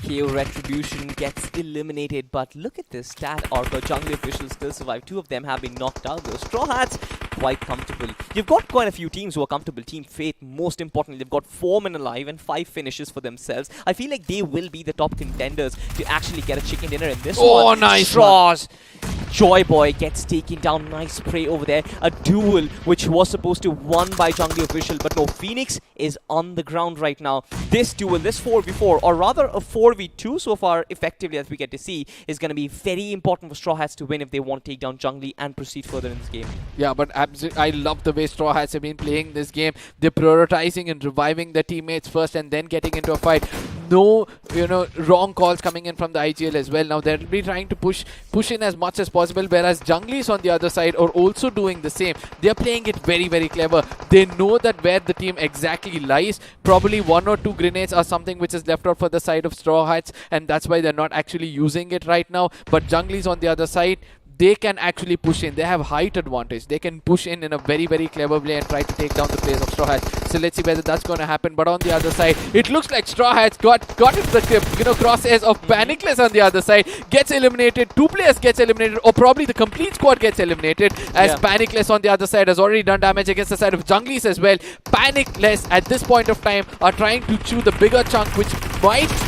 KO Retribution gets eliminated, but look at this stat arc. Jungle officials still survive. 2 of them have been knocked out. Those Straw Hats quite comfortable. You've got quite a few teams who are comfortable. Team Faith, most importantly, they've got 4 men alive and 5 finishes for themselves. I feel like they will be the top contenders to actually get a chicken dinner in this one. Oh, nice Straws. Joy Boy gets taken down. Nice spray over there. A duel which was supposed to won by Jungle official, but no, Phoenix is on the ground right now. This duel, this 4v4, or rather a 4v2 so far, effectively, as we get to see, is going to be very important for Straw Hats to win if they want to take down Jungly and proceed further in this game. Yeah, but I love the way Straw Hats have been playing this game. They're prioritizing and reviving their teammates first and then getting into a fight. no, wrong calls coming in from the IGL as well. Now they'll be trying to push in as much as possible, whereas Junglies on the other side are also doing the same. They're playing it very, very clever. They know that where the team exactly lies. Probably 1 or 2 grenades are something which is left out for the side of Straw Hats, and that's why they're not actually using it right now. But Junglies on the other side, they can actually push in. They have height advantage. They can push in a very, very clever way and try to take down the players of Straw Hats. So let's see whether that's going to happen. But on the other side, it looks like Straw Hats got into the crosshairs of Panicless on the other side. Gets eliminated. 2 players gets eliminated, or probably the complete squad gets eliminated, as Panicless on the other side has already done damage against the side of Junglies as well. Panicless at this point of time are trying to chew the bigger chunk, which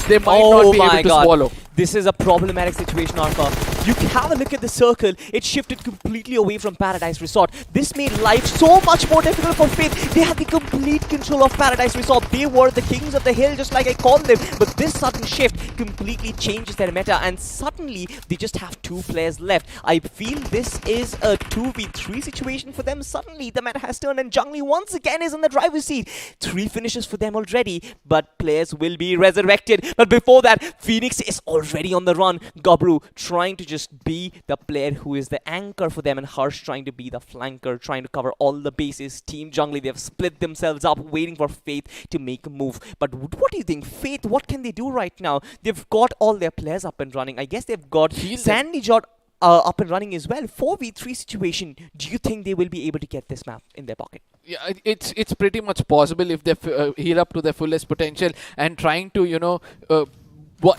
they might not be able to swallow. This is a problematic situation, Arka. You can have a look at the circle. It shifted completely away from Paradise Resort. This made life so much more difficult for Faith. They had the complete control of Paradise Resort. They were the kings of the hill, just like I called them. But this sudden shift completely changes their meta, and suddenly they just have 2 players left. I feel this is a 2v3 situation for them. Suddenly the meta has turned, and Jungli once again is in the driver's seat. 3 finishes for them already, but players will be resurrected. But before that, Phoenix is already on the run. Gabru trying to just be the player who is the anchor for them, and Harsh trying to be the flanker, trying to cover all the bases. Team Jungli, they have split themselves up, waiting for Faith to make a move. But what do you think? Faith, what can they do right now? They've got all their players up and running. I guess they've got Sandy Jot up and running as well. 4v3 situation. Do you think they will be able to get this map in their pocket? Yeah, it's pretty much possible if they heal up to their fullest potential and trying to,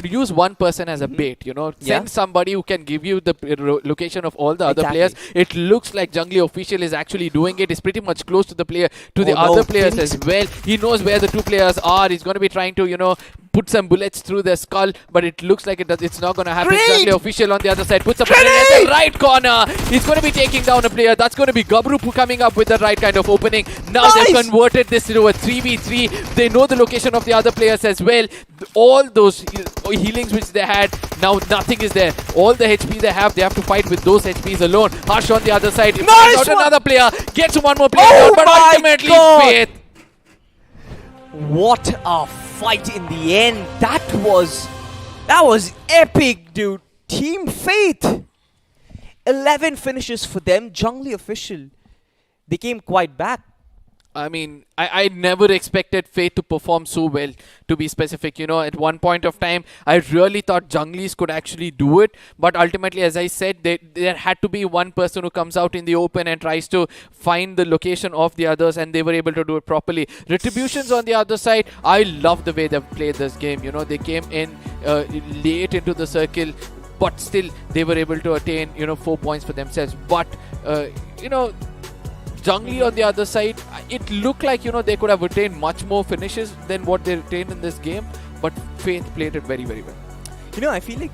use one person as a bait, send somebody who can give you the location of all the other players. It looks like Jungli official is actually doing it. He's pretty much close to the player, the other players as well. He knows where the 2 players are. He's going to be trying to, put some bullets through their skull, but it looks like it's not going to happen. Jungli official on the other side puts up a grenade in the right corner. He's going to be taking down a player. That's going to be Gabru coming up with the right kind of opening. Now they've converted this into a 3v3. They know the location of the other players as well. All those healings which they had, now nothing is there. All the HP they have to fight with those HPs alone. Harsh on the other side, out another player, gets 1 more player down, but ultimately Faith. What a fight in the end. That was epic, dude. Team Faith. 11 finishes for them. Jungli official. They came quite back. I mean, I never expected Faith to perform so well, to be specific. At one point of time, I really thought Junglies could actually do it. But ultimately, as I said, there had to be one person who comes out in the open and tries to find the location of the others, and they were able to do it properly. Retributions on the other side, I love the way they've played this game. They came in late into the circle, but still they were able to attain, 4 points for themselves. But, Jungli on the other side, it looked like, they could have attained much more finishes than what they attained in this game, but Faith played it very, very well. I feel like,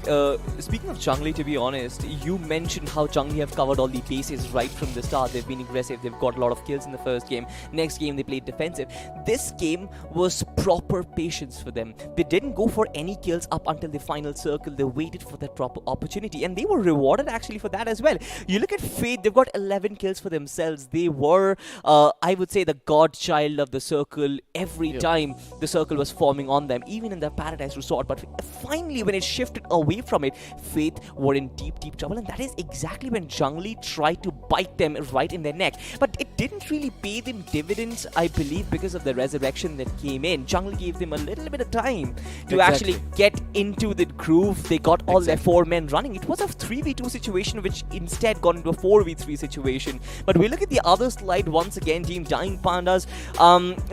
speaking of Jungli, to be honest, you mentioned how Jungli have covered all the bases right from the start. They've been aggressive. They've got a lot of kills in the first game. Next game, they played defensive. This game was proper patience for them. They didn't go for any kills up until the final circle. They waited for that proper opportunity, and they were rewarded actually for that as well. You look at Faith, they've got 11 kills for themselves. They were, I would say, the godchild of the circle every time the circle was forming on them, even in the Paradise Resort. But finally, when it shifted away from it, Faith were in deep trouble, and that is exactly when Jungli tried to bite them right in their neck. But it didn't really pay them dividends, I believe, because of the resurrection that came in. Jungli gave them a little bit of time to actually get into the groove. They got all their 4 men running. It was a 3v2 situation, which instead got into a 4v3 situation. But we look at the other slide once again, Team Dying Pandas.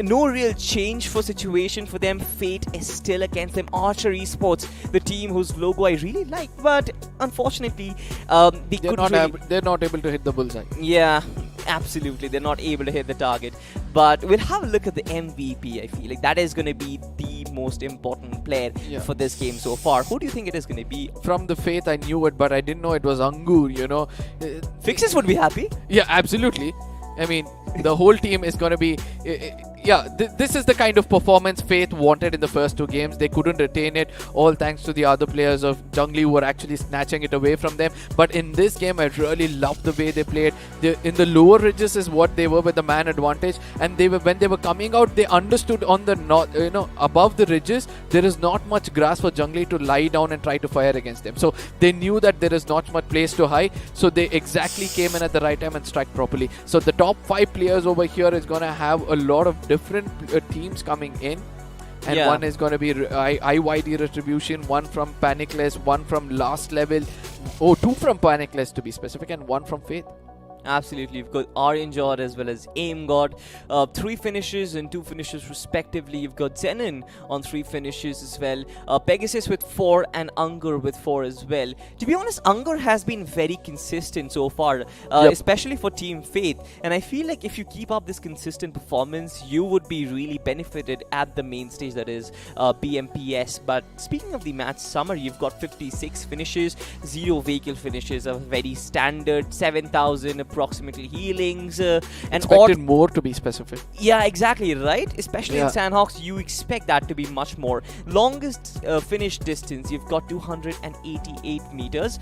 No real change for situation for them. Fate is still against them. Archer Esports, the team whose logo I really like, but unfortunately, they're not able to hit the bullseye. Yeah, absolutely, they're not able to hit the target. But we'll have a look at the MVP. I feel like that is going to be the most important player for this game so far. Who do you think it is going to be? From the Faith, I knew it, but I didn't know it was Angur. Fixes would be happy. Yeah, absolutely. I mean, the whole team is going to be... yeah, this is the kind of performance Faith wanted in the first 2 games. They couldn't retain it, all thanks to the other players of Jungli who were actually snatching it away from them. But in this game, I really loved the way they played. In the lower ridges is what they were with the man advantage, and when they were coming out, they understood on the north, above the ridges, there is not much grass for Jungli to lie down and try to fire against them. So they knew that there is not much place to hide. So they exactly came in at the right time and struck properly. So the top 5 players over here is going to have a lot of different teams coming in. And one is going to be IYD Retribution, one from Panicless, one from Last Level, 2 from Panicless to be specific, and 1 from Faith. Absolutely, you've got Erangel as well as Aim God, 3 finishes and 2 finishes respectively. You've got Zenon on 3 finishes as well, Pegasus with 4 and Unger with 4 as well. To be honest, Unger has been very consistent so far, especially for Team Faith, and I feel like if you keep up this consistent performance, you would be really benefited at the main stage, that is BMPS. But speaking of the match summary, you've got 56 finishes, 0 vehicle finishes, a very standard 7,000 approximately healings, and expected more to be specific. Yeah, exactly, right? Especially in Sanhok, you expect that to be much more. Longest finish distance, you've got 288 meters.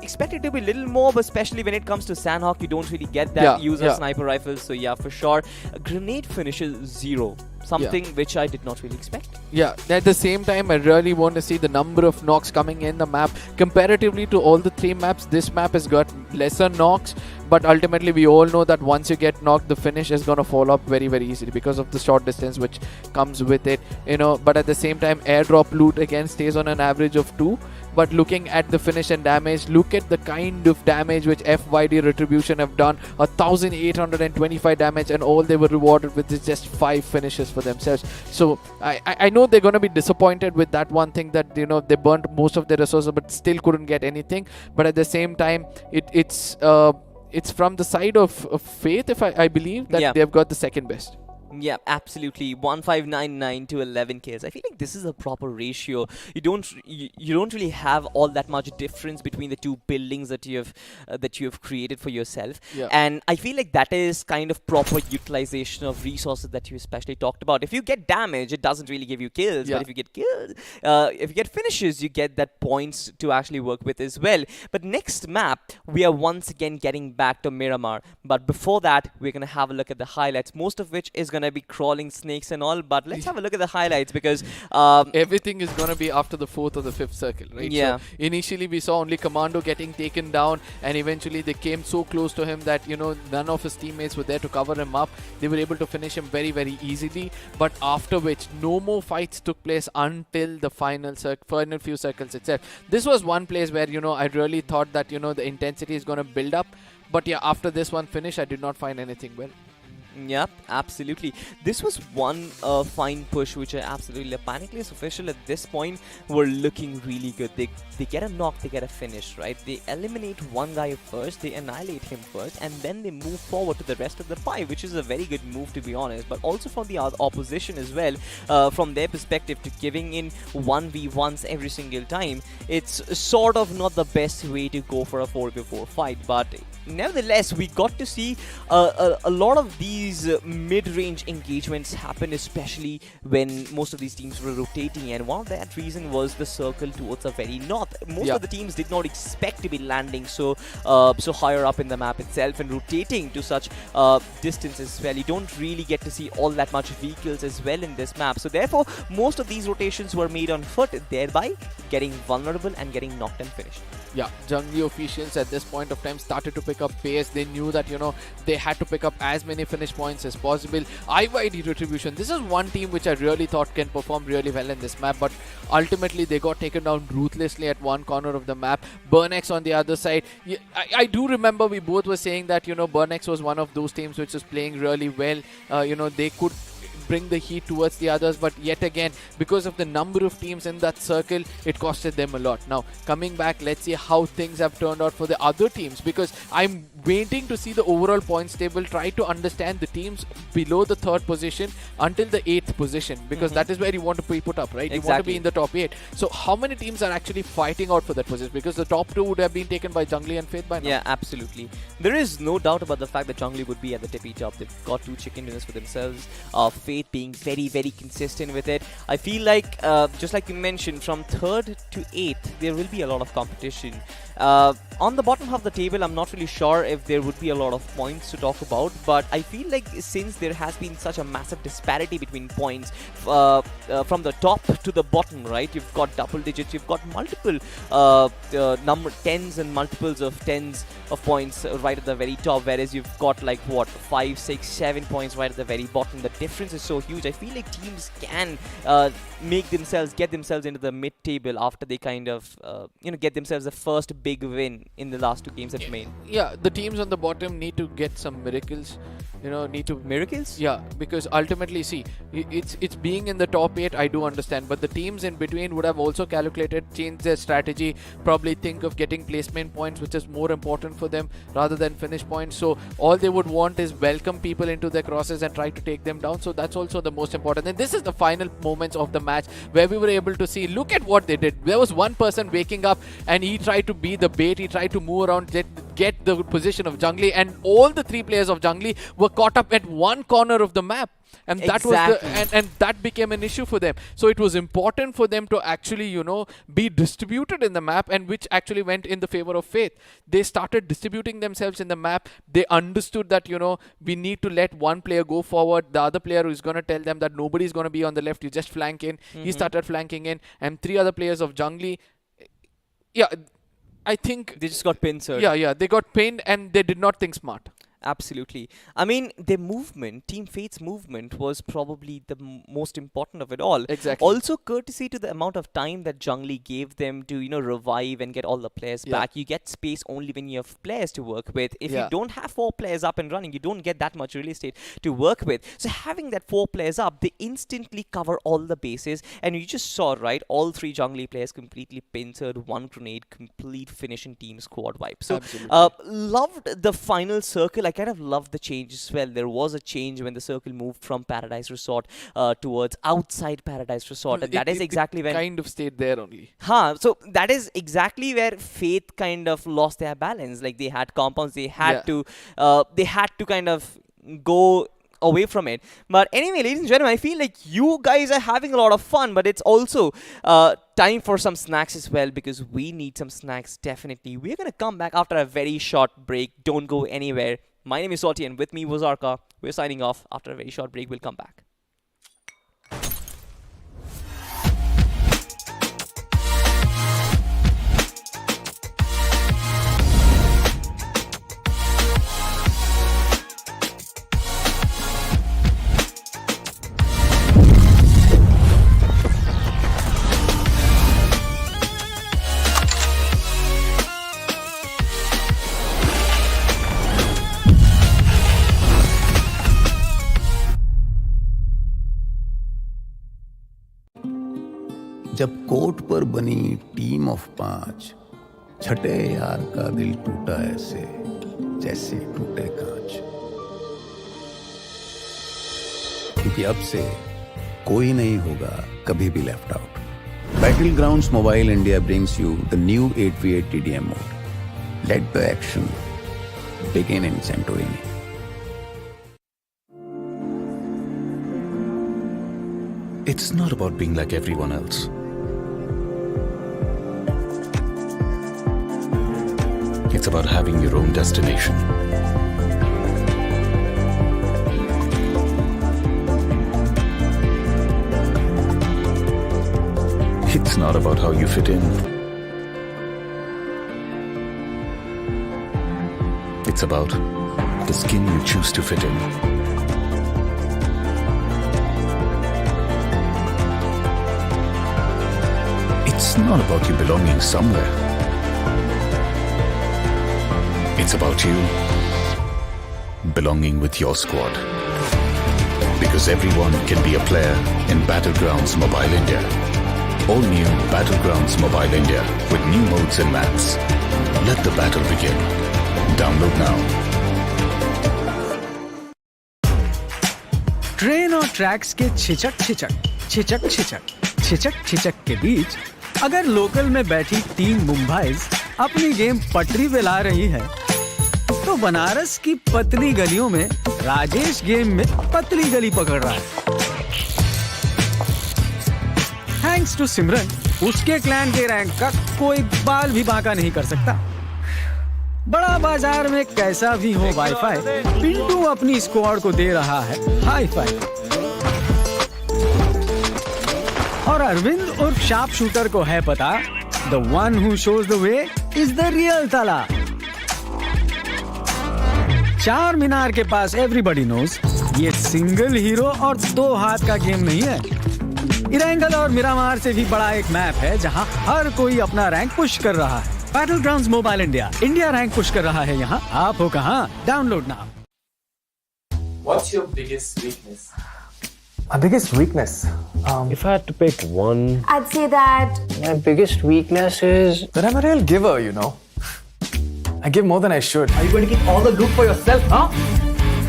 Expected to be a little more, but especially when it comes to Sanhok, you don't really get that user sniper rifles. So yeah, for sure. Grenade finishes 0. Something which I did not really expect. Yeah, at the same time, I really want to see the number of knocks coming in the map. Comparatively to all the 3 maps, this map has got lesser knocks, but ultimately we all know that once you get knocked, the finish is going to fall up very, very easily because of the short distance which comes with it. But at the same time, airdrop loot again stays on an average of 2. But looking at the finish and damage, look at the kind of damage which FYD Retribution have done. 1,825 damage, and all they were rewarded with is just 5 finishes for themselves. So I know they're going to be disappointed with that one thing, that they burnt most of their resources but still couldn't get anything. But at the same time, it's from the side of Faith, if I believe that they've got the second best. Yeah, absolutely. 1599 to 11 kills. I feel like this is a proper ratio. You don't really have all that much difference between the 2 buildings that you have created for yourself. Yeah. And I feel like that is kind of proper utilization of resources that you especially talked about. If you get damage, it doesn't really give you kills. But if you get kills, if you get finishes, you get that points to actually work with as well. But next map, we are once again getting back to Miramar. But before that, we're gonna have a look at the highlights, most of which is gonna be crawling snakes and all, but let's have a look at the highlights, because everything is going to be after the 4th or the 5th circle, right? Yeah. So initially we saw only Commando getting taken down, and eventually they came so close to him that none of his teammates were there to cover him up. They were able to finish him very, very easily, but after which no more fights took place until the final few circles itself. This was one place where I really thought that the intensity is going to build up, but yeah, after this one finish, I did not find anything well. Yep, absolutely. This was one fine push which I absolutely love. Panicless official at this point were looking really good. They get a knock, they get a finish, right? They eliminate one guy first, they annihilate him first, and then they move forward to the rest of the 5, which is a very good move, to be honest. But also from the opposition as well, from their perspective, to giving in 1v1s every single time, it's sort of not the best way to go for a 4v4 fight. But nevertheless, we got to see a lot of these mid-range engagements happen, especially when most of these teams were rotating, and one of that reason was the circle towards the very north. Most of the teams did not expect to be landing so higher up in the map itself and rotating to such distance as well. You don't really get to see all that much vehicles as well in this map, so therefore most of these rotations were made on foot, thereby getting vulnerable and getting knocked and finished. Yeah, Jungli officials at this point of time started to pick up pace. They knew that, they had to pick up as many finish points as possible. IYD Retribution, this is one team which I really thought can perform really well in this map, but ultimately they got taken down ruthlessly at one corner of the map. Burnex on the other side. Yeah, I do remember we both were saying that, Burnex was one of those teams which was playing really well. bring the heat towards the others, but yet again, because of the number of teams in that circle, it costed them a lot. Now, coming back, let's see how things have turned out for the other teams, because I'm waiting to see the overall points table, try to understand the teams below the 3rd position until the 8th position, because that is where you want to be put up, right? Exactly. You want to be in the top 8. So how many teams are actually fighting out for that position? Because the top 2 would have been taken by Jungly and Faith by now. Yeah, absolutely. There is no doubt about the fact that Jungly would be at the tippy top. They've got 2 chicken dinners for themselves. Faith being very, very consistent with it. I feel like, just like you mentioned, from 3rd to 8th, there will be a lot of competition. On the bottom half of the table, I'm not really sure if there would be a lot of points to talk about, but I feel like since there has been such a massive disparity between points from the top to the bottom, right? You've got double digits, you've got multiple number 10s and multiples of 10s of points right at the very top, whereas you've got like what 5, 6, 7 points right at the very bottom. The difference is so huge. I feel like teams can get themselves into the mid-table after they kind of get themselves the first big win in the last 2 games they've made. Yeah, the teams on the bottom need to get some miracles. Miracles? Yeah, because ultimately, see, it's being in the top 8, I do understand, but the teams in between would have also calculated, changed their strategy, probably think of getting placement points, which is more important for them rather than finish points. So all they would want is welcome people into their crosses and try to take them down. So that's also the most important. And this is the final moments of the match where we were able to see, look at what they did. There was one person waking up and he tried to be the bait, he tried to move around, get the position of Jungly, and all the 3 players of Jungly were caught up at one corner of the map, and that was and that became an issue for them. So it was important for them to actually be distributed in the map, and which actually went in the favor of Faith. They started distributing themselves in the map. They understood that we need to let one player go forward, the other player is going to tell them that nobody's going to be on the left, you just flank in. He started flanking in, and 3 other players of Jungly, I think they just got pinned, sir. Yeah, they got pinned and they did not think smart. Absolutely. I mean, their movement, Team Fate's movement, was probably the most important of it all. Exactly. Also, courtesy to the amount of time that Jungly gave them to, revive and get all the players back. You get space only when you have players to work with. If you don't have 4 players up and running, you don't get that much real estate to work with. So having that 4 players up, they instantly cover all the bases. And you just saw, right, all 3 Jungly players completely pincered, 1 grenade, complete finish in team squad wipe. So, loved the final circle. I kind of loved the change as well. There was a change when the circle moved from Paradise Resort towards outside Paradise Resort, and that is exactly when kind of stayed there only. So that is exactly where Faith kind of lost their balance. Like they had compounds, they had to kind of go away from it. But anyway, ladies and gentlemen, I feel like you guys are having a lot of fun, but it's also time for some snacks as well, because we need some snacks definitely. We're gonna come back after a very short break. Don't go anywhere. My name is Salty, and with me was Arka. We're signing off. After a very short break, we'll come back. जब court पर बनी team of 5, छठे यार का दिल टूटा ऐसे जैसे टूटे कांच, क्योंकि अब से कोई नहीं होगा कभी भी left out. Battlegrounds Mobile India brings you the new 8v8 TDM mode. Let the action begin in Santorini. It's not about being like everyone else. It's about having your own destination. It's not about how you fit in. It's about the skin you choose to fit in. It's not about you belonging somewhere. It's about you belonging with your squad. Because everyone can be a player in Battlegrounds Mobile India. All new Battlegrounds Mobile India with new modes and maps. Let the battle begin. Download now. Train और tracks के छिचक छिचक के बीच अगर local में बैठी team Mumbai's अपनी game पटरी पे ला रही है, तो बनारस की पतली गलियों में राजेश गेम में पतली गली पकड़ रहा है। थैंक्स टू सिमरन, उसके क्लैन के रैंक का कोई बाल भी बांका नहीं कर सकता। बड़ा बाजार में कैसा भी हो वाईफाई, पिंटू अपनी स्क्वाड को दे रहा है हाई फाई। और अरविंद उर्फ शार्प शूटर को है पता, the one who shows the way is the real ताला। चार मीनार के पास एवरीबॉडी नोज ये सिंगल हीरो और दो हाथ का गेम नहीं है। इरेंगल और मिरामार से भी बड़ा एक मैप है जहां हर कोई अपना रैंक पुश कर रहा है। Battlegrounds mobile India, India rank push कर रहा है यहाँ। आप हो कहाँ? Download now. What's your biggest weakness? My biggest weakness? If I had to pick one, I'd say that My biggest weakness is that I'm a real giver, you know. I give more than I should. Are you going to keep all the loot for yourself, huh?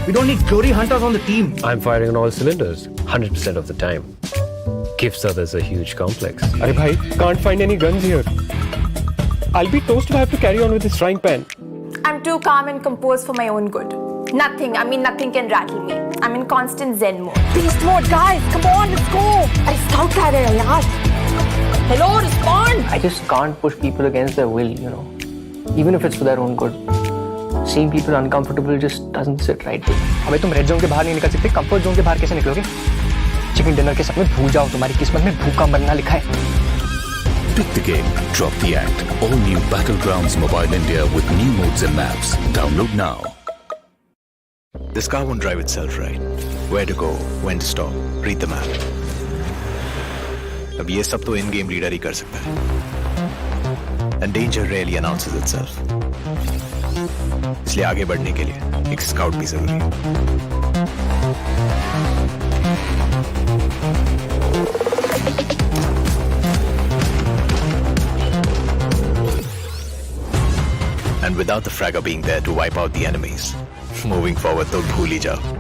We don't need glory hunters on the team. I'm firing on all cylinders, 100% of the time. Gives others a huge complex. Arey bhai, can't find any guns here. I'll be toast if I have to carry on with this frying pan. I'm too calm and composed for my own good. Nothing can rattle me. I'm in constant zen mode. Beast mode, guys! Come on, let's go! अरे scout कह रहे हैं यार. Hello, respond! I just can't push people against their will, you know. Even if it's for their own good. Seeing people uncomfortable just doesn't sit right with me. अबे तुम red zone के बाहर नहीं निकल सकते, कंफर्ट जोन के बाहर कैसे निकलोगे? चिकन डिनर के सपने भूल जाओ, तुम्हारी किस्मत में भूखा मरना लिखा है। Pick the game, drop the act. All new Battlegrounds Mobile India with new modes and maps. Download now. This car won't drive itself, right? Where to go, when to stop, read the map. अब ये सब तो in-game reader ही कर सकता है. And danger rarely announces itself. इसलिए आगे बढ़ने के लिए एक स्काउट भी जरूरी है. And without the fragger being there to wipe out the enemies, moving forward तो भूल ही जाओ.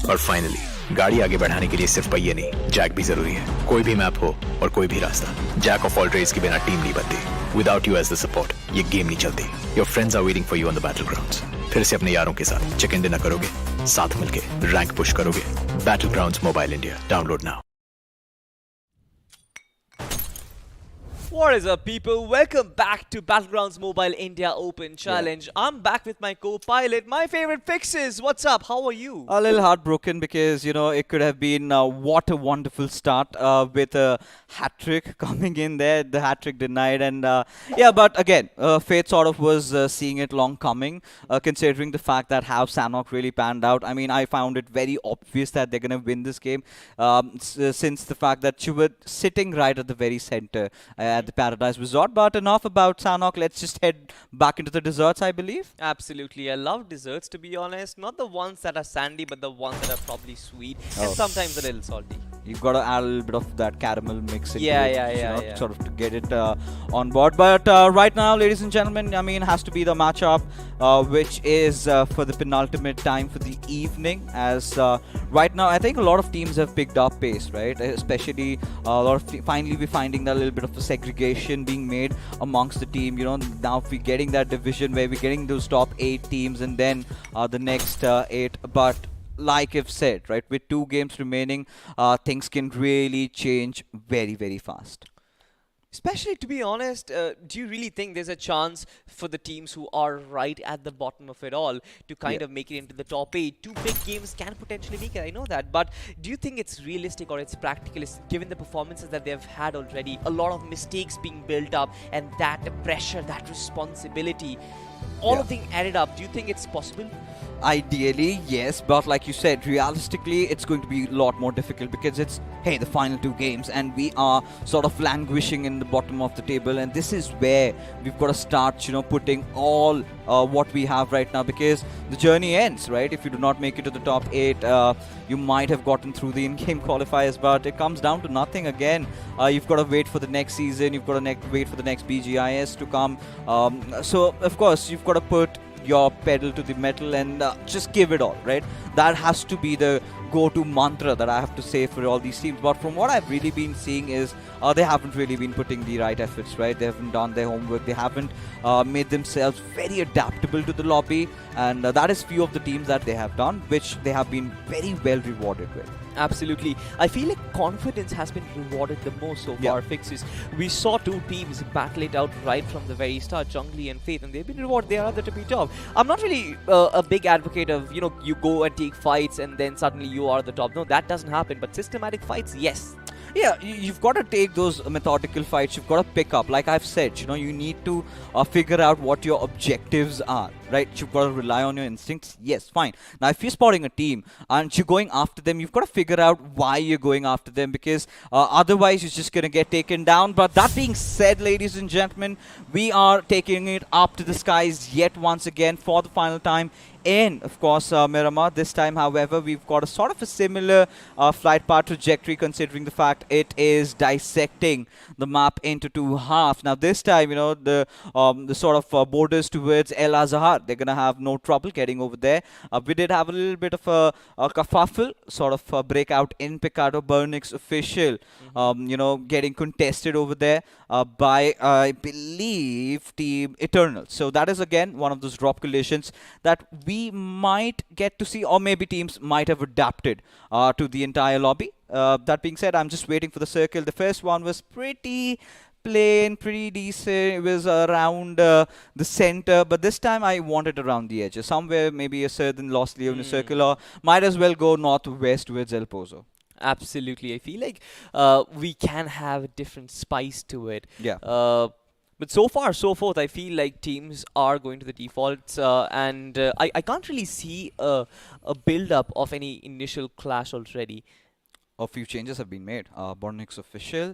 और फाइनली गाड़ी आगे बढ़ाने के लिए सिर्फ पहिए नहीं, जैक भी जरूरी है. कोई भी मैप हो और कोई भी रास्ता, जैक ऑफ ऑल ट्रेड्स के बिना टीम नहीं बनती. Without you as the support ये गेम नहीं चलती. Your friends are waiting for you on the battlegrounds. फिर से अपने यारों के साथ चिकन डिनर करोगे, साथ मिलके रैंक पुश करोगे. Battlegrounds mobile India, download now. What is up, people? Welcome back to Battlegrounds Mobile India Open Challenge. I'm back with my co-pilot, my favorite Fixes. What's up? How are you? A little heartbroken because, you know, it could have been what a wonderful start with a hat-trick coming in there. The hat-trick denied. And yeah, but again, Fate sort of was seeing it long coming, considering the fact that how Sanhok really panned out. I mean, I found it very obvious that they're going to win this game since the fact that you were sitting right at the very center at the Paradise Resort. But enough about Sanhok. Let's just head back into the desserts, I believe. Absolutely. I love desserts, to be honest. Not the ones that are sandy, but the ones that are probably sweet and sometimes a little salty. You've got to add a little bit of that caramel mix into Yeah, it, yeah, you yeah, know, yeah. sort of to get it on board. But right now, ladies and gentlemen, I mean, it has to be the matchup, which is for the penultimate time for the evening. As right now, I think a lot of teams have picked up pace, right? Especially a lot of finally we're finding that little bit of a segregation being made amongst the team. You know, now we're getting that division where we're getting those top 8 teams and then the next 8. But like I've said, right, with 2 games remaining, things can really change very, very fast. Especially, to be honest, do you really think there's a chance for the teams who are right at the bottom of it all to kind of make it into the top 8? 2 big games can potentially make it, I know that. But do you think it's realistic or it's practical, given the performances that they've had already? A lot of mistakes being built up and that pressure, that responsibility. all of them added up, do you think it's possible? Ideally, yes, but like you said, realistically, it's going to be a lot more difficult because it's, hey, the final 2 games, and we are sort of languishing in the bottom of the table, and this is where we've got to start, putting all what we have right now, because the journey ends, right? If you do not make it to the top 8, you might have gotten through the in-game qualifiers, but it comes down to nothing again. You've got to wait for the next season, you've got to wait for the next BGIS to come. So, of course, you've got to put your pedal to the metal and just give it all, right? That has to be the go-to mantra that I have to say for all these teams. But from what I've really been seeing is they haven't really been putting the right efforts, right? They haven't done their homework. They haven't made themselves very adaptable to the lobby, and that is few of the teams that they have done, which they have been very well rewarded with. Absolutely. I feel like confidence has been rewarded the most so far, Fixes. We saw 2 teams battle it out right from the very start, Jungly and Faith, and they've been rewarded. They are at the tippy top. I'm not really a big advocate of, you go and take fights and then suddenly you are the top. No, that doesn't happen. But systematic fights, yes. Yeah, you've got to take those methodical fights. You've got to pick up. Like I've said, you need to figure out what your objectives are, right? You've got to rely on your instincts. Yes, fine. Now, if you're spotting a team and you're going after them, you've got to figure out why you're going after them, because otherwise you're just going to get taken down. But that being said, ladies and gentlemen, we are taking it up to the skies yet once again for the final time. And of course, Miramar. This time, however, we've got a sort of a similar flight path trajectory, considering the fact it is dissecting the map into 2 halves. Now, this time, the sort of borders towards El Azhar, they're gonna have no trouble getting over there. We did have a little bit of a kerfuffle, sort of a breakout in Picardo. Burnix official, getting contested over there by, I believe, Team Eternal. So that is again one of those drop collisions that we might get to see, or maybe teams might have adapted to the entire lobby. That being said, I'm just waiting for the circle. The first one was pretty plain, pretty decent. It was around the center, but this time I wanted around the edges, somewhere maybe a southern Los Leones circle, or might as well go northwest towards El Pozo. Absolutely. I feel like we can have a different spice to it. Yeah. But so far, so forth, I feel like teams are going to the defaults, and I can't really see a build-up of any initial clash already. A few changes have been made. Burnix official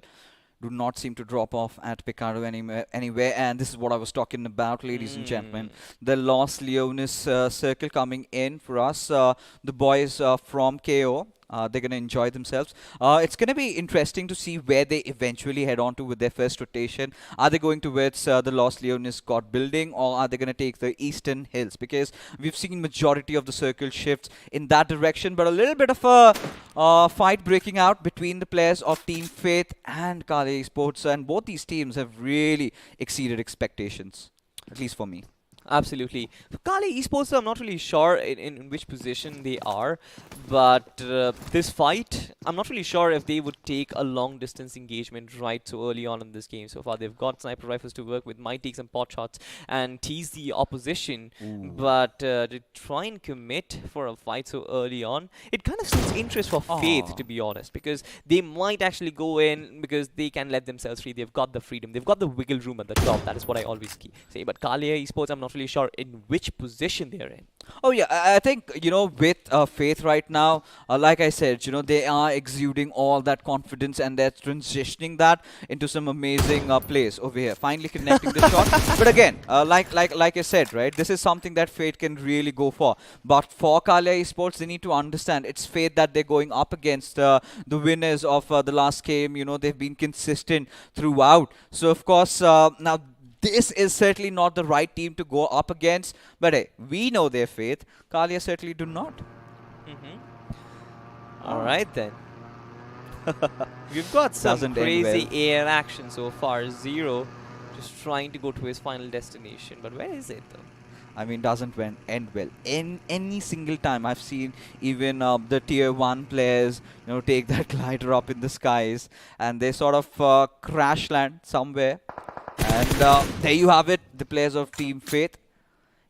do not seem to drop off at Picardo anywhere, and this is what I was talking about, ladies and gentlemen. The Los Leones circle coming in for us. The boys from KO. They're going to enjoy themselves. It's going to be interesting to see where they eventually head on to with their first rotation. Are they going towards the Los Leones God building, or are they going to take the Eastern Hills? Because we've seen majority of the circle shifts in that direction, but a little bit of a fight breaking out between the players of Team Faith and Kali Esports, and both these teams have really exceeded expectations, at least for me. Absolutely. For Kali Esports, I'm not really sure in which position they are, but this fight, I'm not really sure if they would take a long distance engagement right so early on in this game. So far, they've got sniper rifles to work with, might take some pot shots and tease the opposition, but to try and commit for a fight so early on, it kind of seems interest for Faith, to be honest, because they might actually go in because they can let themselves free. They've got the freedom, they've got the wiggle room at the top. That is what I always say. But Kali Esports, I'm not really sure in which position they're in. Oh yeah, I think, with Faith right now, like I said, they are exuding all that confidence, and they're transitioning that into some amazing plays over here, finally connecting the shot. But again, like I said, right, this is something that Faith can really go for. But for Kali Esports, they need to understand it's Faith that they're going up against, the winners of the last game. They've been consistent throughout. So of course, now this is certainly not the right team to go up against, but hey, we know their Faith. Kalia certainly do not. All right then. We've got some crazy air action so far. Zero just trying to go to his final destination, but where is it though? I mean, doesn't end well. In any single time I've seen even the tier 1 players, take that glider up in the skies, and they sort of crash land somewhere. And there you have it, the players of Team Faith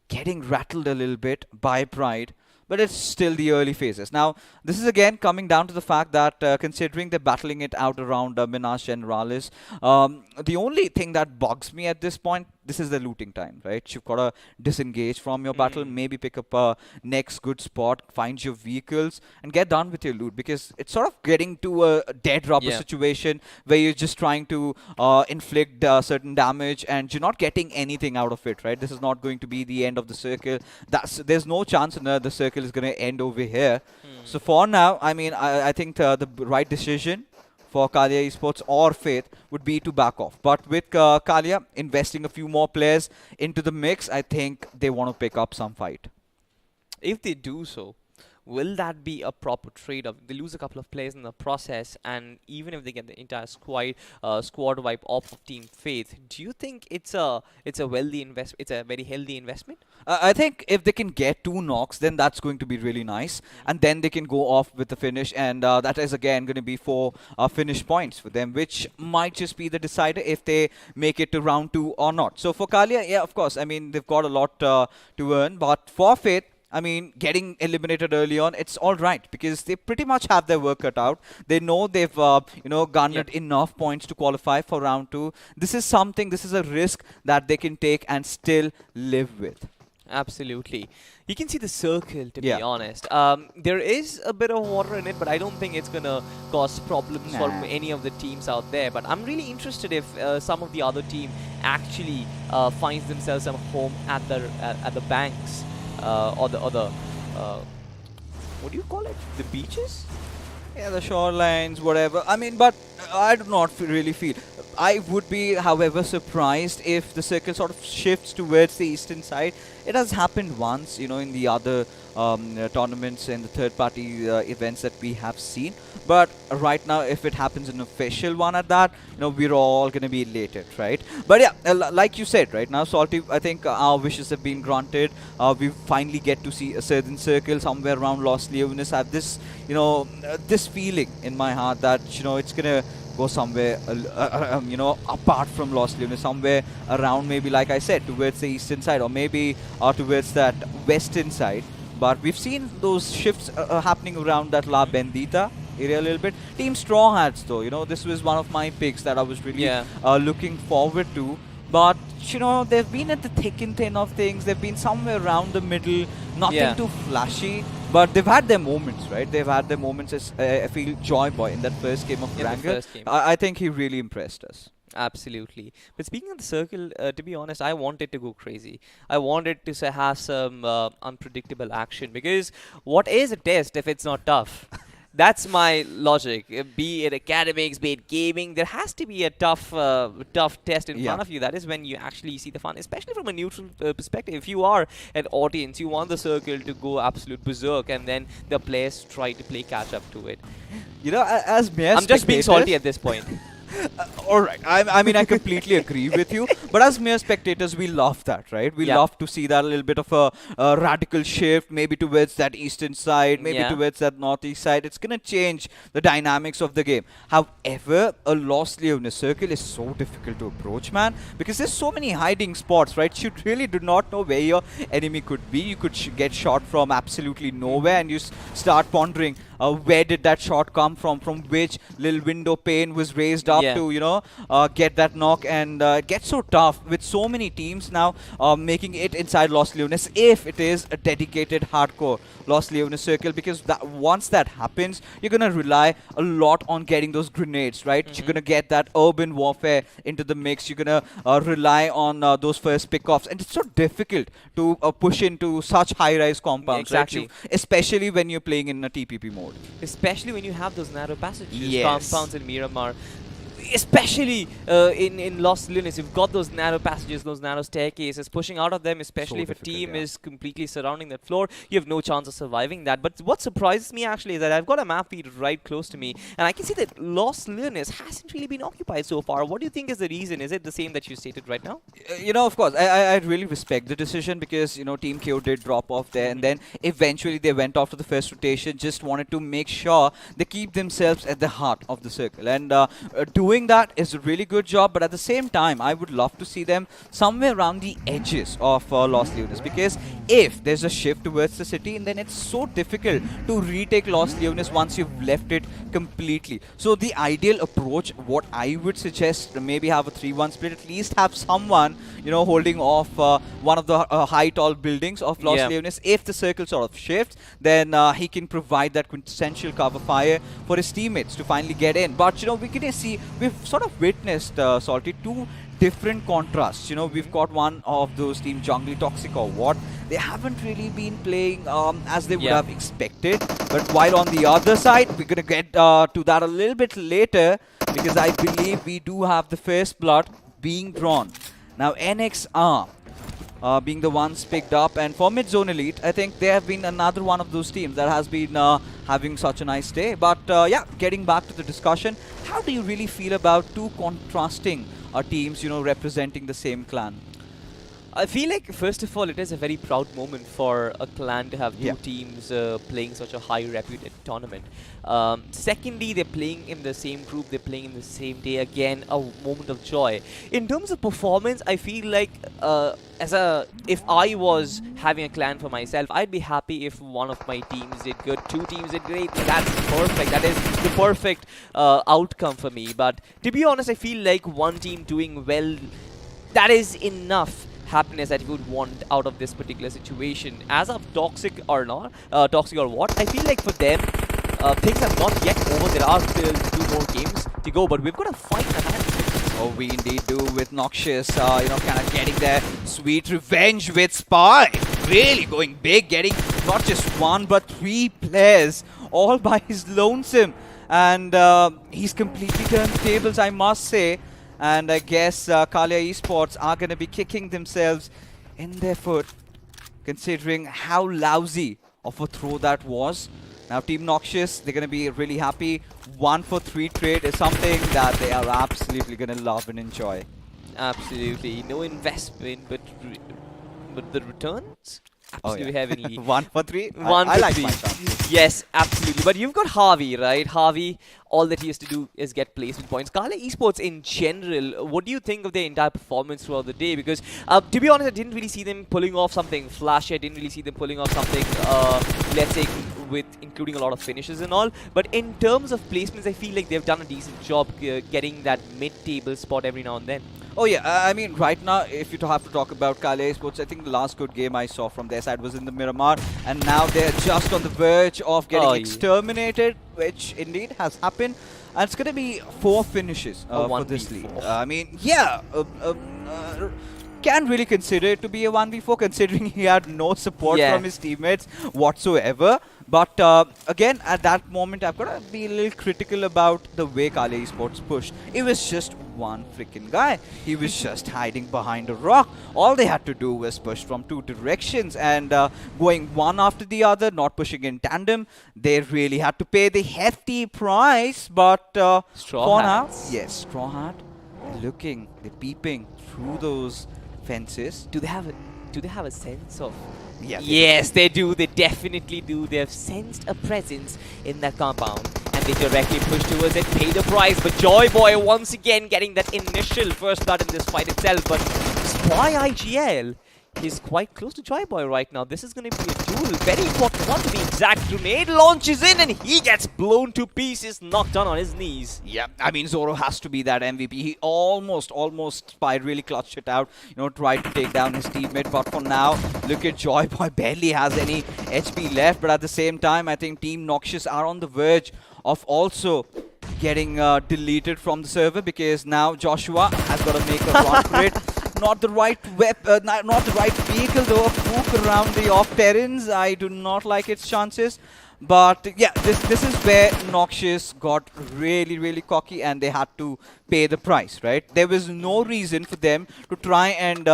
getting rattled a little bit by Pride, but it's still the early phases. Now, this is again coming down to the fact that considering they're battling it out around Minas Generalis, the only thing that bugs me at this point, this is the looting time, right? You've got to disengage from your battle, maybe pick up a next good spot, find your vehicles, and get done with your loot, because it's sort of getting to a dead rubber situation where you're just trying to inflict certain damage and you're not getting anything out of it, right? This is not going to be the end of the circle. There's no chance the circle is going to end over here. So for now, I mean, I think the right decision for Kalia Esports or Faith would be to back off. But with Kalia investing a few more players into the mix, I think they want to pick up some fight. If they do so, will that be a proper trade-off? They lose a couple of players in the process, and even if they get the entire squad wipe off of Team Faith, do you think it's a wealthy investment? It's a very healthy investment? I think if they can get 2 knocks, then that's going to be really nice, and then they can go off with the finish, and that is again going to be 4 finish points for them, which might just be the decider if they make it to round 2 or not. So for Kalia, yeah, of course, I mean, they've got a lot to earn, but for Faith, I mean, getting eliminated early on, it's all right, because they pretty much have their work cut out. They know they've, garnered enough points to qualify for round 2. This is a risk that they can take and still live with. Absolutely. You can see the circle, to be honest. There is a bit of water in it, but I don't think it's going to cause problems for any of the teams out there. But I'm really interested if some of the other team actually finds themselves a home at the banks. Or the what do you call it? The beaches? Yeah, the shorelines, whatever. I mean, but I do not really feel. I would be, however, surprised if the circle sort of shifts towards the eastern side. It has happened once, in the other tournaments and the third-party events that we have seen. But right now, if it happens an official one at that, we're all going to be elated, right? But yeah, like you said, right now, Salty, I think our wishes have been granted. We finally get to see a certain circle somewhere around Los Leones. I have this, this feeling in my heart that, it's going to go somewhere, apart from Los Leones, somewhere around, maybe, like I said, towards the eastern side, or maybe towards that western side. But we've seen those shifts happening around that La Bendita area a little bit. Team Straw Hats, though, this was one of my picks that I was really looking forward to. But, they've been at the thick and thin of things. They've been somewhere around the middle, nothing too flashy. But they've had their moments, right? They've had their moments. As I feel Joy Boy in that first game of Erangel. I think he really impressed us. Absolutely. But speaking of the circle, to be honest, I wanted to go crazy. I wanted to have some unpredictable action, because what is a test if it's not tough? That's my logic. Be it academics, be it gaming, there has to be a tough test in front of you. That is when you actually see the fun, especially from a neutral perspective. If you are an audience, you want the circle to go absolute berserk, and then the players try to play catch up to it. As mere I'm just being salty at this point. All right. I mean, I completely agree with you. But as mere spectators, we love that, right? We love to see that little bit of a radical shift, maybe towards that eastern side, maybe towards that northeast side. It's going to change the dynamics of the game. However, a Los Leones circle is so difficult to approach, man, because there's so many hiding spots, right? You really do not know where your enemy could be. You could get shot from absolutely nowhere, and you start pondering, where did that shot come from which little window pane was raised up to, get that knock. And it gets so tough with so many teams now making it inside Los Leones, if it is a dedicated hardcore Los Leones circle, because once that happens, you're going to rely a lot on getting those grenades, right? You're going to get that urban warfare into the mix. You're going to rely on those first pickoffs, and it's so difficult to push into such high-rise compounds, right? Especially when you're playing in a TPP mode. Especially when you have those narrow passages, compounds in Miramar. Especially in Los Leones, you've got those narrow passages, those narrow staircases. Pushing out of them, especially if a team is completely surrounding that floor, you have no chance of surviving that. But what surprises me actually is that I've got a map feed right close to me, and I can see that Los Leones hasn't really been occupied so far. What do you think is the reason? Is it the same that you stated right now? Of course, I really respect the decision, because, Team KO did drop off there, and then eventually they went off to the first rotation, just wanted to make sure they keep themselves at the heart of the circle. And doing doing that is a really good job, but at the same time, I would love to see them somewhere around the edges of Los Leones, because if there's a shift towards the city, then it's so difficult to retake Los Leones once you've left it completely. So the ideal approach, what I would suggest, maybe have a 3-1 split, at least have someone, you know, holding off one of the high tall buildings of Los Leones. If the circle sort of shifts, then he can provide that quintessential cover fire for his teammates to finally get in. But you know, we've sort of witnessed Salty, two different contrasts. You know, we've got one of those team Jungle Toxic or what, they haven't really been playing as they would have expected. But while on the other side, we're gonna get to that a little bit later, because I believe we do have the first blood being drawn. Now NXR being the ones picked up, and for Mid Zone Elite, I think they have been another one of those teams that has been having such a nice day. But yeah, getting back to the discussion, how do you really feel about two contrasting teams, you know, representing the same clan? I feel like, first of all, it is a very proud moment for a clan to have two teams playing such a high reputed tournament. Secondly, they're playing in the same group, they're playing in the same day. Again, a moment of joy. In terms of performance, I feel like if I was having a clan for myself, I'd be happy if one of my teams did good, two teams did great. That's perfect. That is the perfect outcome for me. But to be honest, I feel like one team doing well, that is enough happiness that you would want out of this particular situation. As of toxic or not, toxic or what, I feel like for them, things are not yet over. There are still 2 more games to go, but we've got a fight in hand. Oh, we indeed do, with Noxious, you know, kind of getting their sweet revenge with Spy. Really going big, getting not just 1 but 3 players all by his lonesome. And he's completely turned tables, I must say. And I guess Kalia Esports are going to be kicking themselves in their foot, considering how lousy of a throw that was. Now Team Noxious, they're going to be really happy. 1 for 3 trade is something that they are absolutely going to love and enjoy. Absolutely. No investment, but the returns? Absolutely heavenly. 1 for 3? I like 3. my chances. Yes, absolutely. But you've got Harvey, right? Harvey, all that he has to do is get placement points. Kala Esports in general, what do you think of their entire performance throughout the day? Because to be honest, I didn't really see them pulling off something flashy. I didn't really see them pulling off something, let's say, with including a lot of finishes and all. But in terms of placements, I feel like they've done a decent job getting that mid-table spot every now and then. Oh yeah, I mean, right now, if you have to talk about Kalia Esports, I think the last good game I saw from their side was in the Miramar, and now they're just on the verge of getting exterminated, which indeed has happened. And it's going to be 4 finishes for this league. I mean, yeah, can really consider it to be a 1v4, considering he had no support from his teammates whatsoever. But again, at that moment, I've got to be a little critical about the way Kalia Esports pushed. It was just one freaking guy. He was just hiding behind a rock. All they had to do was push from 2 directions, and going one after the other, not pushing in tandem. They really had to pay the hefty price. But for now, yes, Straw Hat, they're peeping through those fences. Do they have a sense of... Yeah, yes, they do. They definitely do. They have sensed a presence in that compound, and they directly push towards it, pay the price. But Joy Boy once again getting that initial first blood in this fight itself. But Spy IGL is quite close to Joy Boy right now. This is going to be a duel. Very important one to be exact. Grenade launches in, and he gets blown to pieces, knocked down on his knees. Yeah, I mean, Zoro has to be that MVP. He almost Spy really clutched it out, you know, tried to take down his teammate. But for now, look at Joy Boy, barely has any HP left. But at the same time, I think Team Noxious are on the verge of also getting deleted from the server, because now Joshua has got to make a run for it. Not the right not the right vehicle though. A Fook around the off terrains. I do not like its chances. But yeah, this is where Noxious got really cocky, and they had to pay the price, right? There was no reason for them to try and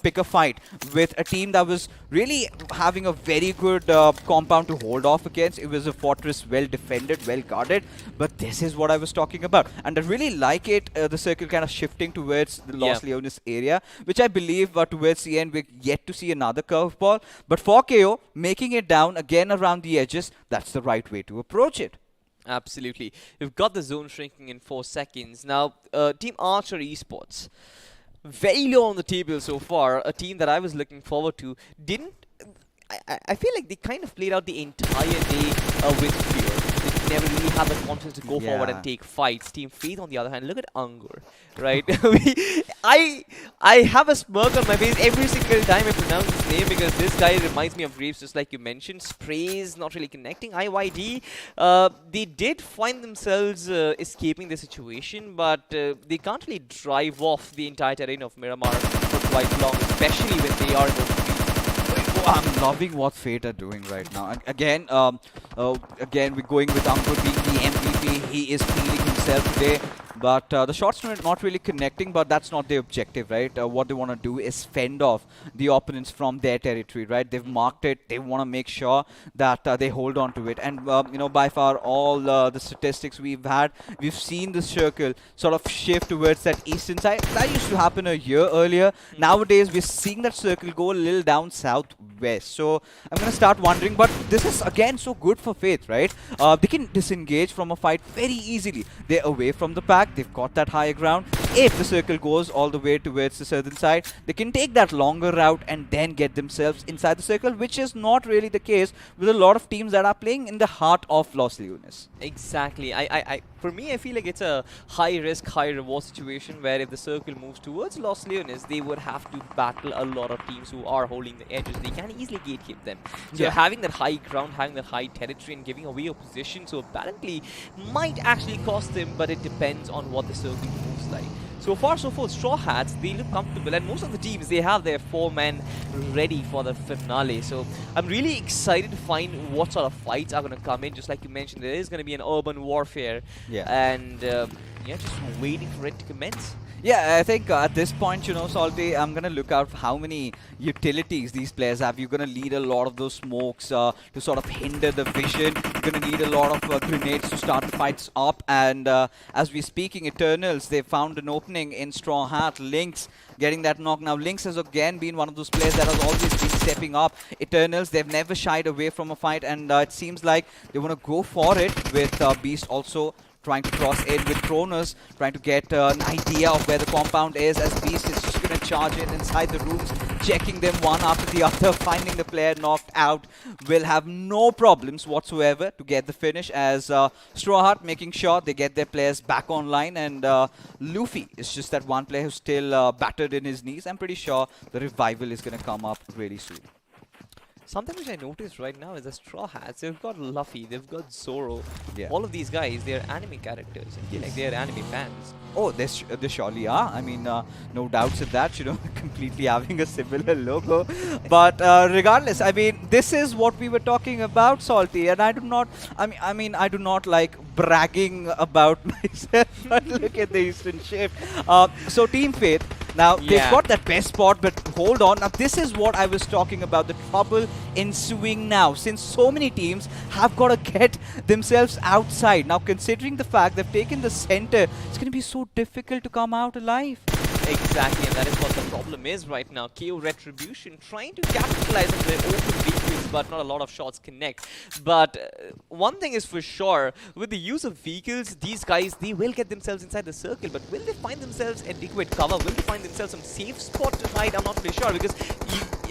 pick a fight with a team that was really having a very good compound to hold off against. It was a fortress, well defended, well guarded. But this is what I was talking about, and I really like it. The circle kind of shifting towards the Los Leones area, which I believe towards the end we're yet to see another curveball. But for KO, making it down again around the edges, that's the right way to approach it. Absolutely. We've got the zone shrinking in 4 seconds. Now, Team Archer Esports, very low on the table so far. A team that I was looking forward to didn't. I feel like they kind of played out the entire day with fear. They never really had the confidence to go forward and take fights. Team Faith, on the other hand, look at Angur, right? I have a smirk on my face every single time I pronounce his name because this guy reminds me of Graves, just like you mentioned. Sprays not really connecting. IYD, they did find themselves escaping the situation, but they can't really drive off the entire terrain of Miramar for quite long, especially when they are in open field. I'm loving what Fate are doing right now. And again, we're going with Ankur being the MVP. He is feeling himself today. But the shots are not really connecting, but that's not their objective, right? What they want to do is fend off the opponents from their territory, right? They've marked it. They want to make sure that they hold on to it. And, you know, by far all the statistics we've had, we've seen the circle sort of shift towards that eastern side. That used to happen a year earlier. Nowadays, we're seeing that circle go a little down southwest. So I'm going to start wondering, but this is, again, so good for Faith, right? They can disengage from a fight very easily. They're away from the pack. They've got that higher ground. If the circle goes all the way towards the southern side, they can take that longer route and then get themselves inside the circle, which is not really the case with a lot of teams that are playing in the heart of Los Leones. Exactly. For me, I feel like it's a high risk, high reward situation where if the circle moves towards Los Leones, they would have to battle a lot of teams who are holding the edges. They can easily gatekeep them. So having that high ground, having that high territory and giving away your position so apparently might actually cost them, but it depends on what the circle moves like. So far, so forth. Straw Hats, they look comfortable, and most of the teams, they have their 4 men ready for the finale. So I'm really excited to find what sort of fights are going to come in. Just like you mentioned, there is going to be an urban warfare, and just waiting for it to commence. Yeah, I think at this point, you know, Salty, I'm going to look out for how many utilities these players have. You're going to need a lot of those smokes to sort of hinder the vision. You're going to need a lot of grenades to start the fights up. And as we're speaking, Eternals, they found an opening in Straw Hat. Lynx getting that knock. Now, Lynx has again been one of those players that has always been stepping up. Eternals, they've never shied away from a fight. And it seems like they want to go for it with Beast also trying to cross in with Cronus, trying to get an idea of where the compound is, as Beast is just going to charge in inside the rooms, checking them one after the other, finding the player knocked out. Will have no problems whatsoever to get the finish, as Straw Hat making sure they get their players back online, and Luffy is just that one player who's still battered in his knees. I'm pretty sure the revival is going to come up really soon. Something which I noticed right now is the Straw Hats. They've got Luffy, they've got Zoro. Yeah. All of these guys, they're anime characters. Like they're anime fans. Oh, they surely are. I mean, no doubts in that, you know, completely having a similar logo. But regardless, I mean, this is what we were talking about, Salty. And I do not, I mean, I do not like bragging about myself. But look at the Eastern Shift. So Team Faith, now they've got that best spot, but hold on. Now this is what I was talking about, the trouble ensuing now, since so many teams have got to get themselves outside. Now, considering the fact they've taken the center, it's going to be so difficult to come out alive. Exactly, and that is what the problem is right now. KO Retribution trying to capitalize on their open vehicles, but not a lot of shots connect. But one thing is for sure, with the use of vehicles, these guys, they will get themselves inside the circle, but will they find themselves adequate cover? Will they find themselves some safe spot to hide? I'm not really sure, because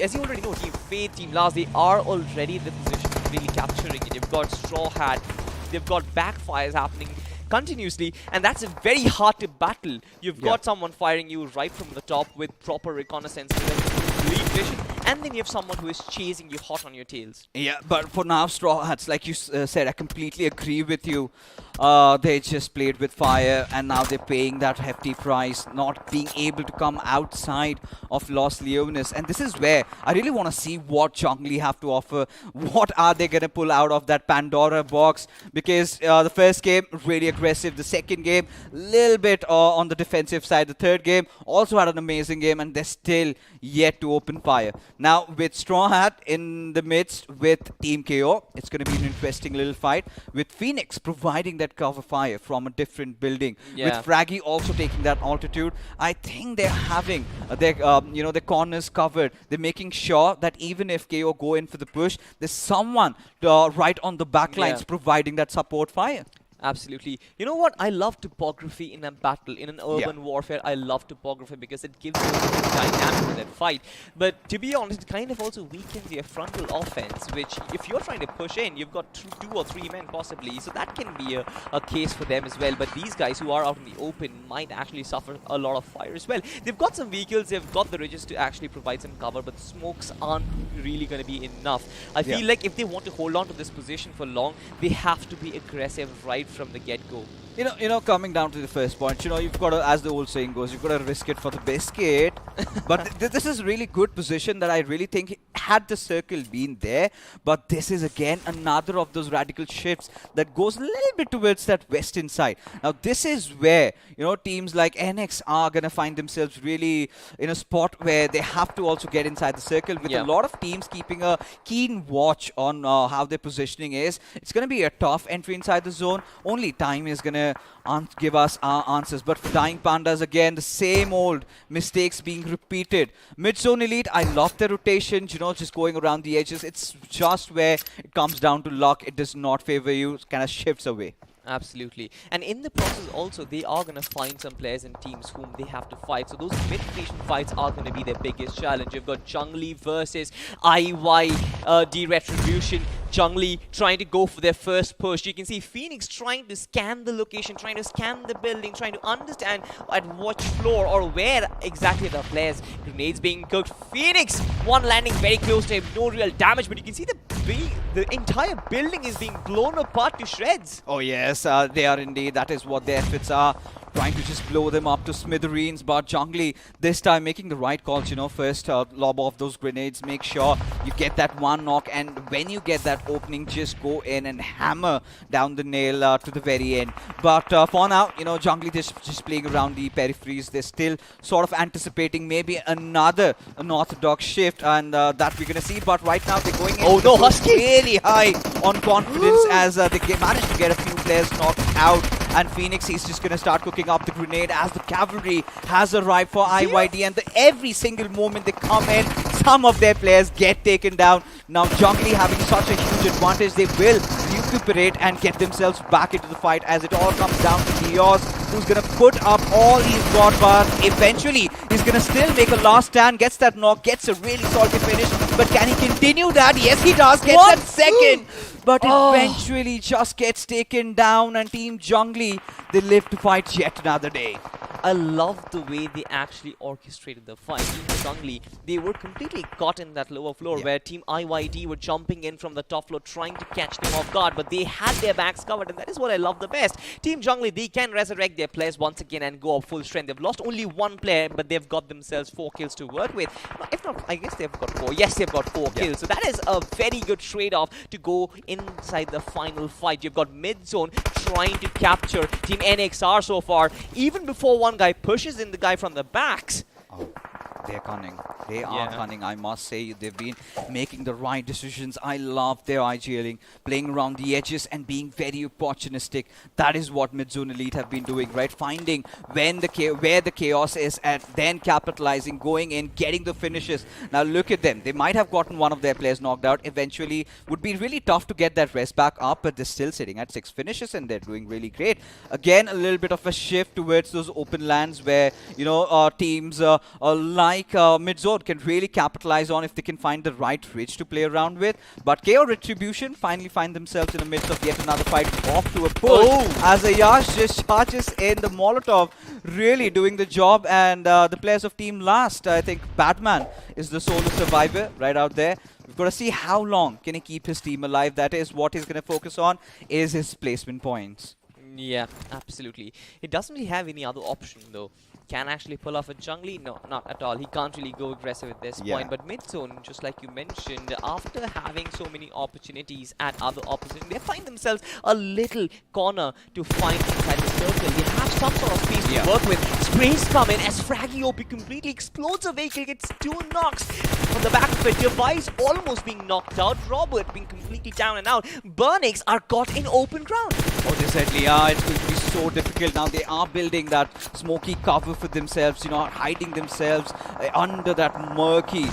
as you already know, Team Faith, Team Lars, they are already in the position of really capturing it. You've got Straw Hat, they've got backfires happening continuously, and that's very hard to battle. You've got someone firing you right from the top with proper reconnaissance, with complete vision, and then you have someone who is chasing you hot on your tails. Yeah, but for now, Straw Hats, like you said, I completely agree with you. They just played with fire, and now they're paying that hefty price, not being able to come outside of Los Leones. And this is where I really want to see what Zhongli have to offer. What are they going to pull out of that Pandora box? Because the first game, really aggressive. The second game, little bit on the defensive side. The third game, also had an amazing game, and they're still yet to open fire. Now, with Straw Hat in the midst with Team KO, it's going to be an interesting little fight, with Phoenix providing that cover fire from a different building, with Fraggy also taking that altitude. I think they're having their their corners covered. They're making sure that even if KO go in for the push, there's someone right on the back lines providing that support fire. Absolutely. You know what? I love topography in a battle, in an urban warfare. I love topography because it gives you a different dynamic to that fight. But to be honest, it kind of also weakens your frontal offense, which if you're trying to push in, you've got 2 or 3 men possibly. So that can be a case for them as well. But these guys who are out in the open might actually suffer a lot of fire as well. They've got some vehicles, they've got the ridges to actually provide some cover, but smokes aren't really going to be enough. I feel like if they want to hold on to this position for long, they have to be aggressive right from the get-go. You know, coming down to the first point, you've got to, as the old saying goes, you've got to risk it for the biscuit. But this is really good position that I really think had the circle been there. But this is again another of those radical shifts that goes a little bit towards that western side. Now this is where, teams like NX are going to find themselves really in a spot where they have to also get inside the circle, with a lot of teams keeping a keen watch on how their positioning is. It's going to be a tough entry inside the zone. Only time is going to give us our answers. But for Dying Pandas, again, the same old mistakes being repeated. Mid-zone elite, I love the rotations, just going around the edges. It's just where it comes down to luck. It does not favor you. It kind of shifts away. Absolutely. And in the process also, they are going to find some players and teams whom they have to fight. So those mid-rotation fights are going to be their biggest challenge. You've got Jungli versus IYD Retribution. Jungli trying to go for their first push. You can see Phoenix trying to scan the location, trying to scan the building, trying to understand at what floor or where exactly the players. Grenades being cooked. Phoenix, one landing very close to him, no real damage, but you can see the entire building is being blown apart to shreds. Oh yes, they are indeed. That is what their efforts are. Trying to just blow them up to smithereens, but Jungli this time making the right calls, first lob off those grenades, make sure you get that one knock, and when you get that opening, just go in and hammer down the nail to the very end. But for now, Jungli just playing around the peripheries. They're still sort of anticipating maybe another unorthodox shift, and that we're going to see. But right now they're going in really high on confidence as they managed to get a few players knocked out. And Phoenix, he's just going to start cooking up the grenade as the cavalry has arrived for IYD. And every single moment they come in, some of their players get taken down. Now Jungli having such a huge advantage, they will recuperate and get themselves back into the fight, as it all comes down to Dios, who's going to put up all he's got, but eventually he's going to still make a last stand, gets that knock, gets a really salty finish. But can he continue that? Yes, he does. Gets that second. But eventually just gets taken down, and Team Jungli, they live to fight yet another day. I love the way they actually orchestrated the fight. Team Jungli, they were completely caught in that lower floor where Team IYD were jumping in from the top floor trying to catch them off guard, but they had their backs covered, and that is what I love the best. Team Jungli, they can resurrect their players once again and go up full strength. They've lost only one player, but they've got themselves 4 kills to work with. If not, I guess they've got 4. Yes, they've got 4 kills. So that is a very good trade-off to go inside the final fight. You've got mid-zone trying to capture Team NXR so far, even before one guy pushes in the guy from the backs. Oh, they're cunning. They are cunning, I must say. They've been making the right decisions. I love their IGLing, playing around the edges and being very opportunistic. That is what Mid-Zone Elite have been doing, right? Finding where the chaos is and then capitalizing, going in, getting the finishes. Now look at them. They might have gotten one of their players knocked out. Eventually, would be really tough to get that rest back up, but they're still sitting at 6 finishes and they're doing really great. Again, a little bit of a shift towards those open lands where, teams like Mid-Zone can really capitalize on if they can find the right ridge to play around with. But KO Retribution finally find themselves in the midst of yet another fight, off to a push as Ayash just charges in the Molotov, really doing the job. And the players of Team Last, I think Batman is the solo survivor right out there. We've got to see how long can he keep his team alive. That is what he's going to focus on, is his placement points. Yeah, absolutely. He doesn't really have any other option though. Can actually pull off a Jungli? No, not at all. He can't really go aggressive at this point. But mid-zone, just like you mentioned, after having so many opportunities at other opposition, they find themselves a little corner to find inside the circle. They have some sort of space to work with. Sprays come in as Fraggy OP completely explodes a vehicle, gets 2 knocks from the back of it. Device almost being knocked out. Robert being completely down and out. Burnix are caught in open ground. Oh, they certainly are. It's going to be so difficult. Now they are building that smoky cover for themselves, hiding themselves under that murky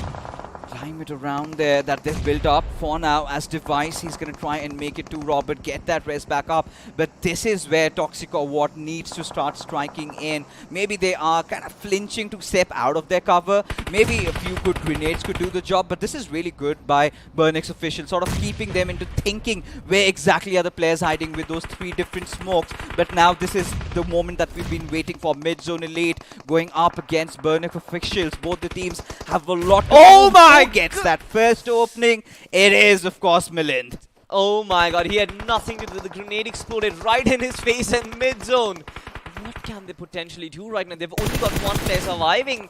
Climb it around there that they've built up for now. As Device, he's going to try and make it to Robert, get that res back up. But this is where Toxic or What needs to start striking in. Maybe they are kind of flinching to step out of their cover. Maybe a few good grenades could do the job, but this is really good by Burnix official, sort of keeping them into thinking where exactly are the players hiding with those 3 different smokes. But now this is the moment that we've been waiting for. Mid-zone elite going up against Burnix officials. Both the teams have a lot to gets that first opening. It is, of course, Milind. Oh my god, he had nothing to do. The grenade exploded right in his face and mid-zone. What can they potentially do right now? They've only got one player surviving.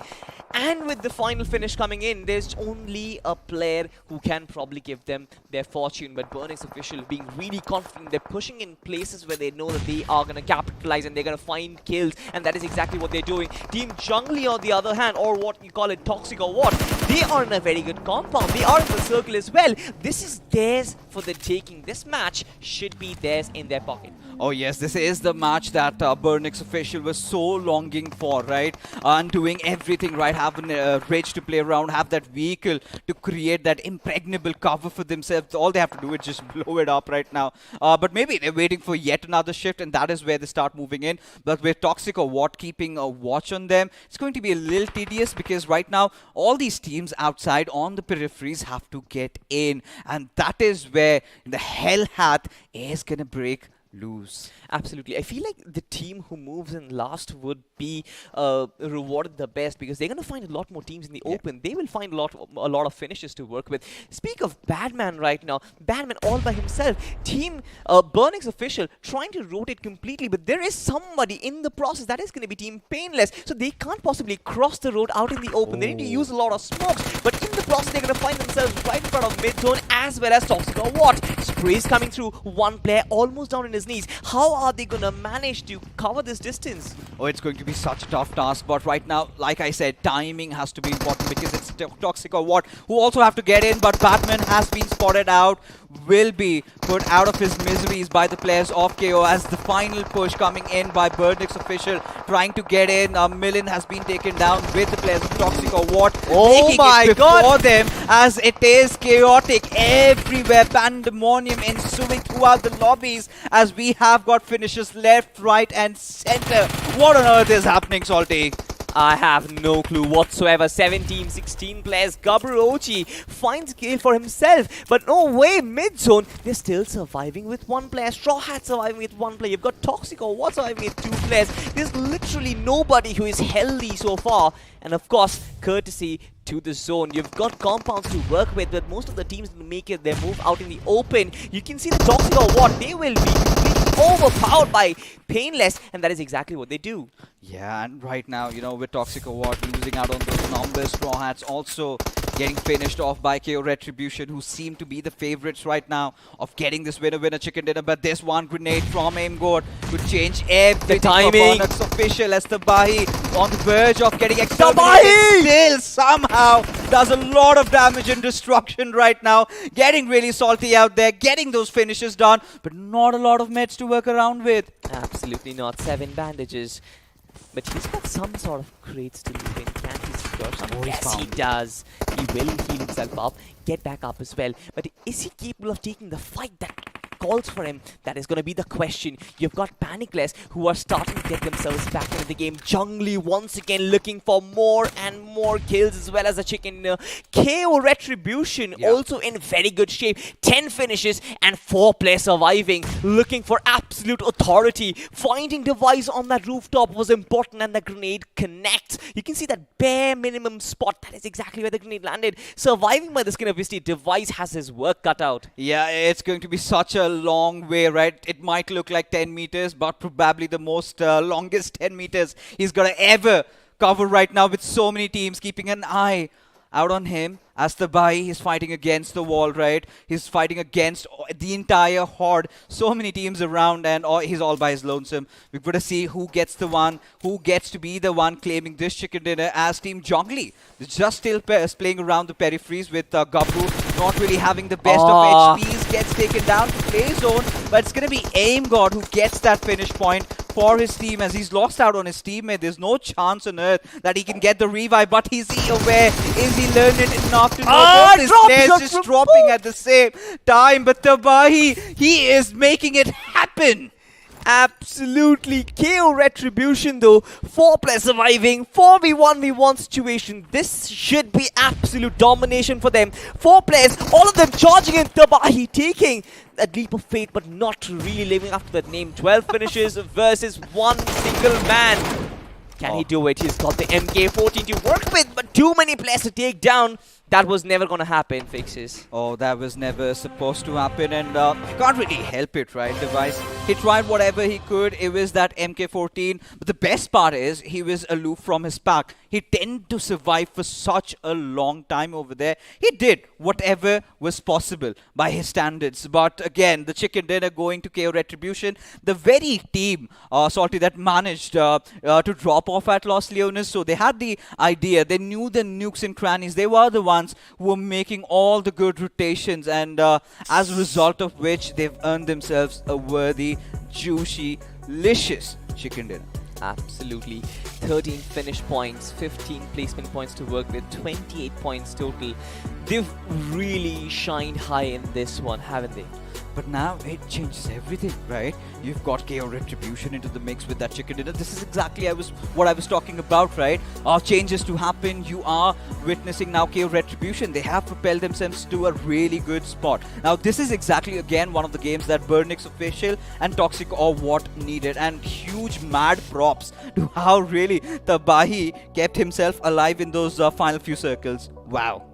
And with the final finish coming in, there's only a player who can probably give them their fortune. But Burnix official being really confident. They're pushing in places where they know that they are going to capitalize and they're going to find kills. And that is exactly what they're doing. Team Jungly, on the other hand, or what you call it, Toxic or What, they are in a very good compound. They are in the circle as well. This is theirs for the taking. This match should be theirs in their pocket. Oh yes, this is the match that Burnix official was so longing for, right? And doing everything right, have a rage to play around, have that vehicle to create that impregnable cover for themselves. All they have to do is just blow it up right now. But maybe they're waiting for yet another shift, and that is where they start moving in. But with Toxic or What keeping a watch on them, it's going to be a little tedious because right now all these teams outside on the peripheries have to get in, and that is where the Hell Hat is gonna break loose. Absolutely. I feel like the team who moves in last would be rewarded the best because they're going to find a lot more teams in the open. They will find a lot of finishes to work with. Speak of Badman right now, Badman all by himself. Team Burnix official trying to rotate completely, but there is somebody in the process. That is going to be Team Painless. So they can't possibly cross the road out in the open. They need to use a lot of smokes, but in the process they're going to find themselves right in front of mid-zone as well as Toxic or What. Sprays coming through, one player almost down in his knees. How are they going to manage to cover this distance? Oh, it's going to be such a tough task, but right now, like I said, timing has to be important because it's Toxic or What who also have to get in, but Batman has been spotted out, will be put out of his miseries by the players of KO as the final push coming in by Burnix official trying to get in. Millen has been taken down with the players of Toxic or What. Oh my god! For them as it is chaotic everywhere, pandemonium ensuing throughout the lobbies as we have got finishes left, right and center. What on earth is happening, Salty? I have no clue whatsoever. 17, 16 players. Gaburochi finds kill for himself. But no way, mid-zone, they're still surviving with one player. Straw Hat surviving with one player. You've got Toxic or What surviving with 2 players. There's literally nobody who is healthy so far. And of course, courtesy to the zone. You've got compounds to work with, but most of the teams make it their move out in the open. You can see the Toxic or What, they will be completely overpowered by Painless, and that is exactly what they do. Yeah, and right now, you know, with Toxic or What losing out on those numbers, Straw Hats also getting finished off by KO Retribution, who seem to be the favorites right now of getting this winner chicken dinner. But this one grenade from Aimgod could change everything for Burnix official as Tabahi on the verge of getting exterminated. Still somehow does a lot of damage and destruction right now. Getting really salty out there, getting those finishes done, but not a lot of meds to work around with. Absolutely not. 7 bandages. But he's got some sort of crates to loot in. Can he secure some? Yes, he does. He will heal himself up, get back up as well. But is he capable of taking the fight that calls for him? That is going to be the question. You've got Panicless who are starting to get themselves back into the game. Jungly once again looking for more and more kills as well as a chicken. KO Retribution also in very good shape. 10 finishes and 4 players surviving. Looking for absolute authority. Finding Device on that rooftop was important and the grenade connects. You can see that bare minimum spot. That is exactly where the grenade landed. Surviving by the skin of his teeth. Device has his work cut out. Yeah, it's going to be such a long way, right? It might look like 10 meters, but probably the most longest 10 meters he's gonna ever cover right now with so many teams keeping an eye out on him. As the Bai, he's fighting against the wall, right? He's fighting against the entire horde. So many teams around and he's all by his lonesome. We've got to see who gets the one, who gets to be the one claiming this chicken dinner as Team Jungly. Just still playing around the peripheries with Gabru not really having the best of HPs. Gets taken down to play zone, but it's going to be Aim God who gets that finish point. for his team as he's lost out on his teammate. There's no chance on earth that he can get the revive, but is he aware? Is he learned enough to know both his players just dropping at the same time? But Tabahi, he is making it happen. Absolutely. KO Retribution though, 4 players surviving, 4v1v1 situation. This should be absolute domination for them. 4 players, all of them charging in. Tabahi taking a leap of faith but not really living up to that name. 12 finishes versus one single man. Can he do it? He's got the MK14 to work with, but too many players to take down. That was never going to happen, Fixes. Oh, that was never supposed to happen, and you can't really help it, right, Device? He tried whatever he could. It was that MK14, but the best part is he was aloof from his pack. He tended to survive for such a long time over there. He did whatever was possible by his standards, but again, the chicken dinner going to KO Retribution, the very team, Salty, that managed to drop off at Los Leones, so they had the idea, they knew the nooks and crannies, they were the ones who were making all the good rotations, and as a result of which they've earned themselves a worthy, juicy, delicious chicken dinner. Absolutely. 13 finish points, 15 placement points to work with, 28 points total. They've really shined high in this one, haven't they? But now it changes everything, right? You've got KO Retribution into the mix with that chicken dinner. This is exactly what I was talking about, right? Changes to happen. You are witnessing now KO Retribution. They have propelled themselves to a really good spot. Now, this is exactly, again, one of the games that Burnix Official and Toxic are what needed. And huge mad props to how really Tabahi kept himself alive in those final few circles. Wow.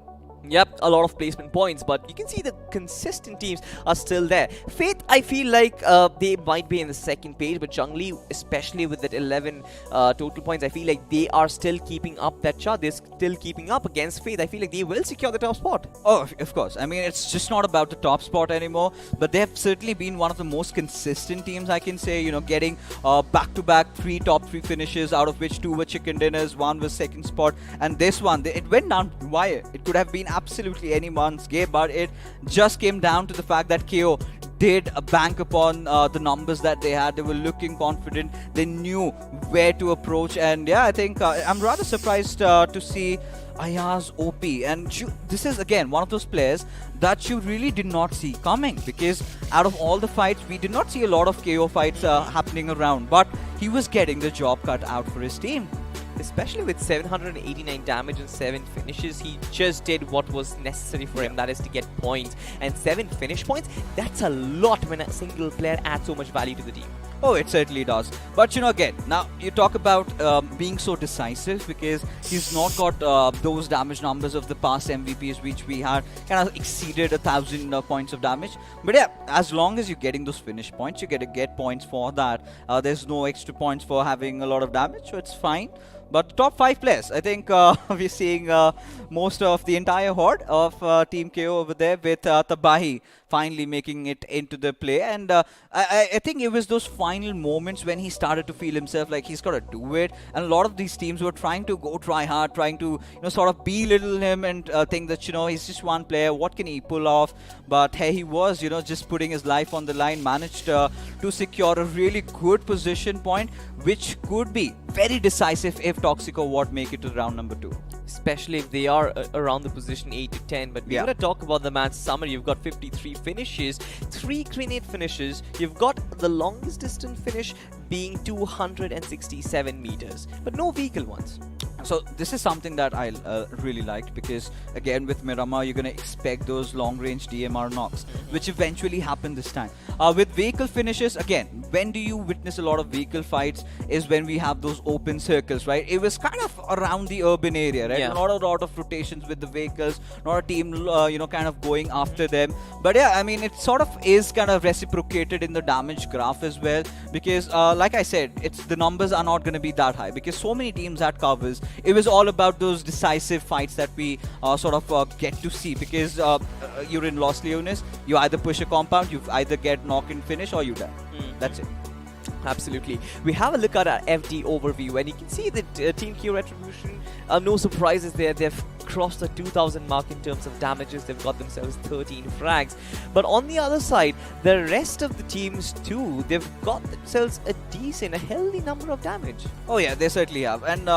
Yep, a lot of placement points, but you can see the consistent teams are still there. Faith, I feel like they might be in the second page, but Zhongli, especially with that 11 total points, I feel like they are still keeping up that chart. They're still keeping up against Faith. I feel like they will secure the top spot. Oh, of course. I mean, it's just not about the top spot anymore, but they have certainly been one of the most consistent teams, I can say, you know, getting back-to-back 3 top 3 finishes, out of which 2 were chicken dinners, 1 was second spot, and this one, it went down to wire. It could have been absolutely anyone's game, but it just came down to the fact that KO did bank upon the numbers that they had. They were looking confident. They knew where to approach, and yeah, I think I'm rather surprised to see Ayaz OP, and this is again one of those players that you really did not see coming, because out of all the fights, we did not see a lot of KO fights happening around, but he was getting the job cut out for his team. Especially with 789 damage and 7 finishes, he just did what was necessary for him, that is to get points. And 7 finish points, that's a lot when a single player adds so much value to the team. Oh, it certainly does. But you know, again, now you talk about being so decisive, because he's not got those damage numbers of the past MVPs, which we had kind of exceeded 1,000 points of damage. But yeah, as long as you're getting those finish points, you get points for that. There's no extra points for having a lot of damage, so it's fine. But the top 5 players, I think we're seeing most of the entire horde of Team KO over there, with Tabahi finally making it into the play. And I think it was those final moments when he started to feel himself like he's got to do it. And a lot of these teams were trying to go try hard, trying to, you know, sort of belittle him and think that, you know, he's just one player, what can he pull off? But hey, he was, you know, just putting his life on the line, managed to secure a really good position point, which could be very decisive if Toxic or Watt make it to round number 2. Especially if they are around the position 8 to 10. But we're going to talk about the match summary. You've got 53 finishes, 3 grenade finishes. You've got the longest distance finish being 267 meters, but no vehicle ones. So this is something that I really liked, because again with Miramar you're going to expect those long range DMR knocks, which eventually happened this time. With vehicle finishes, again, when do you witness a lot of vehicle fights is when we have those open circles, right? It was kind of around the urban area, right? Yeah. Not a lot of rotations with the vehicles, not a team you know, kind of going after them. But yeah, I mean, it sort of is kind of reciprocated in the damage graph as well, because like I said, the numbers are not going to be that high, because so many teams had covers. It was all about those decisive fights that we sort of get to see, because you're in Los Leones, you either push a compound, you either get knock and finish, or you die. That's it. Absolutely. We have a look at our FD overview, and you can see that Team Q Retribution, no surprises there. They've crossed the 2000 mark in terms of damages. They've got themselves 13 frags. But on the other side, the rest of the teams too, they've got themselves a decent, a healthy number of damage. Oh yeah, they certainly have. And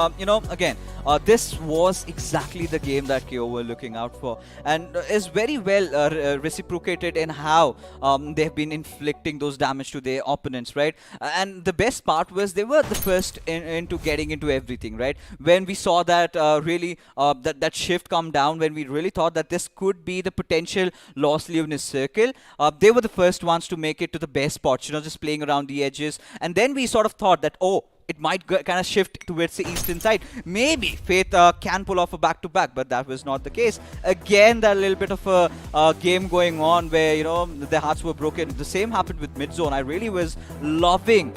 again, this was exactly the game that KO were looking out for, and is very well reciprocated in how they've been inflicting those damage to their opponents, right? And the best part was they were the first into getting into everything, right? When we saw that really that shift come down, when we really thought that this could be the potential Lost Leonis circle, they were the first ones to make it to the best spots, just playing around the edges. And then we sort of thought that, oh, it might kind of shift towards the eastern side. Maybe Faith can pull off a back-to-back, but that was not the case. Again, that little bit of a game going on where, their hearts were broken. The same happened with mid-zone. I really was loving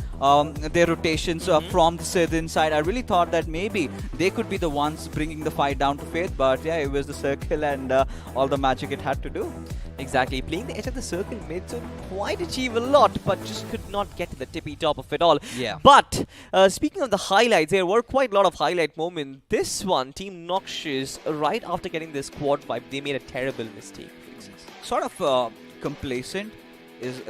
their rotations from the southern side. I really thought that maybe they could be the ones bringing the fight down to Faith, but yeah, it was the circle and all the magic it had to do. Exactly, playing the edge of the circle mid-zone, quite achieve a lot, but just could not get to the tippy top of it all. Yeah. But speaking of the highlights, there were quite a lot of highlight moments. This one, Team Noxious, right after getting this quad vibe, they made a terrible mistake. Sort of complacent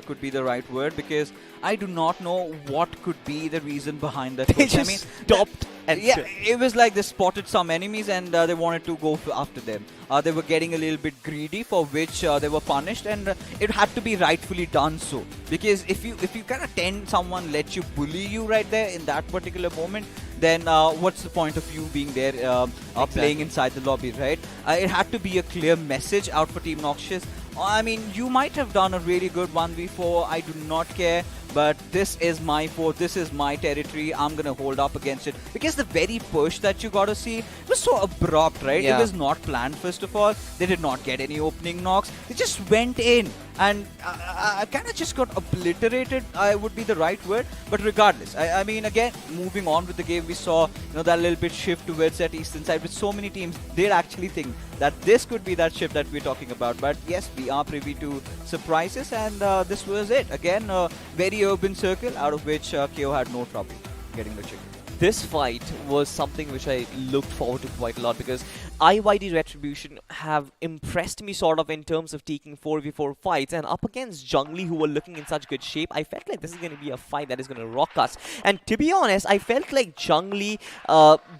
could be the right word, because I do not know what could be the reason behind that. They just stopped. And yeah, it was like they spotted some enemies and they wanted to go after them. They were getting a little bit greedy, for which they were punished, and it had to be rightfully done so. Because if you kind of tend someone let you bully you right there in that particular moment, then what's the point of you being there playing inside the lobby, right? It had to be a clear message out for Team Noxious. I mean, you might have done a really good 1v4, I do not care, but this is my fort, this is my territory, I'm gonna hold up against it. Because the very push that you got to see was so abrupt, right? Yeah. It was not planned, first of all. They did not get any opening knocks. They just went in and kind of just got obliterated, would be the right word. But regardless, I mean, again, moving on with the game, we saw that little bit shift towards that eastern side, with so many teams did actually think that this could be that shift that we're talking about. But yes, we are privy to surprises, and this was it. Again, a very urban circle, out of which KO had no trouble getting the chicken. This fight was something which I looked forward to quite a lot, because IYD Retribution have impressed me sort of in terms of taking 4v4 fights, and up against Jungli, who were looking in such good shape, I felt like this is going to be a fight that is going to rock us. And to be honest, I felt like Jungli,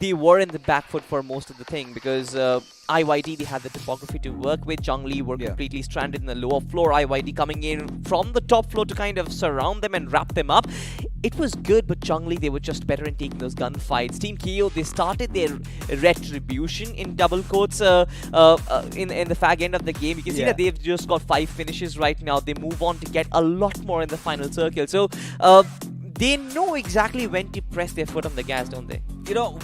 they were in the back foot for most of the thing, because IYD, they had the topography to work with. Jungli were completely stranded in the lower floor. IYD coming in from the top floor to kind of surround them and wrap them up. It was good, but Jungli, they were just better in taking those gunfights. Team KO, they started their retribution in double quotes in the fag end of the game. You can see that they've just got 5 finishes right now. They move on to get a lot more in the final circle. So they know exactly when to press their foot on the gas, don't they?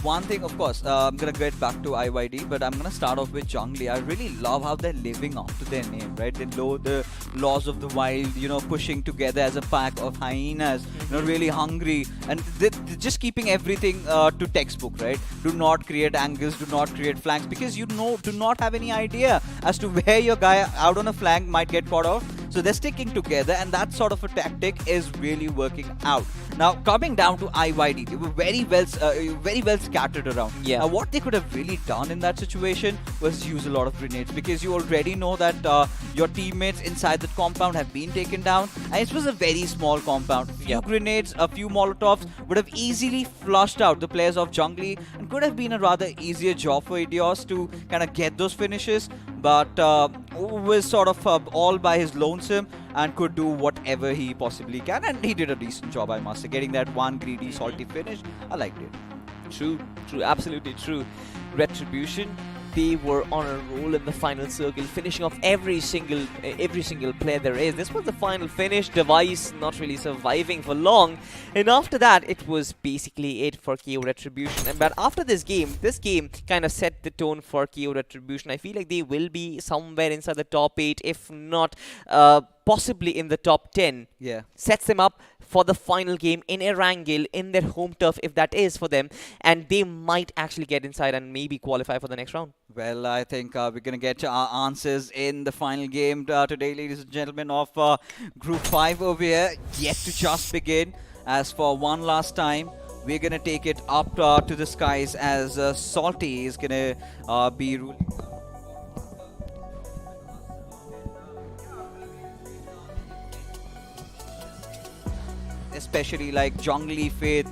One thing, of course, I'm going to get back to IYD, but I'm going to start off with Jungli. I really love how they're living up to their name, right? They know the laws of the wild, pushing together as a pack of hyenas, really hungry, and they're just keeping everything to textbook, right? Do not create angles, do not create flanks, because do not have any idea as to where your guy out on a flank might get caught off. So they're sticking together, and that sort of a tactic is really working out. Now, coming down to IYD, they were very well scattered around. Yeah. Now, what they could have really done in that situation was use a lot of grenades, because you already know that your teammates inside that compound have been taken down, and it was a very small compound. Few grenades, a few molotovs would have easily flushed out the players of Jungli, and could have been a rather easier job for Idios to kind of get those finishes. But was sort of all by his lonesome and could do whatever he possibly can, and he did a decent job, I must say, getting that one greedy, salty finish. I liked it. True, absolutely true. Retribution, they were on a roll in the final circle, finishing off every single player there is. This was the final finish. Device not really surviving for long, and after that it was basically it for KO Retribution. But after this game kind of set the tone for KO Retribution. I feel like they will be somewhere inside the top 8, if not possibly in the top 10. Yeah, sets them up for the final game in Erangel, in their home turf, if that is for them, and they might actually get inside and maybe qualify for the next round. Well, I think we're going to get our answers in the final game today, ladies and gentlemen, of Group 5 over here. Yet to just begin. As for one last time, we're gonna take it up to the skies as Salty is gonna be ruling. Especially like Jungli Faith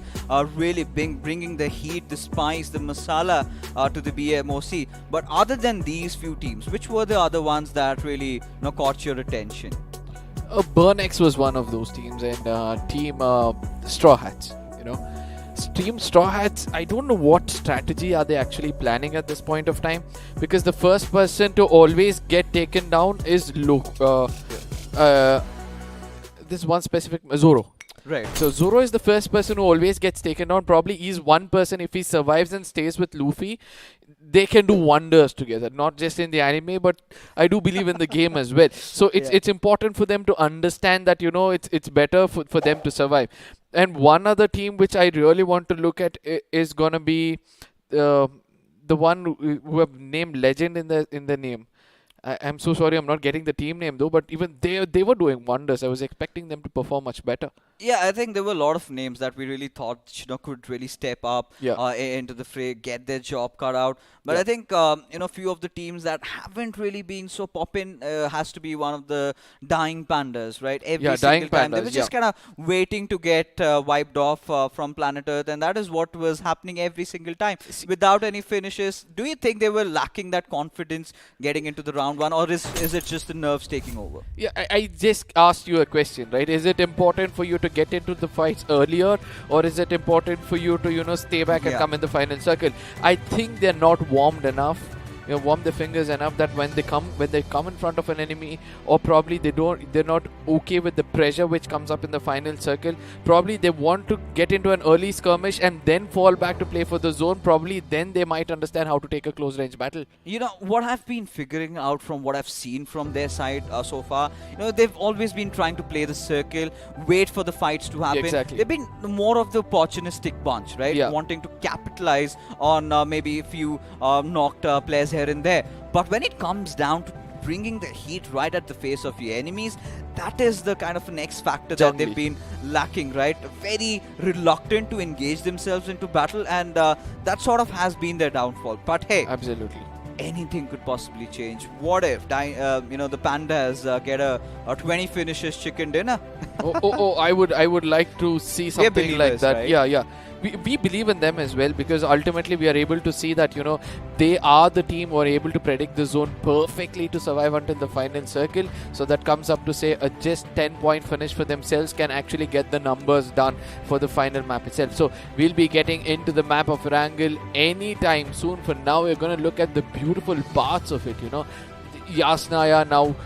really bringing the heat, the spice, the masala to the BMOC. But other than these few teams, which were the other ones that really caught your attention? Burnex was one of those teams, and Team Straw Hats. Team Straw Hats, I don't know what strategy are they actually planning at this point of time, because the first person to always get taken down is this one specific Zoro. Right. So Zoro is the first person who always gets taken down. Probably he's one person, if he survives and stays with Luffy, they can do wonders together. Not just in the anime, but I do believe in the game as well. So it's important for them to understand that, it's better for them to survive. And one other team which I really want to look at is gonna be the one who have named Legend in the name. I'm so sorry, I'm not getting the team name though, but even they were doing wonders. I was expecting them to perform much better. Yeah, I think there were a lot of names that we really thought could really step up into the fray, get their job cut out. But I think a few of the teams that haven't really been so poppin' has to be one of the Dying Pandas, right? Every single time they were just kind of waiting to get wiped off from planet Earth, and that is what was happening every single time without any finishes. Do you think they were lacking that confidence getting into the round one, or is it just the nerves taking over? Yeah, I just asked you a question, right? Is it important for you to get into the fights earlier, or is it important for you to stay back and come in the final circle? I think they're not warmed enough, warm their fingers enough that when they come in front of an enemy, or probably they're not okay with the pressure which comes up in the final circle. Probably they want to get into an early skirmish and then fall back to play for the zone. Probably then they might understand how to take a close range battle. What I've been figuring out from what I've seen from their side so far, they've always been trying to play the circle, wait for the fights to happen. Exactly. They've been more of the opportunistic bunch, right? Wanting to capitalize on maybe a few knocked players here and there. But when it comes down to bringing the heat right at the face of your enemies, that is the kind of an X factor that they've been lacking, right? Very reluctant to engage themselves into battle, and that sort of has been their downfall. But hey, absolutely, anything could possibly change. What if the Pandas get a 20 finishes chicken dinner? I would like to see something like that. Right? Yeah. We believe in them as well, because ultimately we are able to see that they are the team who are able to predict the zone perfectly to survive until the final circle. So that comes up to say a just 10-point finish for themselves can actually get the numbers done for the final map itself. So we'll be getting into the map of Erangel anytime soon. For now, we're going to look at the beautiful parts of it. Yasnaya now.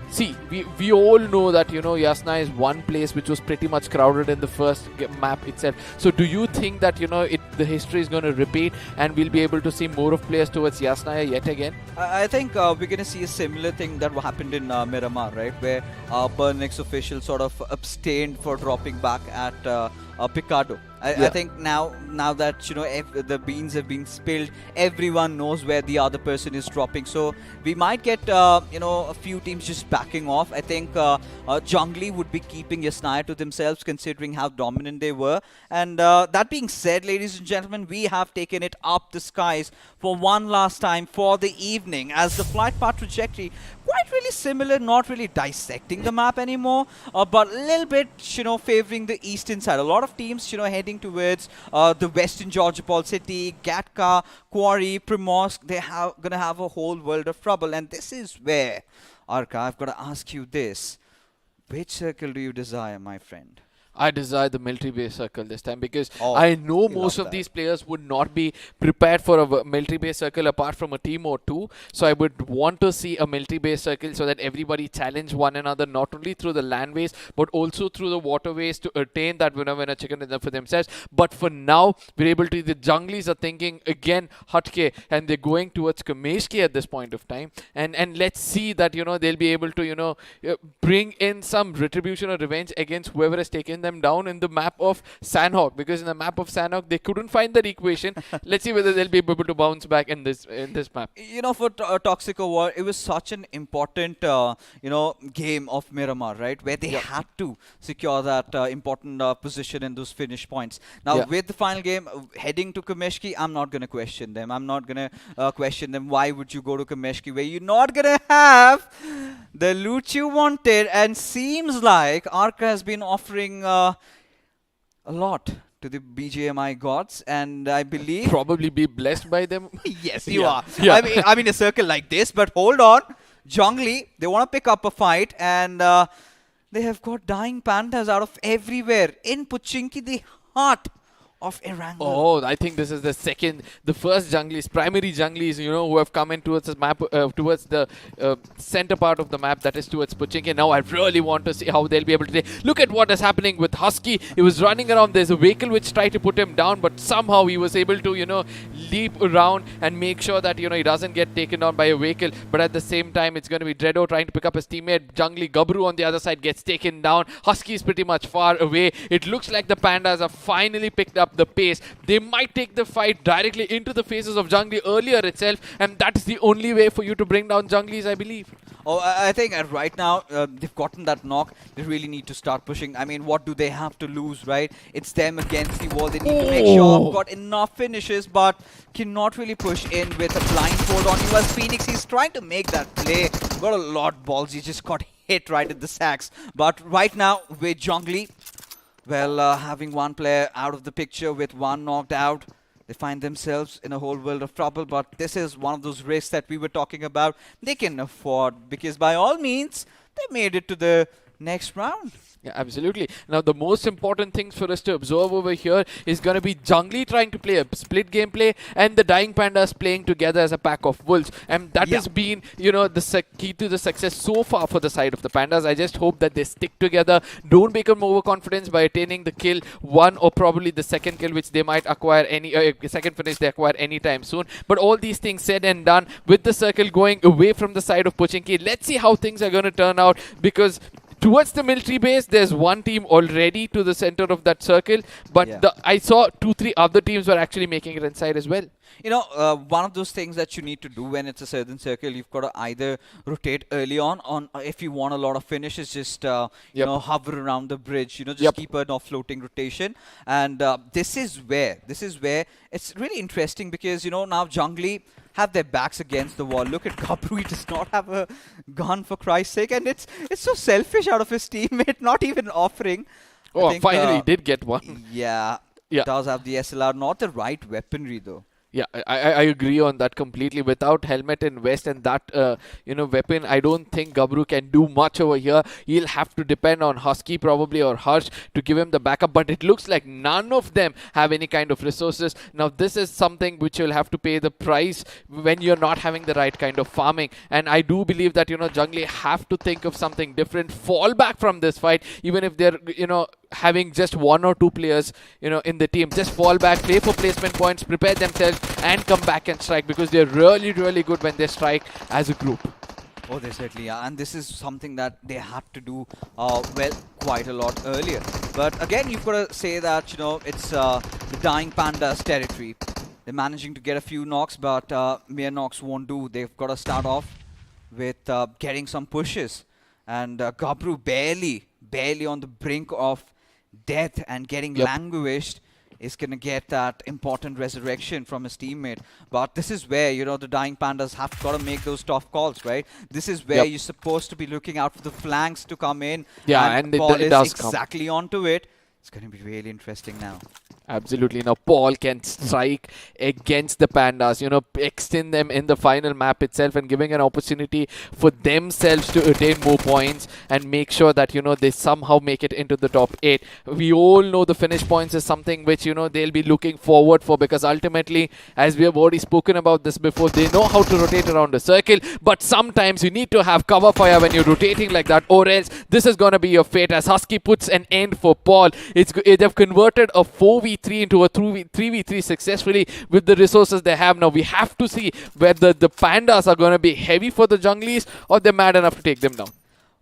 See, we all know that Yasna is one place which was pretty much crowded in the first map itself. So do you think that the history is going to repeat and we'll be able to see more of players towards Yasnaya yet again? I think we're going to see a similar thing that happened in Miramar, right, where Burnex officials sort of abstained for dropping back at Picado. I think now that the beans have been spilled, everyone knows where the other person is dropping. So we might get a few teams just backing off. I think Jungli would be keeping Yasnaya to themselves, considering how dominant they were. And that being said, ladies and gentlemen, we have taken it up the skies for one last time for the evening, as the flight path trajectory quite really similar, not really dissecting the map anymore, but a little bit favoring the eastern side. A lot of teams heading towards the western Georgia Paul City, Gatka, Quarry, Primorsk. They're gonna have a whole world of trouble, and this is where, Arka, I've got to ask you this: which circle do you desire, my friend? I desire the military base circle this time, because I know most of these players would not be prepared for a military base circle apart from a team or two. So I would want to see a military base circle so that everybody challenge one another, not only through the landways but also through the waterways, to attain that winner chicken dinner for themselves. But for now, we're able to, the Junglis are thinking again Hatke, and they're going towards Kameshki at this point of time. And let's see that they'll be able to bring in some retribution or revenge against whoever has taken them down in the map of Sanhok, because in the map of Sanhok they couldn't find that equation. Let's see whether they'll be able to bounce back in this map. You know, for Toxico War, it was such an important game of Miramar, right, where they had to secure that important position in those finish points. Now with the final game heading to Kameshki, I'm not going to question them. I'm not going to question them. Why would you go to Kameshki where you're not going to have the loot you wanted? And seems like Arca has been offering a lot to the BGMI gods, and I believe probably be blessed by them. Yes, you are. I mean a circle like this, but hold on. Zhongli, they want to pick up a fight, and they have got dying pandas out of everywhere in Puchinki, the heart of Erangel. Oh, I think this is the first junglies, primary junglies, who have come in towards this map, towards the center part of the map, that is towards Puchinki. Now I really want to see how they'll be able to look at what is happening with Husky. He was running around. There's a vehicle which tried to put him down, but somehow he was able to, leap around and make sure that, he doesn't get taken down by a vehicle. But at the same time, it's going to be Dredo trying to pick up his teammate. Jungli Gabru on the other side gets taken down. Husky is pretty much far away. It looks like the pandas have finally picked up the pace. They might take the fight directly into the faces of Jungli earlier itself, and that is the only way for you to bring down Junglis, I believe. Oh, I think right now they've gotten that knock. They really need to start pushing. I mean, what do they have to lose, right? It's them against the wall. They need to make sure I've got enough finishes, but cannot really push in with a blindfold on you as Phoenix. He's trying to make that play. Got a lot balls. He just got hit right at the sacks. But right now with Zhongli, well, having one player out of the picture with one knocked out, they find themselves in a whole world of trouble. But this is one of those risks that we were talking about. They can afford, because by all means, they made it to the next round. Yeah, absolutely. Now, the most important things for us to observe over here is going to be Jungli trying to play a split gameplay and the Dying Pandas playing together as a pack of wolves. And that has been, the key to the success so far for the side of the Pandas. I just hope that they stick together, don't become overconfident by attaining the kill, one or probably the second kill, which they might acquire second finish they acquire anytime soon. But all these things said and done, with the circle going away from the side of Puchinki, let's see how things are going to turn out, because towards the military base, there's one team already to the center of that circle, but I saw 2-3 other teams were actually making it inside as well. One of those things that you need to do when it's a certain circle, you've got to either rotate early on if you want a lot of finishes, just hover around the bridge, just keep a floating rotation. And this is where it's really interesting, because now Jungli have their backs against the wall. Look at Gabru, he does not have a gun, for Christ's sake, and it's so selfish out of his teammate not even offering. Oh, think, finally he did get one. Yeah, does have the SLR, not the right weaponry though. Yeah, I agree on that completely. Without helmet and vest and that weapon, I don't think Gabru can do much over here. He'll have to depend on Husky probably or Harsh to give him the backup. But it looks like none of them have any kind of resources. Now this is something which you'll have to pay the price when you're not having the right kind of farming. And I do believe that Jungli have to think of something different, fall back from this fight, even if they're having just one or two players in the team. Just fall back, play for placement points, prepare themselves and come back and strike, because they're really good when they strike as a group. Oh, they certainly are, and this is something that they had to do quite a lot earlier. But again, you've got to say that it's the Dying Pandas territory. They're managing to get a few knocks, but mere knocks won't do. They've got to start off with getting some pushes, and Gabru barely on the brink of death and getting languished is going to get that important resurrection from his teammate. But this is where, the Dying Pandas have got to make those tough calls, right? This is where you're supposed to be looking out for the flanks to come in. Yeah, and Paul it does exactly onto it. It's going to be really interesting now. Absolutely. Now Paul can strike against the Pandas, extend them in the final map itself and giving an opportunity for themselves to attain more points and make sure that, they somehow make it into the top 8. We all know the finish points is something which, they'll be looking forward for, because ultimately, as we have already spoken about this before, they know how to rotate around a circle, but sometimes you need to have cover fire when you're rotating like that, or else this is going to be your fate, as Husky puts an end for Paul. They've converted a 4v3 into a 3v3 successfully with the resources they have. Now we have to see whether the Pandas are going to be heavy for the Junglis or they're mad enough to take them down.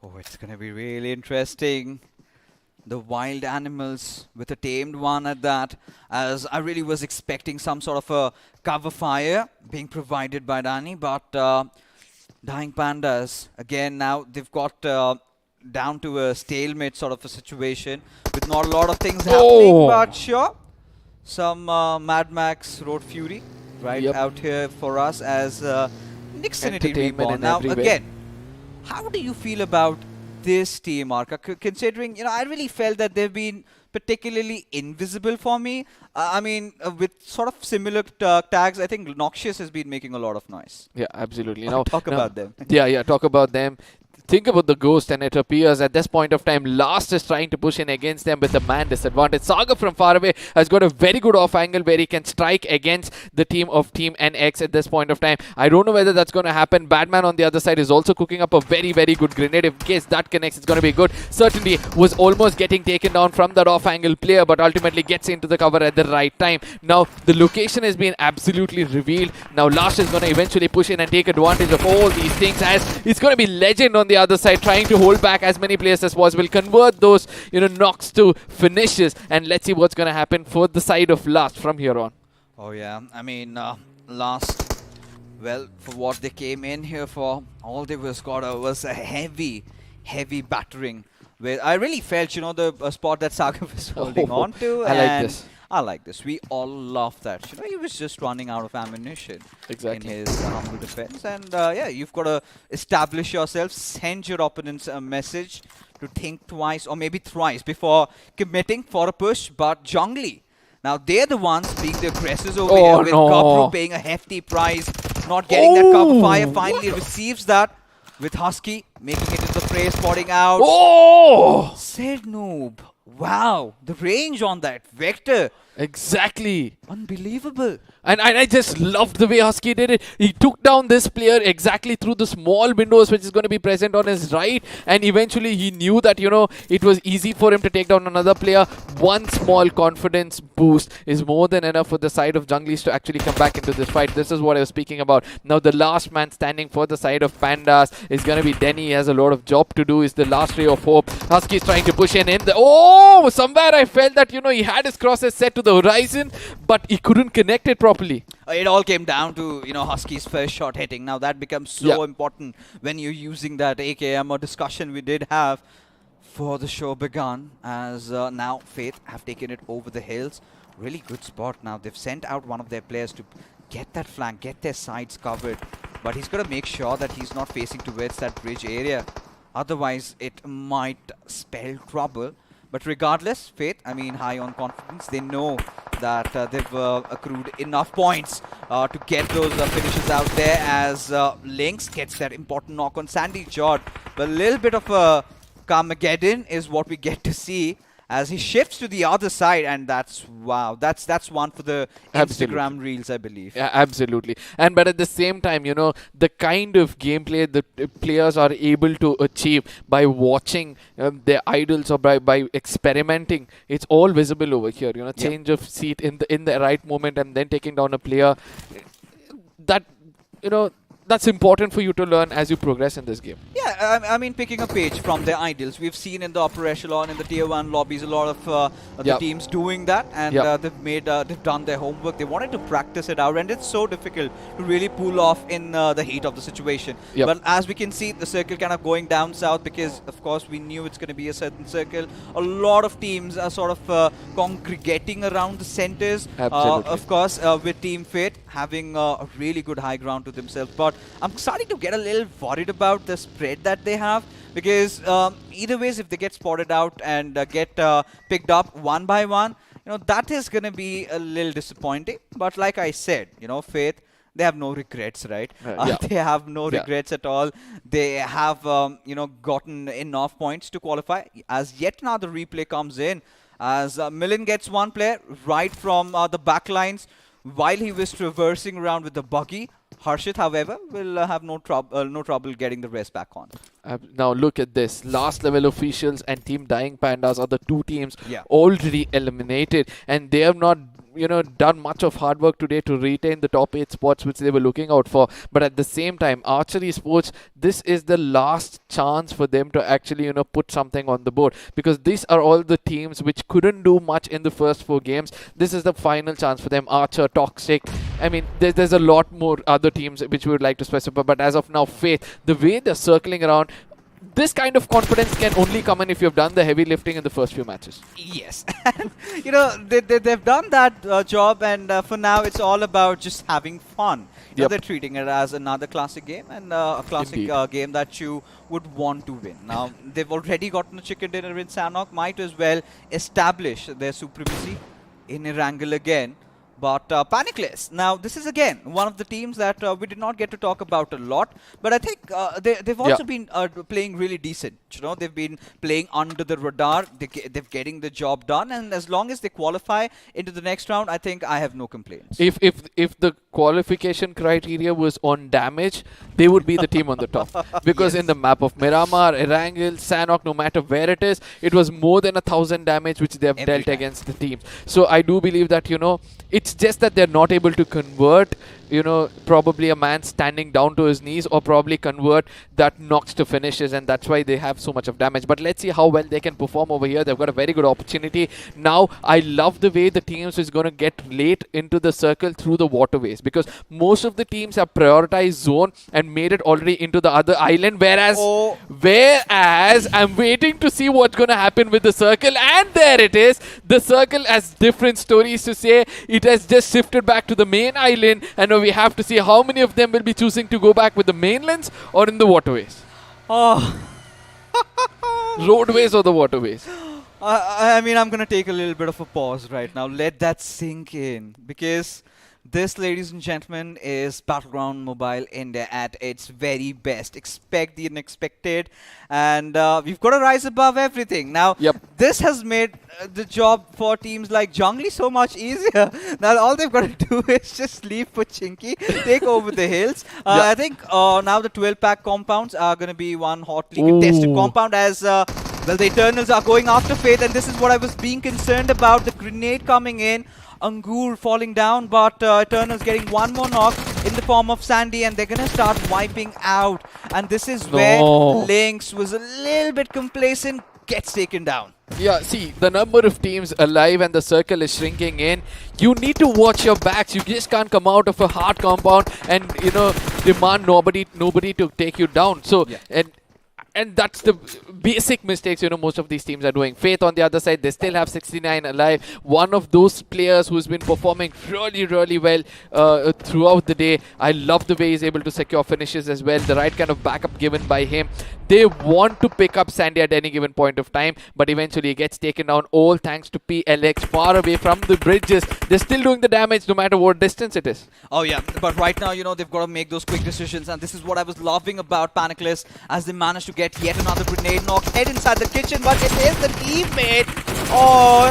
Oh, it's going to be really interesting. the wild animals with a tamed one at that, as I really was expecting some sort of a cover fire being provided by Danny, but Dying Pandas, again, now they've got down to a stalemate sort of a situation with not a lot of things happening, but sure, some Mad Max Road Fury out here for us as Nixonity Reborn. Now, again, how do you feel about this team, Arka? Considering, I really felt that they've been particularly invisible for me. I mean, with sort of similar tags, I think Noxious has been making a lot of noise. Yeah, absolutely. Talk about them. Yeah, talk about them. Think about the Ghost, and it appears at this point of time, Last is trying to push in against them with the man disadvantage. Saga from far away has got a very good off angle where he can strike against the team of Team NX at this point of time. I don't know whether that's going to happen. Batman on the other side is also cooking up a very, very good grenade. In case that connects, it's going to be good. Certainly was almost getting taken down from that off angle player, but ultimately gets into the cover at the right time. Now, the location has been absolutely revealed. Now, Last is going to eventually push in and take advantage of all these things, as it's going to be Legend on the other side trying to hold back as many players as possible, convert those knocks to finishes, and let's see what's going to happen for the side of Last from here on. Oh yeah, I mean, Last, well, for what they came in here for, all they was a heavy battering, where I really felt, the spot that Saga was holding on to. I like this. We all love that. He was just running out of ammunition in his humble defense. And yeah, you've got to establish yourself, send your opponents a message to think twice or maybe thrice before committing for a push. But Zhongli, now they're the ones being the aggressors over here, with Gopro paying a hefty price, not getting that cover fire. Finally receives that with Husky making it into the fray, spotting out. Said Noob. Wow, the range on that Vector. Exactly. Unbelievable. And I just loved the way Husky did it. He took down this player exactly through the small windows which is going to be present on his right, and eventually he knew that, it was easy for him to take down another player. One small confidence boost is more than enough for the side of Junglees to actually come back into this fight. This is what I was speaking about. Now the last man standing for the side of Pandas is going to be Denny. He has a lot of job to do. Is the last ray of hope. Husky is trying to push in. Somewhere I felt that, he had his crosses set to the horizon, but he couldn't connect it properly. It all came down to, Husky's first shot hitting. Now that becomes so important when you're using that AKM, or discussion we did have for the show begun, as now Faith have taken it over the hills. Really good spot now. They've sent out one of their players to get that flank, get their sides covered. But he's got to make sure that he's not facing towards that bridge area. Otherwise, it might spell trouble. But regardless, Faith, high on confidence. They know that they've accrued enough points to get those finishes out there, as Lynx gets that important knock on Sandy Jord. But a little bit of a Carmageddon is what we get to see as he shifts to the other side, and that's one for the Instagram reels, I believe. Yeah, absolutely. But at the same time, the kind of gameplay the players are able to achieve by watching their idols, or by experimenting, it's all visible over here. Change of seat in the right moment, and then taking down a player. That that's important for you to learn as you progress in this game. Yeah, picking a page from their idols. We've seen in the upper echelon, in the tier 1 lobbies, a lot of the teams doing that, and they've done their homework. They wanted to practice it out, and it's so difficult to really pull off in the heat of the situation. But as we can see, the circle kind of going down south, because of course we knew it's going to be a certain circle. A lot of teams are sort of congregating around the centers. Of course, with Team Fate having a really good high ground to themselves. But I'm starting to get a little worried about the spread that they have, because either ways, if they get spotted out and get picked up one by one, that is going to be a little disappointing. But like I said, Faith, they have no regrets, right? They have no regrets at all. They have, gotten enough points to qualify. As yet another replay comes in, as Millen gets one player right from the back lines while he was traversing around with the buggy. Harshit, however, will have no trouble getting the rest back on. Now look at this. Last level officials and Team Dying Pandas are the two teams already eliminated, and they have not done much of hard work today to retain the top 8 spots which they were looking out for. But at the same time, Archery Sports, this is the last chance for them to actually, put something on the board, because these are all the teams which couldn't do much in the first 4 games. This is the final chance for them. Archer, Toxic. I mean, there's a lot more other teams which we would like to specify, but as of now, Faith, the way they're circling around, this kind of confidence can only come in if you've done the heavy lifting in the first few matches. Yes. And, they've done that job, and for now it's all about just having fun. They're treating it as another classic game, and a classic game that you would want to win. Now, they've already gotten a chicken dinner in Sanhok, might as well establish their supremacy in Erangel again. But Panicless, now this is again one of the teams that we did not get to talk about a lot, but I think they've also been playing really decent. They've been playing under the radar. They're getting the job done, and as long as they qualify into the next round, I think I have no complaints. If the qualification criteria was on damage, they would be the team on the top, because in the map of Miramar, Erangel, Sanhok, no matter where it is, it was more than 1,000 damage which they have dealt against the teams. So I do believe that it's just that they're not able to convert, probably a man standing down to his knees, or probably convert that knocks to finishes, and that's why they have so much of damage. But let's see how well they can perform over here. They've got a very good opportunity. Now, I love the way the teams is going to get late into the circle through the waterways, because most of the teams have prioritized zone and made it already into the other island, whereas I'm waiting to see what's going to happen with the circle, and there it is. The circle has different stories to say. It has just shifted back to the main island, and now we have to see how many of them will be choosing to go back with the mainlands or in the waterways. Oh. Roadways or the waterways. I mean, I'm going to take a little bit of a pause right now. Let that sink in, because this, ladies and gentlemen, is Battleground Mobile India at its very best. Expect the unexpected, and we've got to rise above everything. Now, this has made the job for teams like Jungly so much easier. Now, all they've got to do is just leave for Chinky, take over the hills. I think now the 12-pack compounds are going to be one hotly contested compound, as well, the Eternals are going after Faith, and this is what I was being concerned about. The grenade coming in, Angur falling down, but Eternals getting one more knock in the form of Sandy, and they're going to start wiping out. And this is where Lynx was a little bit complacent, gets taken down. Yeah, see, the number of teams alive and the circle is shrinking in. You need to watch your backs. You just can't come out of a hard compound and, demand nobody to take you down. So, and that's the basic mistakes, most of these teams are doing. Faith on the other side, they still have 69 alive. One of those players who's been performing really, really well throughout the day. I love the way he's able to secure finishes as well. The right kind of backup given by him. They want to pick up Sandy at any given point of time, but eventually he gets taken down, all thanks to PLX, far away from the bridges. They're still doing the damage no matter what distance it is. Oh yeah, but right now, they've got to make those quick decisions, and this is what I was loving about Panicless, as they managed to get yet another grenade knock, head inside the kitchen, but it is the teammate.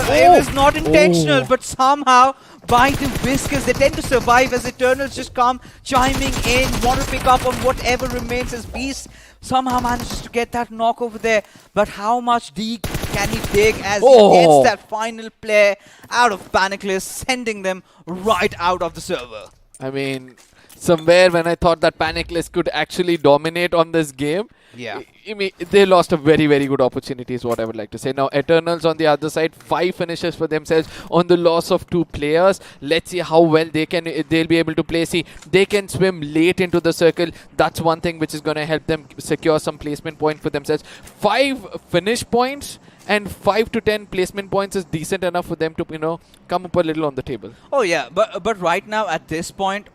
It was not intentional, but somehow by the whiskers, they tend to survive as Eternals just come chiming in, want to pick up on whatever remains as Beast somehow manages to get that knock over there. But how much deep can he dig as he gets that final play out of Panicless, sending them right out of the server? I mean, somewhere when I thought that Panicless could actually dominate on this game, I mean, they lost a very, very good opportunity is what I would like to say. Now, Eternals on the other side, 5 finishes for themselves on the loss of 2 players. Let's see how well they'll be able to play. See, they can swim late into the circle. That's one thing which is going to help them secure some placement point for themselves. 5 finish points and 5 to 10 placement points is decent enough for them to, come up a little on the table. Oh yeah, but right now at this point,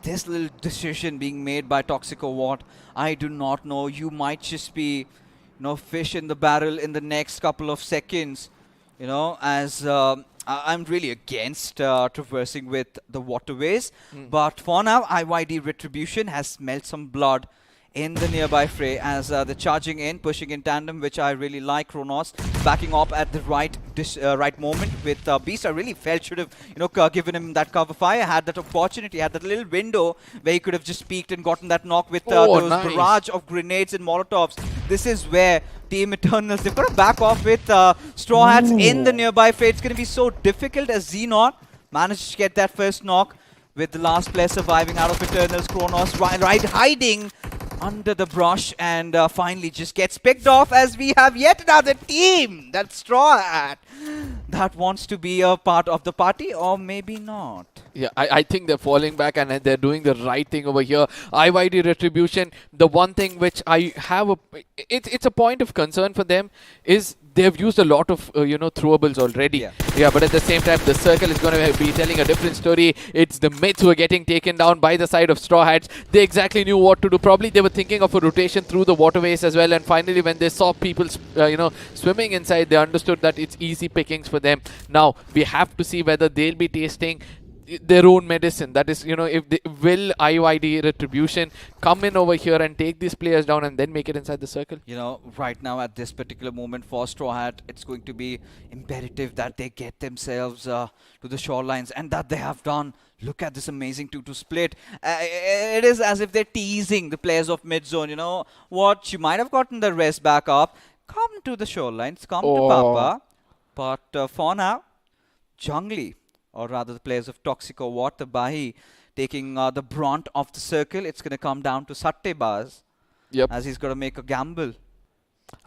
this little decision being made by Toxic or what, I do not know. You might just be, fish in the barrel in the next couple of seconds, as I'm really against traversing with the waterways. But for now, IYD Retribution has smelled some blood in the nearby fray as they're charging in, pushing in tandem, which I really like. Kronos backing up at the right moment with Beast. I really felt should have given him that cover fire, had that opportunity, had that little window where he could have just peeked and gotten that knock with those barrage of grenades and molotovs this is where Team Eternals, they've got to back off with Straw Hats in the nearby fray. It's going to be so difficult as Xenon managed to get that first knock with the last player surviving out of Eternals. Kronos right hiding under the brush and finally just gets picked off as we have yet another team, that Straw Hat, that wants to be a part of the party, or maybe not. Yeah, I think they're falling back and they're doing the right thing over here. IYD Retribution, the one thing which I have, it's a point of concern for them is they've used a lot of, throwables already. Yeah, but at the same time, the circle is going to be telling a different story. It's the mids who are getting taken down by the side of Straw Hats. They exactly knew what to do. Probably they were thinking of a rotation through the waterways as well. And finally, when they saw people, swimming inside, they understood that it's easy pickings for them. Now, we have to see whether they'll be tasting their own medicine. That is, if they will IYD Retribution come in over here and take these players down and then make it inside the circle. Right now at this particular moment for Straw Hat, it's going to be imperative that they get themselves to the shorelines, and that they have done. Look at this amazing 2-2 split. It is as if they're teasing the players of mid-zone. You know what? You might have gotten the rest back up. Come to the shorelines. Come to Papa. But for now, Jungly, or rather the players of Toxico Water Bahi, taking the brunt of the circle. It's going to come down to Sattebaz. Yep. As he's got to make a gamble.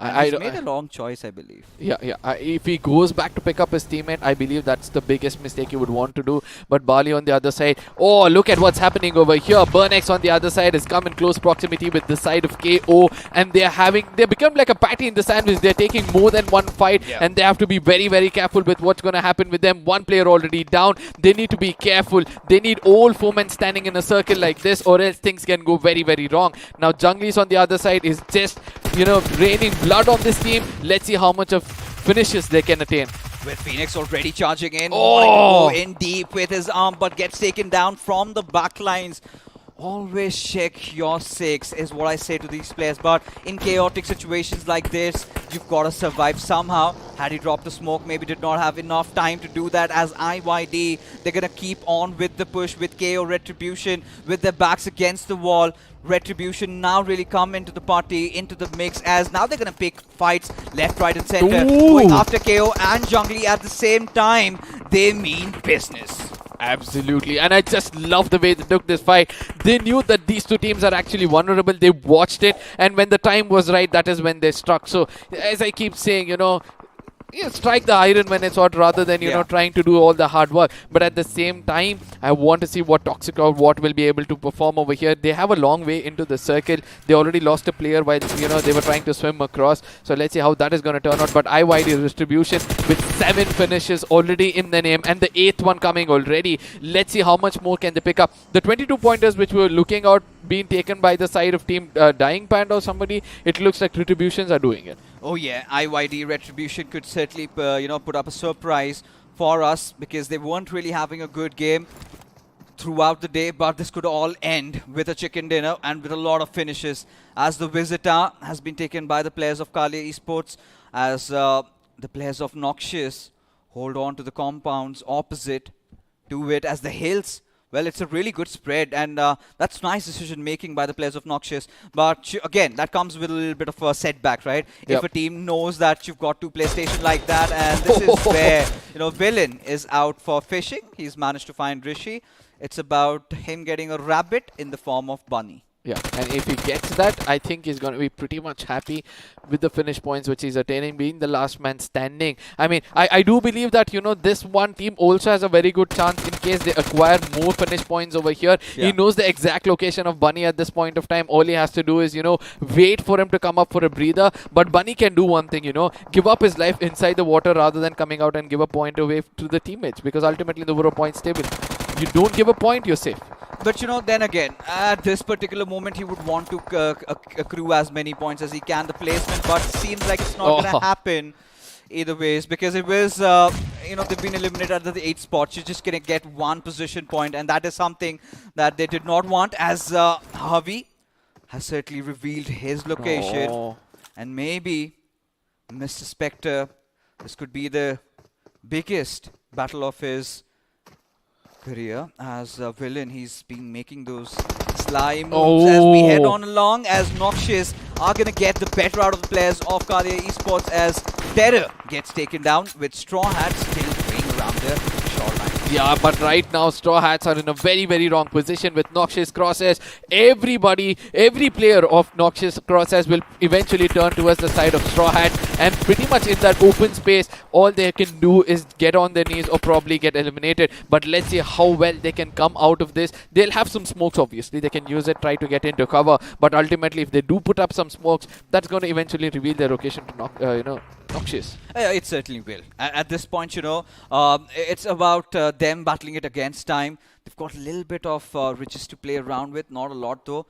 He's made a wrong choice, I believe. Yeah. If he goes back to pick up his teammate, I believe that's the biggest mistake he would want to do. But Bali on the other side, look at what's happening over here. Burnex on the other side has come in close proximity with the side of KO, and they become like a patty in the sandwich. They're taking more than one fight, and they have to be very, very careful with what's going to happen with them. One player already down. They need to be careful. They need all four men standing in a circle like this, or else things can go very, very wrong. Now, Jungle's on the other side is just, raining blood on this team. Let's see how much of finishes they can attain. With Phoenix already charging in, wanting to go in deep with his arm, but gets taken down from the backlines. Always check your six is what I say to these players, but in chaotic situations like this, you've got to survive somehow. Had he dropped the smoke, maybe did not have enough time to do that. As IYD, they're going to keep on with the push with KO Retribution, with their backs against the wall. Retribution now really come into the party, into the mix, as now they're going to pick fights left, right and center. Going after KO and Jungly at the same time. They mean business. Absolutely, and I just love the way they took this fight. They knew that these two teams are actually vulnerable. They watched it, and when the time was right, that is when they struck. So, as I keep saying, strike the iron when it's hot rather than, trying to do all the hard work. But at the same time, I want to see what Toxic or what will be able to perform over here. They have a long way into the circle. They already lost a player while, they were trying to swim across. So let's see how that is going to turn out. But IYD Distribution with 7 finishes already in the name and the 8th one coming already. Let's see how much more can they pick up. The 22 pointers which we were looking out being taken by the side of team Dying Panda or somebody, it looks like Retributions are doing it. Oh yeah, IYD Retribution could certainly, put up a surprise for us, because they weren't really having a good game throughout the day, but this could all end with a chicken dinner and with a lot of finishes, as the visitor has been taken by the players of Kalia Esports, as the players of Noxious hold on to the compounds opposite to it, as the hills. Well, it's a really good spread, and that's nice decision making by the players of Noxious. But again, that comes with a little bit of a setback, right? If a team knows that you've got 2 PlayStation like that, and this is where, Villain is out for fishing. He's managed to find Rishi. It's about him getting a rabbit in the form of Bunny. Yeah, and if he gets that, I think he's going to be pretty much happy with the finish points which he's attaining, being the last man standing. I mean, I do believe that, this one team also has a very good chance in case they acquire more finish points over here. Yeah. He knows the exact location of Bunny at this point of time. All he has to do is, wait for him to come up for a breather. But Bunny can do one thing, give up his life inside the water rather than coming out and give a point away to the teammates, because ultimately the overall point table. You don't give a point, you're safe. But then again, at this particular moment, he would want to accrue as many points as he can. The placement, but seems like it's not going to happen either ways, because it was, they've been eliminated at the 8th spot. You're just going to get 1 position point, and that is something that they did not want, as Harvey has certainly revealed his location. And maybe, Mr. Spectre, this could be the biggest battle of his career as a villain. He's been making those sly moves as we head on along, as Noxious are going to get the better out of the players of Kalia Esports as Terror gets taken down with Straw Hats still playing around the shoreline. Yeah, but right now Straw Hats are in a very, very wrong position with Noxious Crosshairs. Every player of Noxious Crosshairs will eventually turn towards the side of Straw Hat, and pretty much in that open space, all they can do is get on their knees or probably get eliminated. But let's see how well they can come out of this. They'll have some smokes, obviously. They can use it, try to get into cover. But ultimately, if they do put up some smokes, that's going to eventually reveal their location to Noxious. It certainly will. At this point, it's about them battling it against time. They've got a little bit of riches to play around with, not a lot though.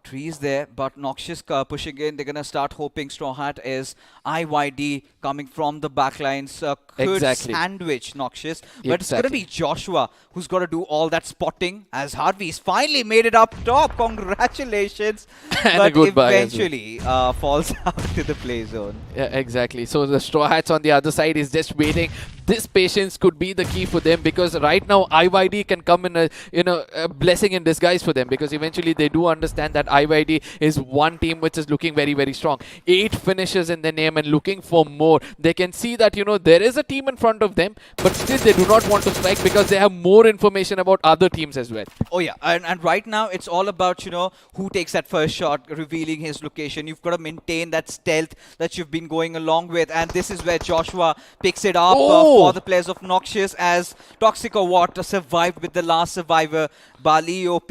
Trees there, but Noxious pushing in. They're going to start hoping Straw Hat is IYD coming from the backlines. Could sandwich Noxious. But it's going to be Joshua who's got to do all that spotting as Harvey's finally made it up top. Congratulations. And but eventually falls out to the play zone. Yeah, exactly. So the Straw Hats on the other side is just waiting. This patience could be the key for them, because right now IYD can come in a blessing in disguise for them, because eventually they do understand that IYD is one team which is looking very, very strong. 8 finishes in their name and looking for more. They can see that there is a team in front of them, but still they do not want to strike because they have more information about other teams as well. Oh yeah, and right now it's all about who takes that first shot, revealing his location. You've got to maintain that stealth that you've been going along with, and this is where Joshua picks it up for the players of Noxious, as Toxic or what survived with the last survivor, Bali OP,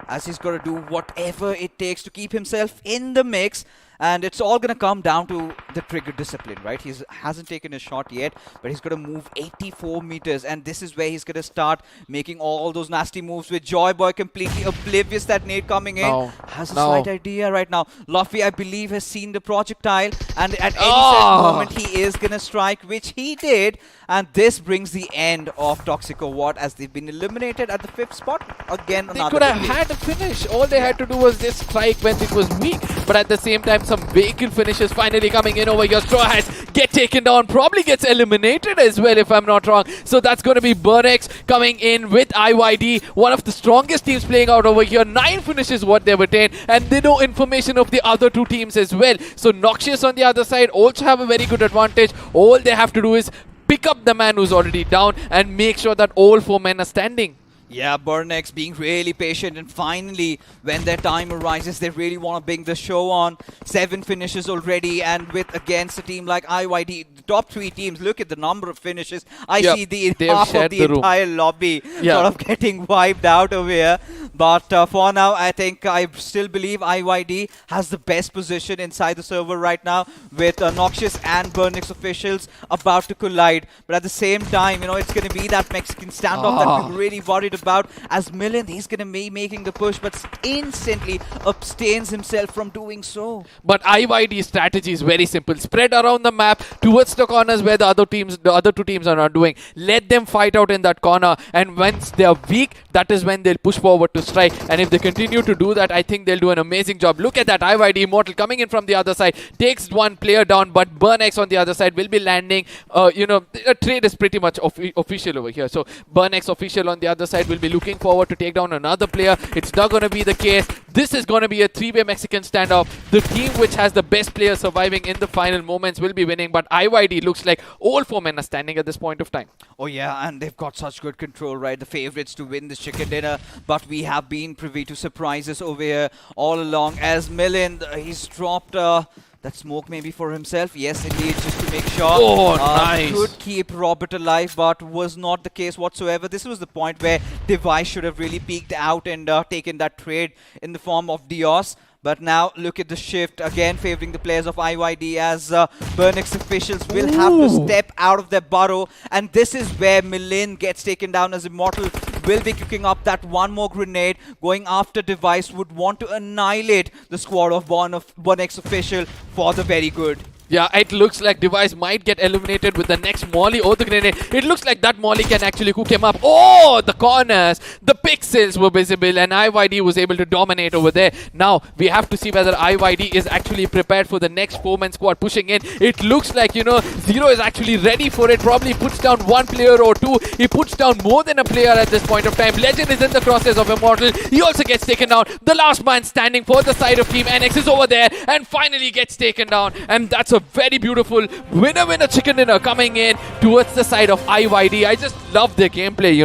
as he's got to do whatever it takes to keep himself in the mix. And it's all going to come down to the trigger discipline, right? He hasn't taken a shot yet, but he's going to move 84 meters. And this is where he's going to start making all those nasty moves with Joy Boy completely oblivious that nade coming in. Has a slight idea right now. Luffy, I believe, has seen the projectile. And at any certain moment, he is going to strike, which he did. And this brings the end of Toxico Watt as they've been eliminated at the 5th spot. Again, they could have had a finish. All they had to do was just strike when it was weak. But at the same time, some vehicle finishes finally coming in over here. Straw Hats get taken down, probably gets eliminated as well, if I'm not wrong. So that's going to be Burnex coming in with IYD, one of the strongest teams playing out over here. 9 finishes what they've attained, and they know information of the other 2 teams as well. So Noxious on the other side also have a very good advantage. All they have to do is pick up the man who's already down and make sure that all 4 men are standing. Yeah, Burnex being really patient, and finally, when their time arises, they really want to bring the show on. 7 finishes already, and with against a team like IYD, the top 3 teams, look at the number of finishes. I see the half of the entire lobby sort of getting wiped out over here. But for now, I think I still believe IYD has the best position inside the server right now, with Noxious and Burnex officials about to collide. But at the same time, it's going to be that Mexican standoff that we're really worried about, as Millen, he's going to be making the push, but instantly abstains himself from doing so. But IYD's strategy is very simple. Spread around the map towards the corners where the other 2 teams are not doing. Let them fight out in that corner, and once they are weak, that is when they'll push forward to strike. And if they continue to do that, I think they'll do an amazing job. Look at that, IYD Immortal coming in from the other side, takes 1 player down, but Burnex on the other side will be landing. A trade is pretty much official over here. So Burnex official on the other side will be looking forward to take down another player. It's not going to be the case. This is going to be a 3-way Mexican standoff. The team which has the best player surviving in the final moments will be winning, but IYD looks like all 4 men are standing at this point of time. Oh yeah, and they've got such good control, right? The favorites to win this chicken dinner, but we have been privy to surprises over here all along, as Millen, he's dropped that smoke maybe for himself. Yes, indeed, just to make sure. Oh, nice. Could keep Robert alive, but was not the case whatsoever. This was the point where Device should have really peeked out and taken that trade in the form of Dios. But now, look at the shift, again favoring the players of IYD, as Burnex officials will have to step out of their burrow. And this is where Millen gets taken down, as Immortal will be cooking up that 1 more grenade, going after Device, would want to annihilate the squad of Burnex official for the very good. Yeah, it looks like Device might get eliminated with the next molly or the grenade. It looks like that molly can actually cook him up. Oh, the corners, the pixels were visible and IYD was able to dominate over there. Now, we have to see whether IYD is actually prepared for the next 4-man squad pushing in. It looks like, Zero is actually ready for it. Probably puts down one player or two. He puts down more than a player at this point of time. Legend is in the crosshairs of Immortal. He also gets taken down. The last man standing for the side of Team NX is over there and finally gets taken down. And that's a very beautiful winner chicken dinner coming in towards the side of IYD. I just love their gameplay,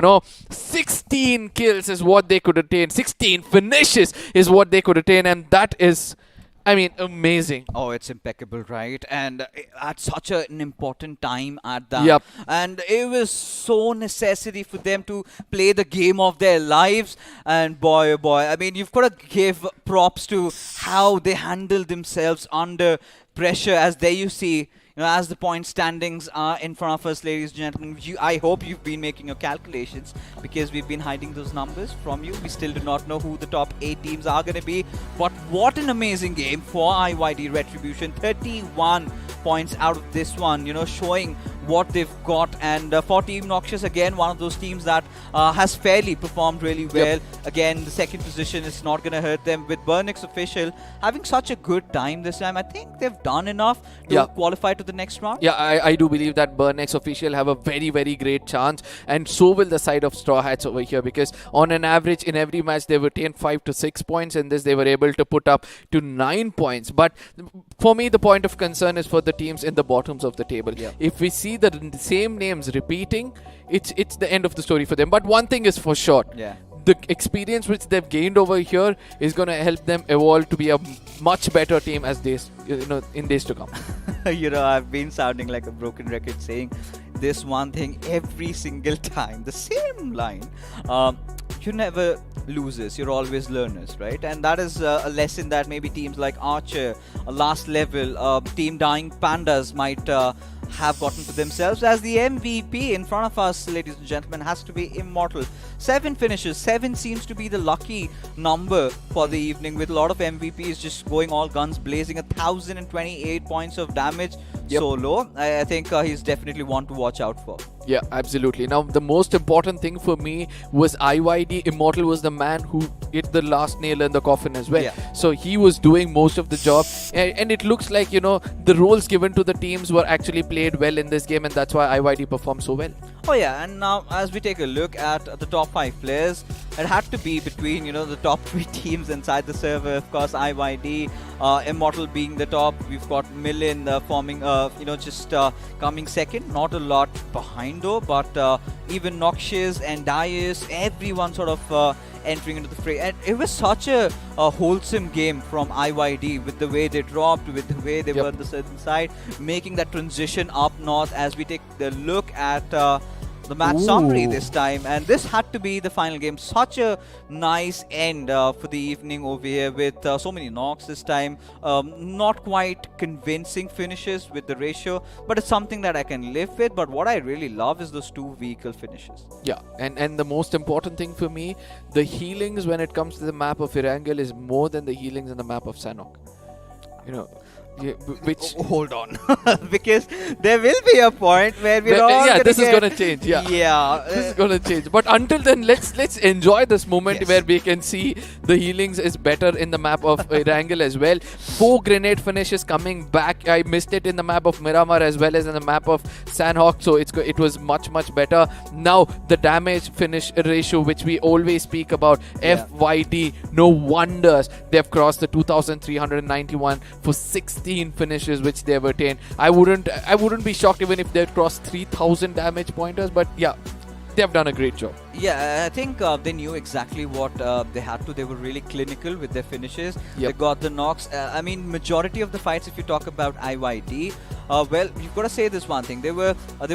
16 kills is what they could attain. 16 finishes is what they could attain, and that is, amazing. Oh, it's impeccable, right? And at such an important time at that. Yep. And it was so necessary for them to play the game of their lives. And boy, oh boy, you've got to give props to how they handle themselves under pressure. As there you see, as the point standings are in front of us, ladies and gentlemen, I hope you've been making your calculations, because we've been hiding those numbers from you. We still do not know who the top 8 teams are going to be. But what an amazing game for IYD Retribution. 31 points out of this one, showing what they've got. And for Team Noxious, again, one of those teams that has fairly performed really well. Yep. Again, the second position is not going to hurt them. With Burnix Official having such a good time this time, I think they've done enough to qualify to the next round. Yeah, I do believe that Burnix Official have a very, very great chance, and so will the side of Straw Hats over here, because on an average in every match they've attained 5 to 6 points, and this they were able to put up to 9 points. But for me, the point of concern is for the teams in the bottoms of the table. Yeah. If we see the same names repeating, it's the end of the story for them. But one thing is for sure. Yeah. The experience which they've gained over here is going to help them evolve to be a much better team as days, in days to come. I've been sounding like a broken record saying this one thing every single time, the same line. You never losers, you're always learners, right? And that is a lesson that maybe teams like Archer, Last Level, Team Dying Pandas might have gotten for themselves. As the MVP in front of us, ladies and gentlemen, has to be Immortal. 7 finishes. 7 seems to be the lucky number for the evening, with a lot of MVPs just going all guns blazing. 1,028 points of damage solo. I think he's definitely one to watch out for. Yeah, absolutely. Now, the most important thing for me was IYD. Immortal was the man who hit the last nail in the coffin as well. Yeah. So he was doing most of the job. And it looks like, the roles given to the teams were actually played well in this game, and that's why IYD performed so well. Oh yeah, and now as we take a look at the top 5 players, it had to be between, the top 3 teams inside the server. Of course, IYD, Immortal being the top. We've got Millen forming, just coming second. Not a lot behind though, but even Noxious and Dias, everyone sort of entering into the fray. And it was such a wholesome game from IYD, with the way they dropped, with the way they were on the certain side, making that transition up north. As we take the look at the match summary this time, and this had to be the final game. Such a nice end for the evening over here, with so many knocks this time. Not quite convincing finishes with the ratio, but it's something that I can live with. But what I really love is those 2 vehicle finishes. Yeah, and the most important thing for me, the healings when it comes to the map of Erangel is more than the healings in the map of Sanhok. Which hold on, because there will be a point where we're all this is gonna change. Yeah, this is gonna change. But until then, let's enjoy this moment where we can see the healings is better in the map of Erangel as well. 4 grenade finishes coming back. I missed it in the map of Miramar as well as in the map of Sanhok, so it was much better. Now the damage finish ratio, which we always speak about, FYD, no wonders they've crossed the 2,391 for 16 finishes which they've attained. I wouldn't be shocked even if they crossed 3,000 damage pointers, but yeah, they've done a great job. Yeah, I think they knew exactly what they had to. They were really clinical with their finishes. They got the knocks. Majority of the fights, if you talk about IYD, well, you've got to say this one thing. They were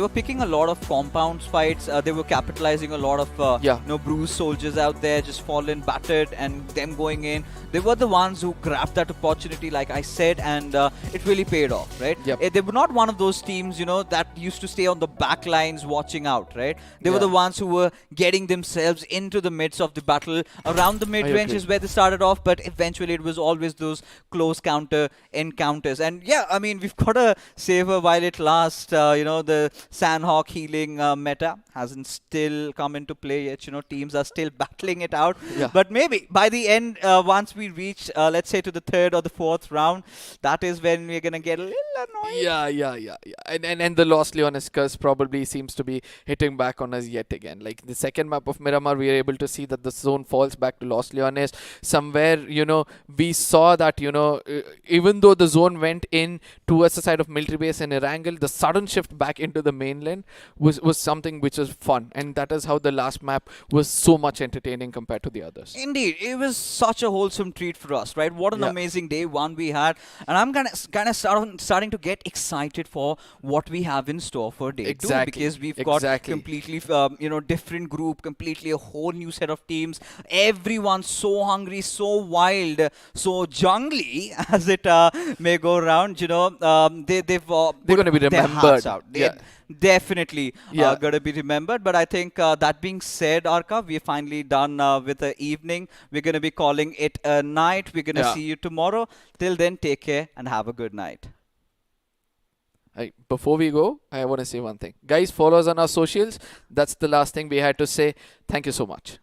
picking a lot of compounds fights. They were capitalizing a lot of bruised soldiers out there, just fallen, battered, and them going in. They were the ones who grabbed that opportunity, like I said, and it really paid off, right? They were not one of those teams, that used to stay on the back lines watching out, right? They were the ones who were getting getting themselves into the midst of the battle. Around the mid-range agree. is where they started off, but eventually it was always those close counter encounters. And yeah, I mean, we've got to savor while it lasts. The Sanhok healing meta hasn't still come into play yet. Teams are still battling it out. Yeah. But maybe by the end, once we reach, let's say, to the third or the fourth round, that is when we're going to get a little annoyed. Yeah. And the Lost Leonis curse probably seems to be hitting back on us yet again. Like the second map of Miramar, we are able to see that the zone falls back to Lost Leonis. Somewhere, we saw that, even though the zone went in towards the side of military base and Erangel, the sudden shift back into the mainland was something which was fun. And that is how the last map was so much entertaining compared to the others. Indeed, it was such a wholesome treat for us, right? What an amazing day one we had, and I'm kind of starting to get excited for what we have in store for day two, because we've got completely different group, completely a whole new set of teams. Everyone's so hungry, so wild, so jungly, as it may go around. They're going to be remembered. Definitely going to be remembered. But I think that being said, Arka, we're finally done with the evening. We're going to be calling it a night. We're going to see you tomorrow. Till then, take care and have a good night. Before we go, I want to say one thing. Guys, follow us on our socials. That's the last thing we had to say. Thank you so much.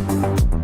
Rounds.